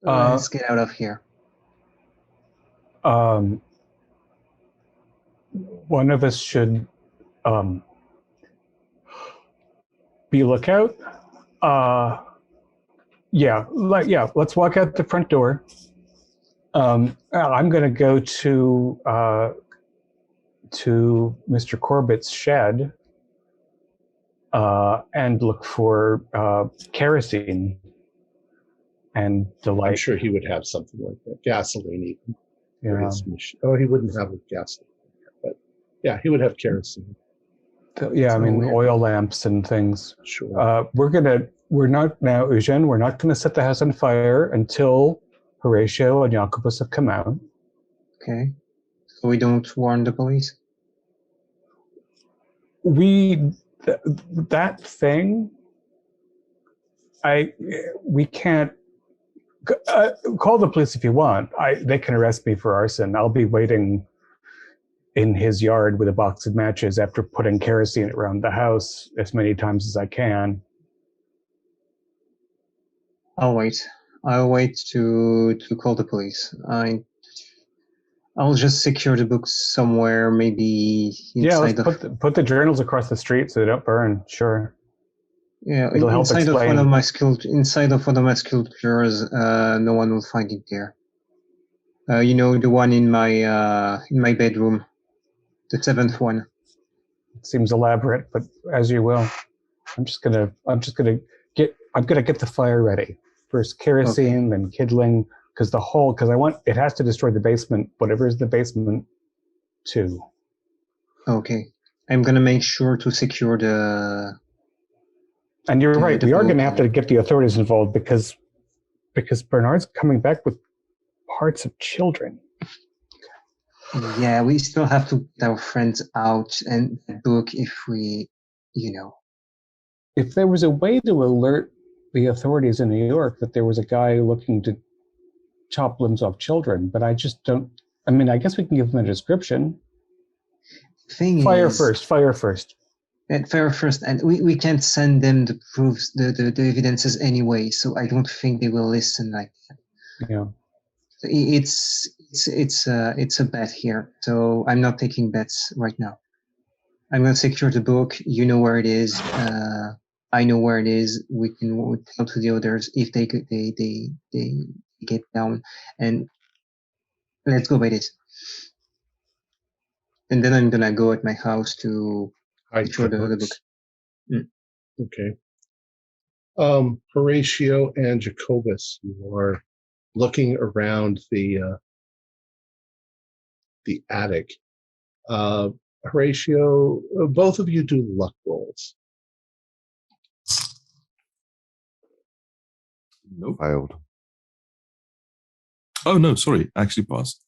Let's get out of here. One of us should be lookout. Let's walk out the front door. I'm going to go to Mr. Corbitt's shed and look for kerosene and the light. I'm sure he would have something like that. Gasoline even. Yeah. Oh, he wouldn't have gasoline. But yeah, he would have kerosene. Yeah, I mean, oil lamps and things. Sure. We're not going to set the house on fire until Horatio and Jacobus have come out. Okay. So we don't warn the police? That thing, we can't, call the police if you want. They can arrest me for arson. I'll be waiting in his yard with a box of matches after putting kerosene around the house as many times as I can. I'll wait to call the police. I'll just secure the books somewhere, maybe inside put the journals across the street so they don't burn. Sure. Yeah, it'll help inside explain. of one of my sculptures, no one will find it there. The one in my bedroom, the 7th one. It seems elaborate, but as you will. I'm gonna get the fire ready. First kerosene, then kindling, because it has to destroy the basement, whatever is the basement too. Okay. I'm gonna make sure to secure the. And you're right, we are gonna have to get the authorities involved because Bernard's coming back with parts of children. Yeah, we still have to get our friends out and book if we, If there was a way to alert the authorities in New York that there was a guy looking to chop limbs off children, but I just don't. I mean, I guess we can give them a description. Fire first. And fire first, and we can't send them the proofs, the evidences anyway. So I don't think they will listen like that. Yeah. It's a bet here. So I'm not taking bets right now. I'm gonna secure the book. You know where it is. I know where it is. We'll tell to the others if they get down, and let's go by this. And then I'm gonna go at my house to secure the book. Okay. Horatio and Jacobus, you are looking around the attic. Horatio, both of you do luck rolls. Nope. Failed. Oh, no, sorry. I actually passed.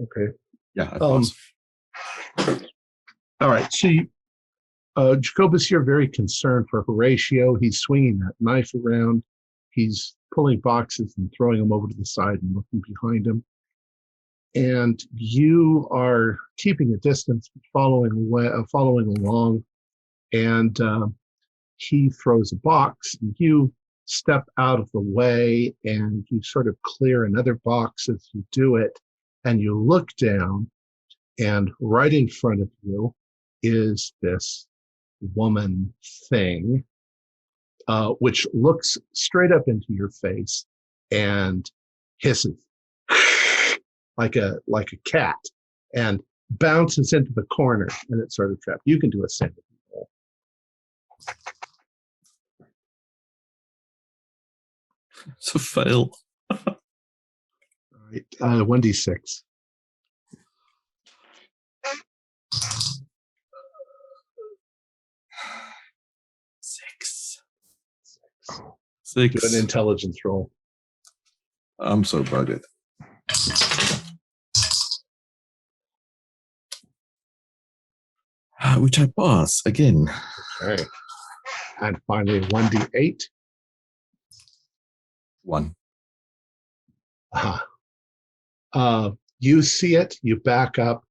Okay. Yeah, I passed. All right. So, Jacobus, you're very concerned for Horatio. He's swinging that knife around. He's pulling boxes and throwing them over to the side and looking behind him. And you are keeping a distance, following along. And he throws a box, and you step out of the way, and you sort of clear another box as you do it. And you look down, and right in front of you is this woman thing, which looks straight up into your face and hisses like a cat, and bounces into the corner, and it's sort of trapped. You can do a sanity roll. It's a fail. All right, 1d6. Six. Do an intelligence roll. I'm so buggered. Which I pass again. Okay. And finally, 1d8. 1. You see it, you back up,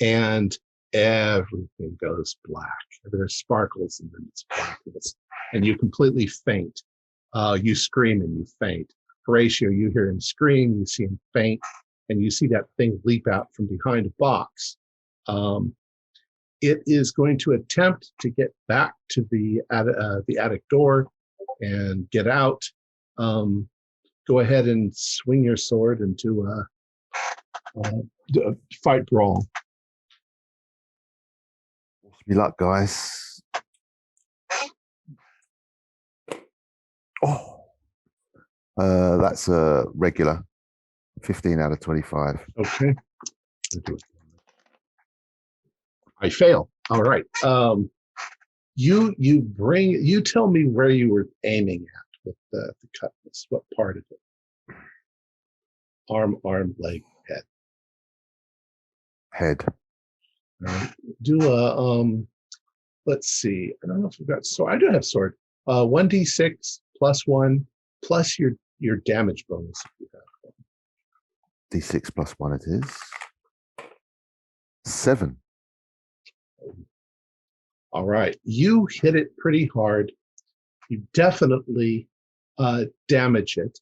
and everything goes black. There sparkles and then it's blackness. And you completely faint. You scream and you faint. Horatio, you hear him scream, you see him faint, and you see that thing leap out from behind a box. It is going to attempt to get back to the attic door and get out. Go ahead and swing your sword into a fight brawl. Wish me luck, guys. Oh, that's a regular. 15 out of 25. Okay. I fail. All right. You tell me where you were aiming at with the cutlass. What part of it? Arm, leg, head. Head. All right. Do a let's see. I don't know if we've got sword. I do have sword. 1d6 plus 1 plus your damage bonus if you have. D6 plus 1 it is. 7. All right. You hit it pretty hard. You definitely damage it.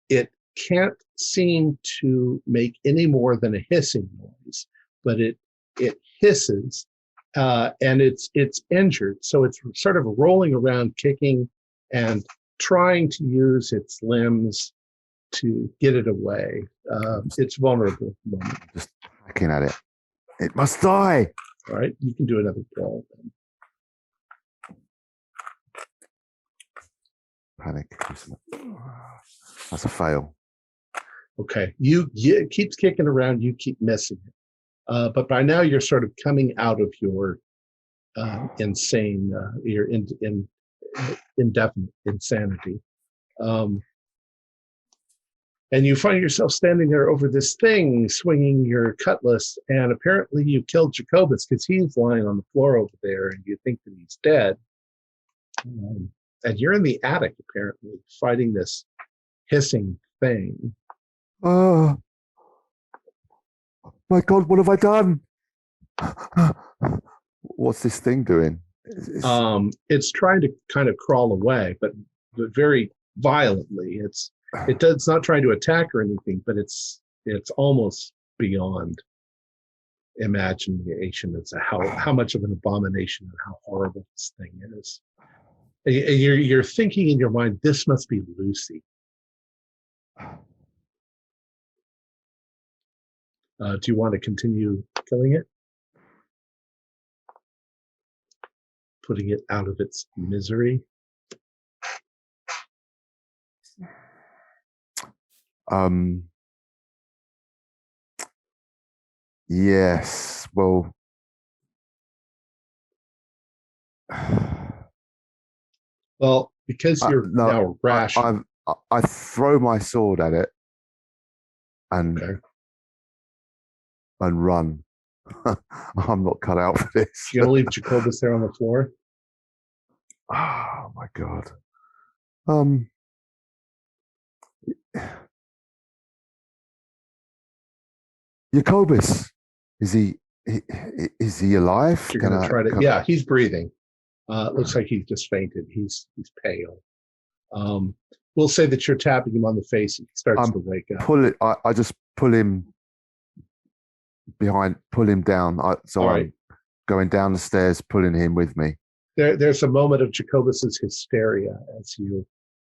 It can't seem to make any more than a hissing noise, but it hisses and it's injured. So it's sort of rolling around, kicking and trying to use its limbs to get it away. It's vulnerable at the moment. Just hacking at it. It must die. All right, you can do another roll then. Panic. That's a fail. Okay, it keeps kicking around. You keep missing it, but by now you're sort of coming out of your insane, your indefinite insanity, and you find yourself standing there over this thing, swinging your cutlass, and apparently you killed Jacobus because he's lying on the floor over there, and you think that he's dead. And you're in the attic, apparently, fighting this hissing thing. Oh, my God, what have I done? What's this thing doing? It's trying to kind of crawl away, but very violently. It's not trying to attack or anything, but it's almost beyond imagination as to how much of an abomination and how horrible this thing is. And you're thinking in your mind, this must be Lucy. Do you want to continue killing it? Putting it out of its misery? Yes. Well, well, because you're now rash. I throw my sword at it and run. I'm not cut out for this. You're gonna leave Jacobus there on the floor? Oh my God. Jacobus, is he alive? You're gonna try to. Yeah, he's breathing. Looks like he's just fainted. He's pale. We'll say that you're tapping him on the face and he starts to wake up. I just pull him down. I'm going down the stairs, pulling him with me. There's a moment of Jacobus's hysteria as you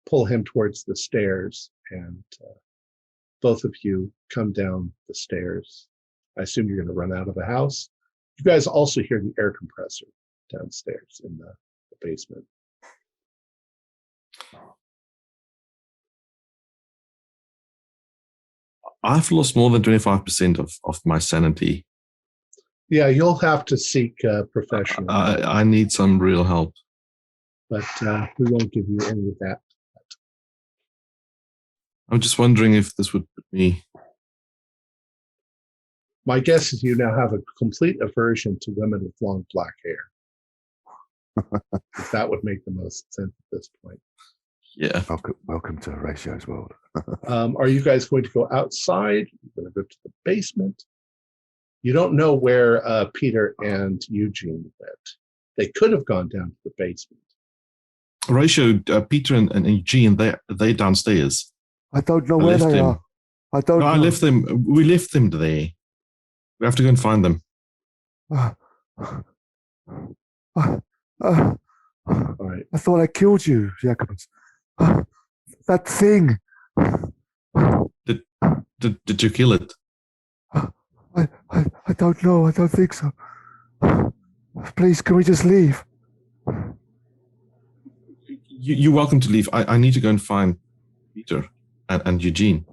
pull him towards the stairs, and both of you come down the stairs. I assume you're going to run out of the house. You guys also hear the air compressor downstairs in the basement. I've lost more than 25% of my sanity. Yeah, you'll have to seek professional help. I need some real help. But we won't give you any of that. I'm just wondering if this would put me... My guess is you now have a complete aversion to women with long black hair. If that would make the most sense at this point. Yeah. Welcome to Horatio's world. Are you guys going to go outside? You're going to go to the basement? You don't know where Peter and Eugene went. They could have gone down to the basement. Horatio, Peter and Eugene, they're downstairs. I don't know where they are. I don't know. I left them. We left them there. We have to go and find them. All right. I thought I killed you, Jacobus. That thing. Did you kill it? I don't know. I don't think so. Please, can we just leave? You're welcome to leave. I need to go and find Peter and Eugene.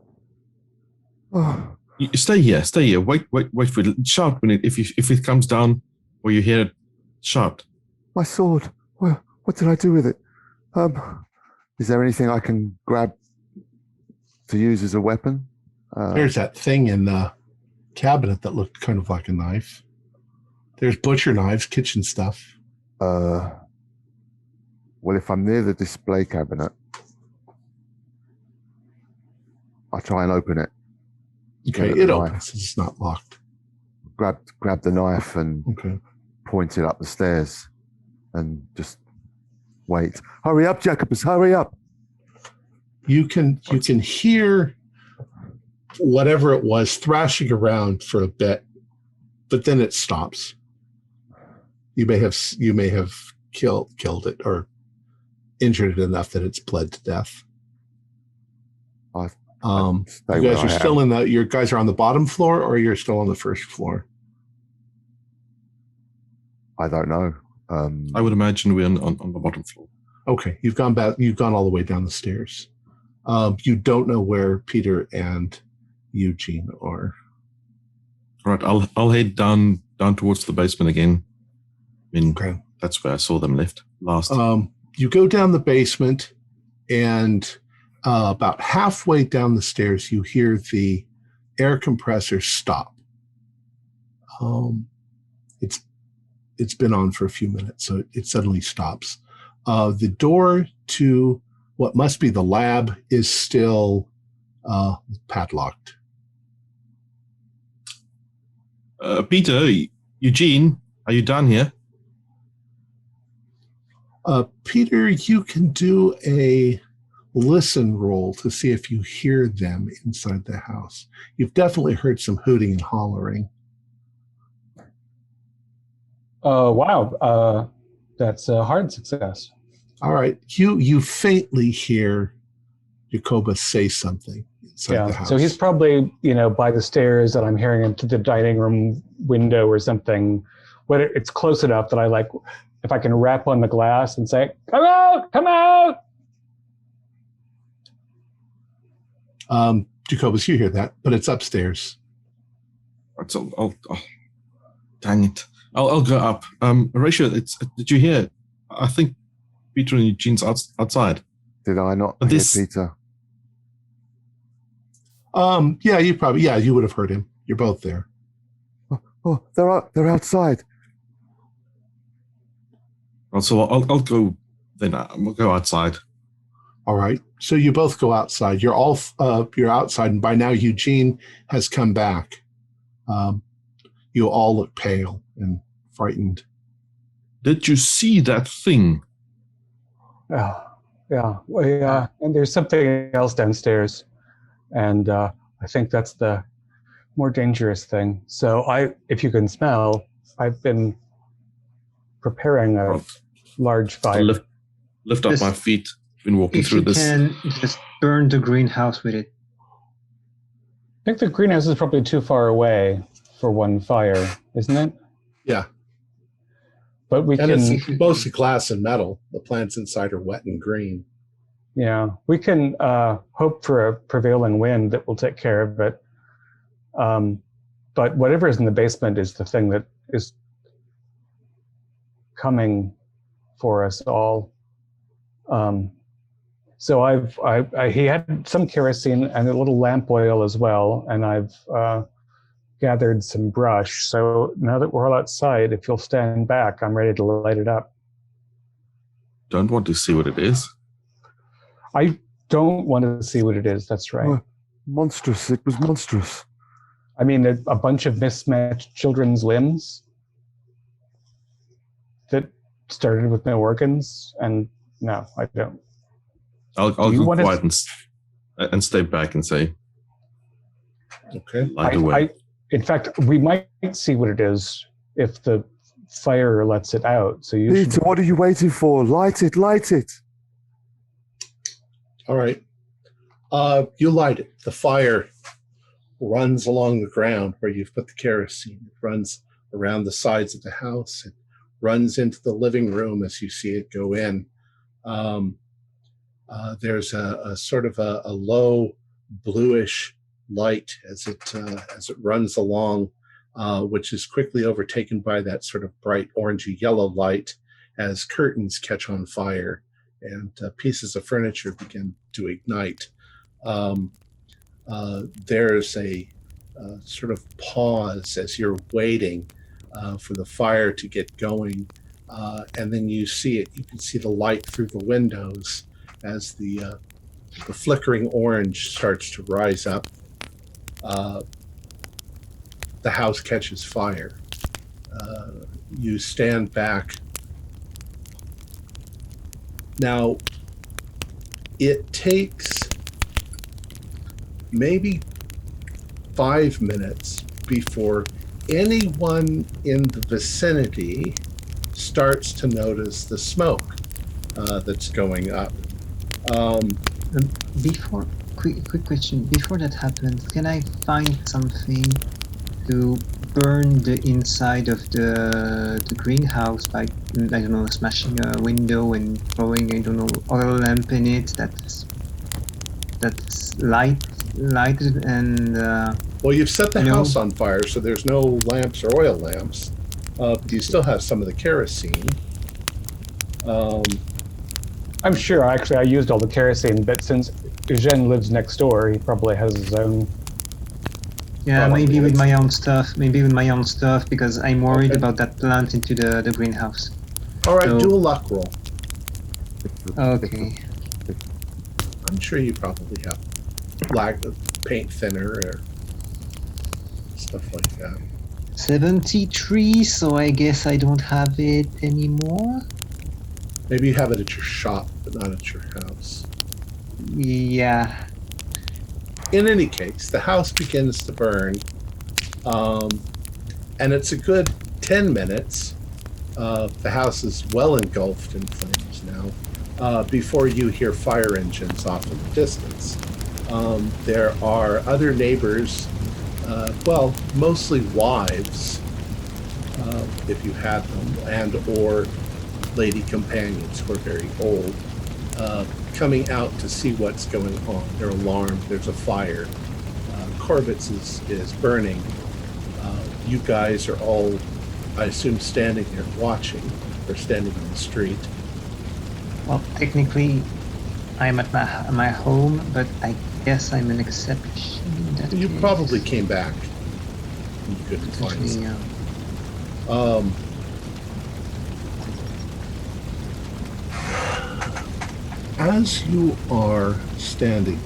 Oh. Stay here. Wait for it. Shout when if it comes down or you hear it. Shout. My sword. Well, what did I do with it? Is there anything I can grab to use as a weapon? There's that thing in the cabinet that looked kind of like a knife. There's butcher knives, kitchen stuff. Well, if I'm near the display cabinet, I'll try and open it. Okay, it opens. It's not locked. Grab the knife and point it up the stairs and just wait. Hurry up, Jacobus, hurry up. You can hear whatever it was thrashing around for a bit, but then it stops. You may have killed it or injured it enough that it's bled to death. You guys are still your guys are on the bottom floor, or you're still on the first floor? I don't know. I would imagine we're on the bottom floor. Okay, you've gone back. You've gone all the way down the stairs. You don't know where Peter and Eugene are. All right, I'll head down towards the basement again. I mean, that's where I saw them left last. You go down the basement, and about halfway down the stairs, you hear the air compressor stop. It's been on for a few minutes, so it suddenly stops. The door to what must be the lab is still padlocked. Peter, Eugene, are you down here? Peter, you can do a listen roll to see if you hear them inside the house. You've definitely heard some hooting and hollering. Wow. That's a hard success. All right. You faintly hear Jacobus say something inside the house. So he's probably, by the stairs, and I'm hearing him to the dining room window or something. But it's close enough that if I can rap on the glass and say, "Come out! Come out!" Jacobus, you hear that, but it's upstairs. Dang it. I'll go up. Horatio, did you hear? I think Peter and Eugene's outside. Did I not hear Peter? Yeah, you would have heard him. You're both there. Oh, they're outside. So I'll go then. We'll go outside. All right. So you both go outside. You're outside, and by now Eugene has come back. You all look pale and frightened. Did you see that thing? Yeah. And there's something else downstairs, and I think that's the more dangerous thing. So if you can smell, I've been preparing a large fire. Lift up my feet. Been walking through this. If you can, just burn the greenhouse with it. think the greenhouse is probably too far away for one fire, isn't it? Yeah. But we And can, it's mostly glass and metal. The plants inside are wet and green. yeah, we can hope for a prevailing wind that will take care of it. But whatever is in the basement is the thing that is coming for us all. So he had some kerosene and a little lamp oil as well, and I've gathered some brush. So now that we're all outside, if you'll stand back, I'm ready to light it up. Don't want to see what it is. I don't want to see what it is. That's right. Oh, monstrous. It was monstrous. I mean, a bunch of mismatched children's limbs that started with no organs, and no, I don't. I'll go quiet and step back and say, Okay. light away. In fact, we might see what it is if the fire lets it out. So you Peter, what are you waiting for? Light it, light it. All right. You light it. The fire runs along the ground where you've put the kerosene. It runs around the sides of the house. It runs into the living room as you see it go in. There's a sort of a low bluish light as it runs along, which is quickly overtaken by that sort of bright orangey yellow light as curtains catch on fire and pieces of furniture begin to ignite. There's a sort of pause as you're waiting for the fire to get going, and then you see it. You can see the light through the windows as the flickering orange starts to rise up. The house catches fire. You stand back. Now, it takes maybe 5 minutes before anyone in the vicinity starts to notice the smoke that's going up. Before, quick question. Before that happens, can I find something to burn the inside of the greenhouse by, I don't know, smashing a window and throwing, I don't know, oil lamp in it that's lighted and Well, you've set the No. house on fire, so there's no lamps or oil lamps. But you still have some of the kerosene. I'm sure. Actually, I used all the kerosene, but since Eugene lives next door, he probably has his own. yeah, Probably maybe with is. my own stuff. Maybe with my own stuff because I'm worried Okay. about that plant into the greenhouse. All right, So- do a luck roll. Okay. I'm sure you probably have black paint thinner or stuff like that. 73, so I guess I don't have it anymore. Maybe you have it at your shop, but not at your house. Yeah. In any case, the house begins to burn, and it's a good 10 minutes. The house is well engulfed in flames now, before you hear fire engines off in the distance. There are other neighbors, well, mostly wives, if you had them, and or lady companions who are very old, coming out to see what's going on. They're alarmed. There's a fire. Corbitt's is burning. You guys are all, I assume, standing there watching, or standing in the street. Well, technically, I'm at my home, but I guess I'm an exception. In that You case. probably came back. You couldn't find Potentially, us. As you are standing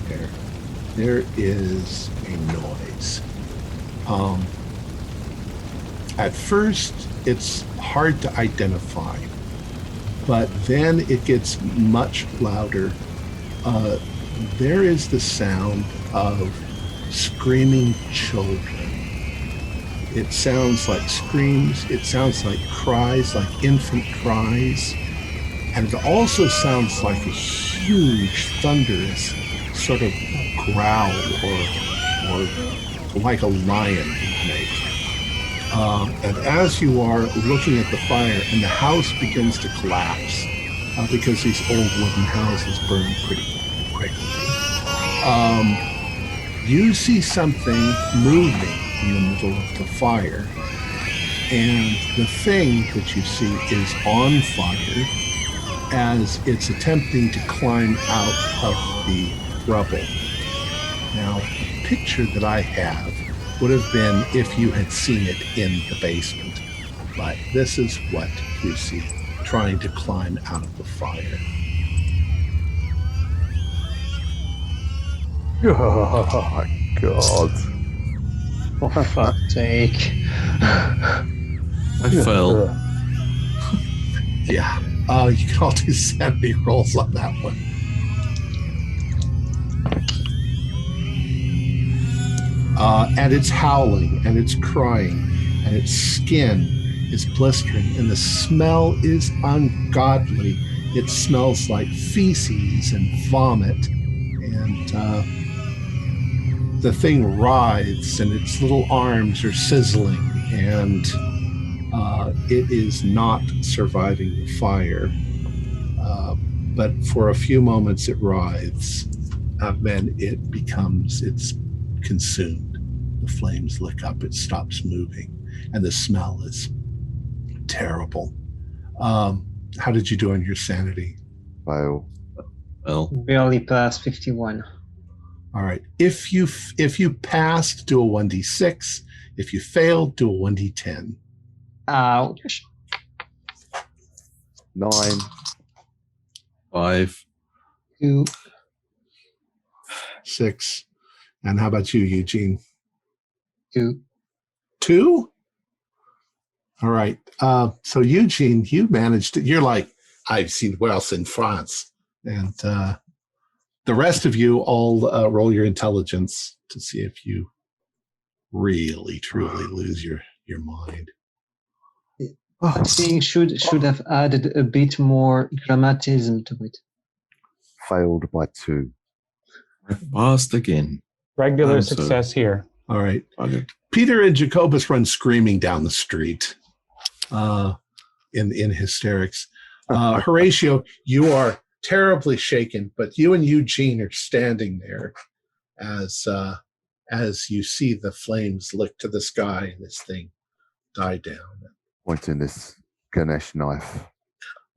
there is a noise. At first, it's hard to identify, but then it gets much louder. There is the sound of screaming children. It sounds like screams, it sounds like cries, like infant cries, and it also sounds like a huge, thunderous sort of growl or like a lion would make. And as you are looking at the fire, and the house begins to collapse because these old wooden houses burn pretty quickly, you see something moving in the middle of the fire. And the thing that you see is on fire as it's attempting to climb out of the rubble. Now, the picture that I have would have been if you had seen it in the basement. But this is what you see trying to climb out of the fire. Oh my God. For fuck's sake. I fell. Yeah. You can all do sanity rolls on that one. And it's howling, and it's crying, and its skin is blistering, and the smell is ungodly. It smells like feces and vomit, and the thing writhes, and its little arms are sizzling, and it is not surviving the fire. But for a few moments it writhes, then it's consumed. The flames lick up, it stops moving, and the smell is terrible. How did you do on your sanity? Fail. Well, We only passed 51. All right. If you passed, do a 1d6. If you failed, do a 1d10. Ouch. 9. 5. 2. 6. And how about you, Eugene? 2. 2? All right. So Eugene, you managed to, you're like, I've seen worse in France. And the rest of you all roll your intelligence to see if you really, truly lose your mind. I think should have added a bit more grammatism to it. Failed by 2. I passed again. Regular I'm so- success here. All right. Okay. Peter and Jacobus run screaming down the street in hysterics. Horatio, you are terribly shaken, but you and Eugene are standing there as you see the flames lick to the sky and this thing die down. Pointing this Ganesh knife.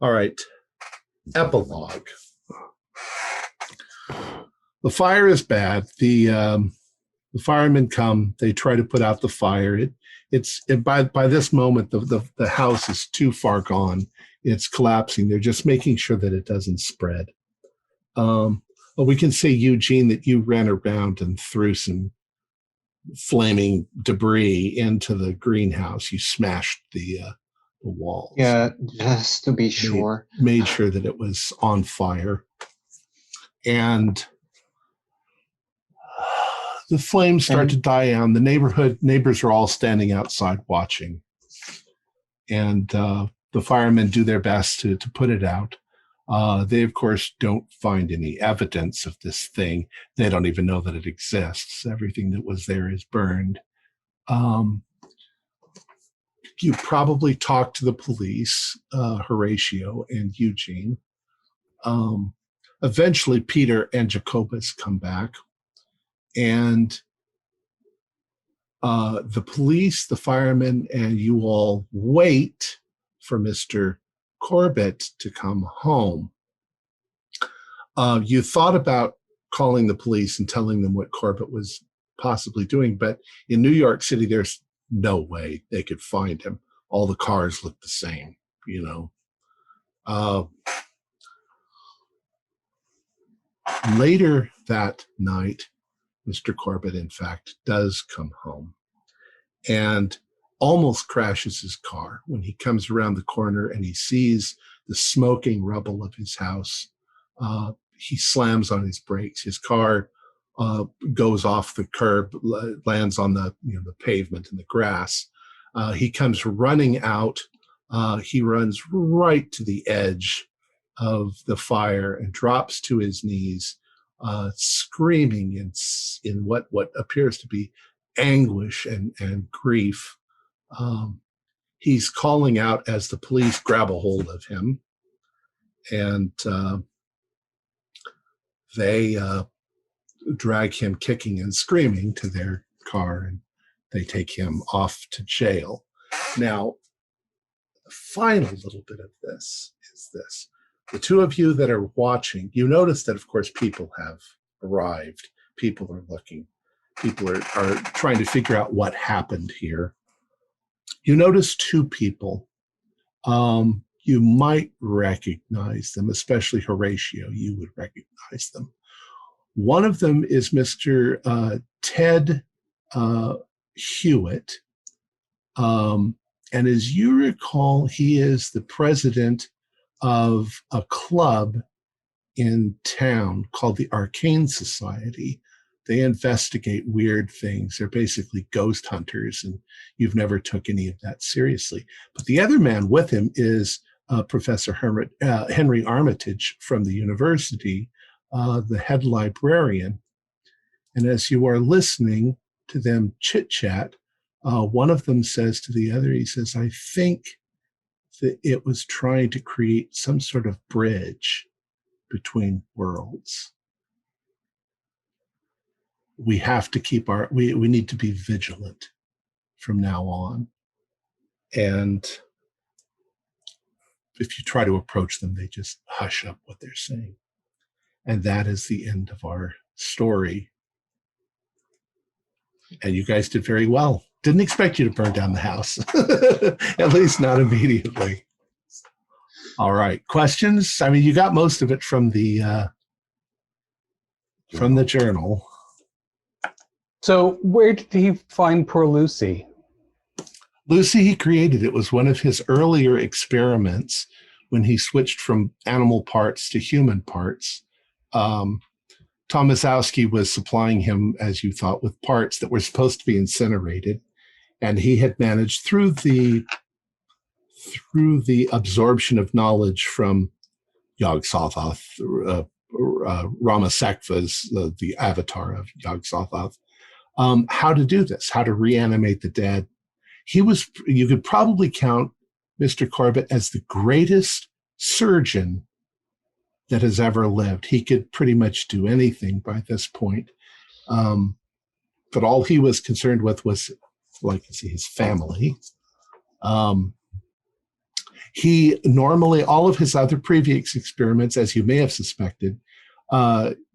All right. Epilogue. The fire is bad. The firemen come. They try to put out the fire. By this moment, the house is too far gone. It's collapsing. They're just making sure that it doesn't spread. But we can say, Eugene, that you ran around and threw some flaming debris into the greenhouse. You smashed the walls. Yeah, just to be sure. Made sure that it was on fire. And the flames start to die down. The neighbors are all standing outside watching. And the firemen do their best to put it out. They, of course, don't find any evidence of this thing. They don't even know that it exists. Everything that was there is burned. You probably talked to the police, Horatio and Eugene. Eventually, Peter and Jacobus come back. And the police, the firemen, and you all wait for Mr. Corbitt to come home. You thought about calling the police and telling them what Corbitt was possibly doing, but in New York City, there's no way they could find him. All the cars look the same, you know. Later that night, Mr. Corbitt, in fact, does come home and almost crashes his car when he comes around the corner and he sees the smoking rubble of his house. He slams on his brakes. His car goes off the curb, lands on the pavement and the grass. He comes running out. He runs right to the edge of the fire and drops to his knees, screaming in what appears to be anguish and grief. He's calling out as the police grab a hold of him, and they drag him kicking and screaming to their car, and they take him off to jail. Now, the final little bit of this is this. The two of you that are watching, you notice that, of course, people have arrived. People are looking. People are trying to figure out what happened here. You notice two people. You might recognize them, especially Horatio. You would recognize them. One of them is Mr. Ted Hewitt. And as you recall, he is the president of a club in town called the Arcane Society. They investigate weird things. They're basically ghost hunters, and you've never took any of that seriously. But the other man with him is Professor Henry Armitage from the university, the head librarian. And as you are listening to them chit-chat, one of them says to the other, he says, I think that it was trying to create some sort of bridge between worlds. We have to keep we need to be vigilant from now on. And if you try to approach them, they just hush up what they're saying. And that is the end of our story. And you guys did very well. Didn't expect you to burn down the house, at least not immediately. All right, questions? I mean, you got most of it from the journal. So where did he find poor Lucy? Lucy, he created. It was one of his earlier experiments when he switched from animal parts to human parts. Tomaszowski was supplying him, as you thought, with parts that were supposed to be incinerated. And he had managed through the absorption of knowledge from Yog-Sothoth, Rama Sekva's, the avatar of Yog-Sothoth, how to do this, how to reanimate the dead. You could probably count Mr. Corbitt as the greatest surgeon that has ever lived. He could pretty much do anything by this point. But all he was concerned with was, his family. He normally, all of his other previous experiments, as you may have suspected,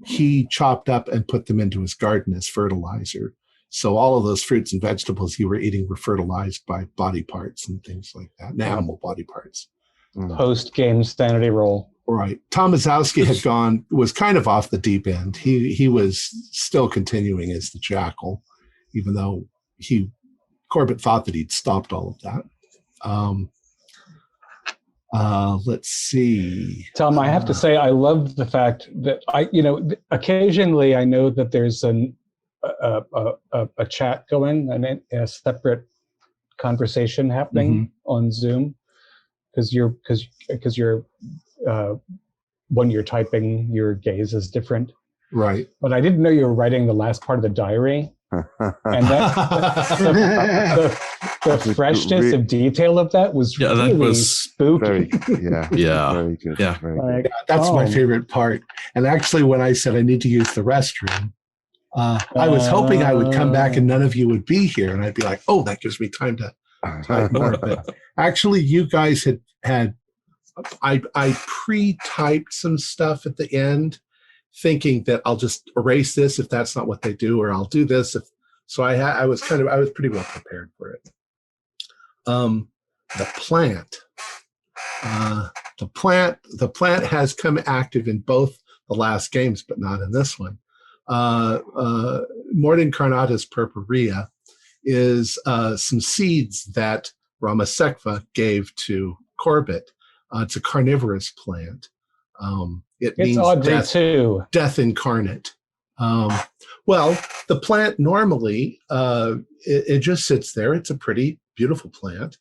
he chopped up and put them into his garden as fertilizer. So all of those fruits and vegetables you were eating were fertilized by body parts and things like that, and animal body parts. Post-game sanity roll. Right. Tomaszowski was kind of off the deep end. He was still continuing as the jackal, even though Corbitt thought that he'd stopped all of that. Let's see. Tom, I have to say, I love the fact that occasionally I know that there's a chat going and a separate conversation happening on Zoom because you're when you're typing, your gaze is different. Right. But I didn't know you were writing the last part of the diary. And the freshness of detail of that was really spooky. Very good. Yeah. Very good. That's my favorite part. And actually, when I said I need to use the restroom, I was hoping I would come back and none of you would be here, and I'd be like, "Oh, that gives me time to type more." But actually, you guys had I pre-typed some stuff at the end, thinking that I'll just erase this if that's not what they do, or I'll do this so. I was pretty well prepared for it. The plant has come active in both the last games, but not in this one. Morden Carnata's purpurea is some seeds that Rama Sekva gave to Corbitt. It's a carnivorous plant. It means death incarnate. Well, the plant normally, it just sits there. It's a pretty beautiful plant.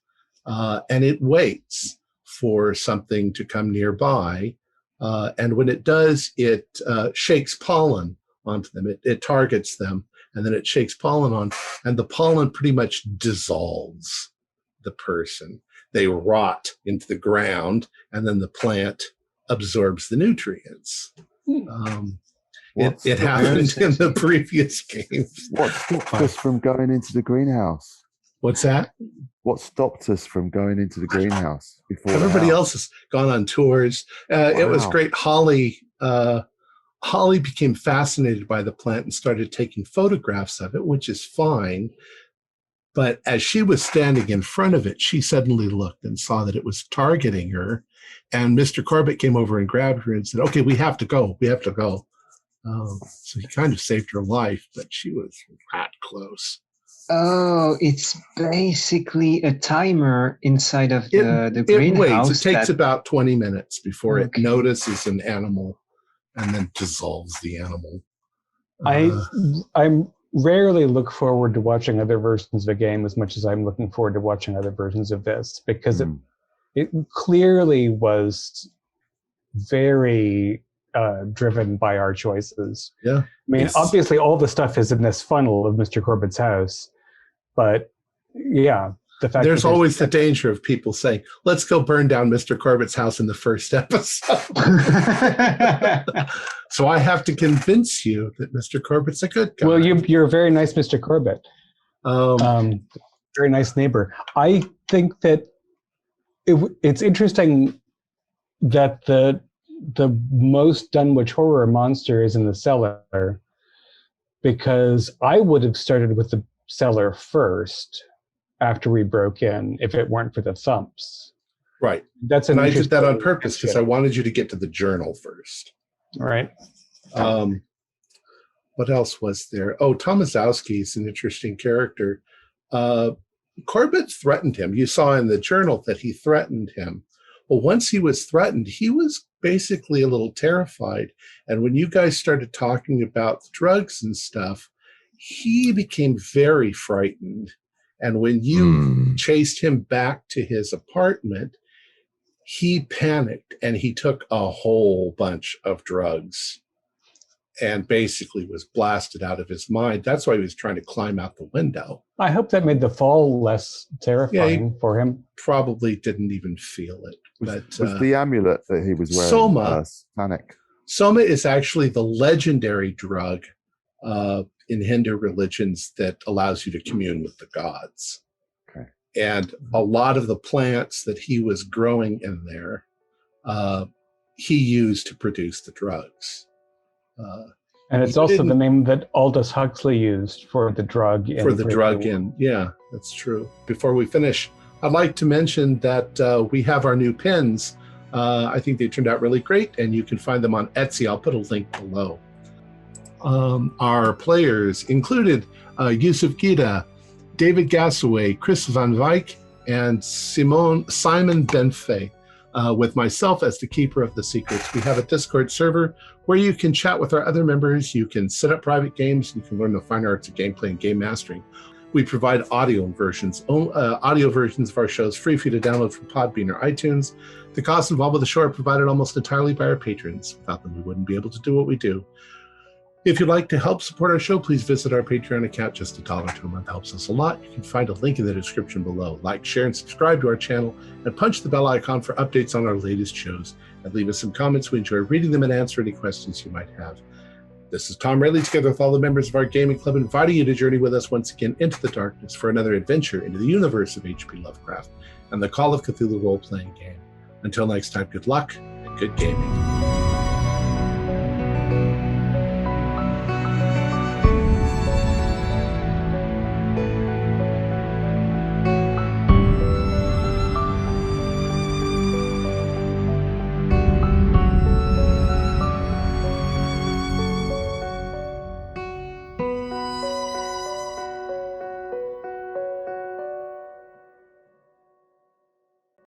And it waits for something to come nearby. And when it does, it shakes pollen onto them. It targets them. and then it shakes pollen on, and the pollen pretty much dissolves the person. They rot into the ground, and then the plant absorbs the nutrients. It happened in the previous games. What stopped us from going into the greenhouse? What's that? What stopped us from going into the greenhouse before? Everybody else has gone on tours. It was great. Holly became fascinated by the plant and started taking photographs of it, which is fine. But as she was standing in front of it, she suddenly looked and saw that it was targeting her. And Mr. Corbitt came over and grabbed her and said, "Okay, we have to go. We have to go." So he kind of saved her life, but she was that close. Oh, it's basically a timer inside of the greenhouse. It takes about 20 minutes before it notices an animal and then dissolves the animal. I rarely look forward to watching other versions of a game as much as I'm looking forward to watching other versions of this, because it clearly was very driven by our choices. Yeah. I mean, obviously all the stuff is in this funnel of Mr. Corbitt's house, but yeah, the fact there's always the danger of people saying, "Let's go burn down Mr. Corbitt's house in the first episode." So I have to convince you that Mr. Corbitt's a good guy. Well, you're a very nice Mr. Corbitt. Very nice neighbor. I think that it's interesting that the most Dunwich horror monster is in the cellar, because I would have started with the cellar first after we broke in if it weren't for the thumps. Right. And I did that on purpose because I wanted you to get to the journal first. Right. What else was there? Oh, Tomaszowski is an interesting character. Corbitt threatened him. You saw in the journal that he threatened him. Well, once he was threatened, he was basically a little terrified. And when you guys started talking about drugs and stuff, he became very frightened. And when you chased him back to his apartment, he panicked and he took a whole bunch of drugs and basically was blasted out of his mind. That's why he was trying to climb out the window. I hope that made the fall less terrifying for him. Probably didn't even feel it. But was the amulet that he was wearing Soma? Satanic? Soma is actually the legendary drug in Hindu religions that allows you to commune with the gods. Okay. And a lot of the plants that he was growing in there, he used to produce the drugs. And it's also the name that Aldous Huxley used for the drug. Yeah, that's true. Before we finish, I'd like to mention that we have our new pins. I think they turned out really great, and you can find them on Etsy. I'll put a link below. Our players included Yusuf Gida, David Gassaway, Chris Van Wyk, and Simon Benfey, with myself as the keeper of the secrets. We have a Discord server where you can chat with our other members. You can set up private games. You can learn the fine arts of gameplay and game mastering. We provide audio versions of our shows free for you to download from Podbean or iTunes. The costs involved with the show are provided almost entirely by our patrons. Without them, we wouldn't be able to do what we do. If you'd like to help support our show, please visit our Patreon account. Just $1 a month helps us a lot. You can find a link in the description below. Like, share, and subscribe to our channel, and punch the bell icon for updates on our latest shows. And leave us some comments. We enjoy reading them and answer any questions you might have. This is Tom Rayleigh, together with all the members of our gaming club, inviting you to journey with us once again into the darkness for another adventure into the universe of H.P. Lovecraft and the Call of Cthulhu role-playing game. Until next time, good luck and good gaming.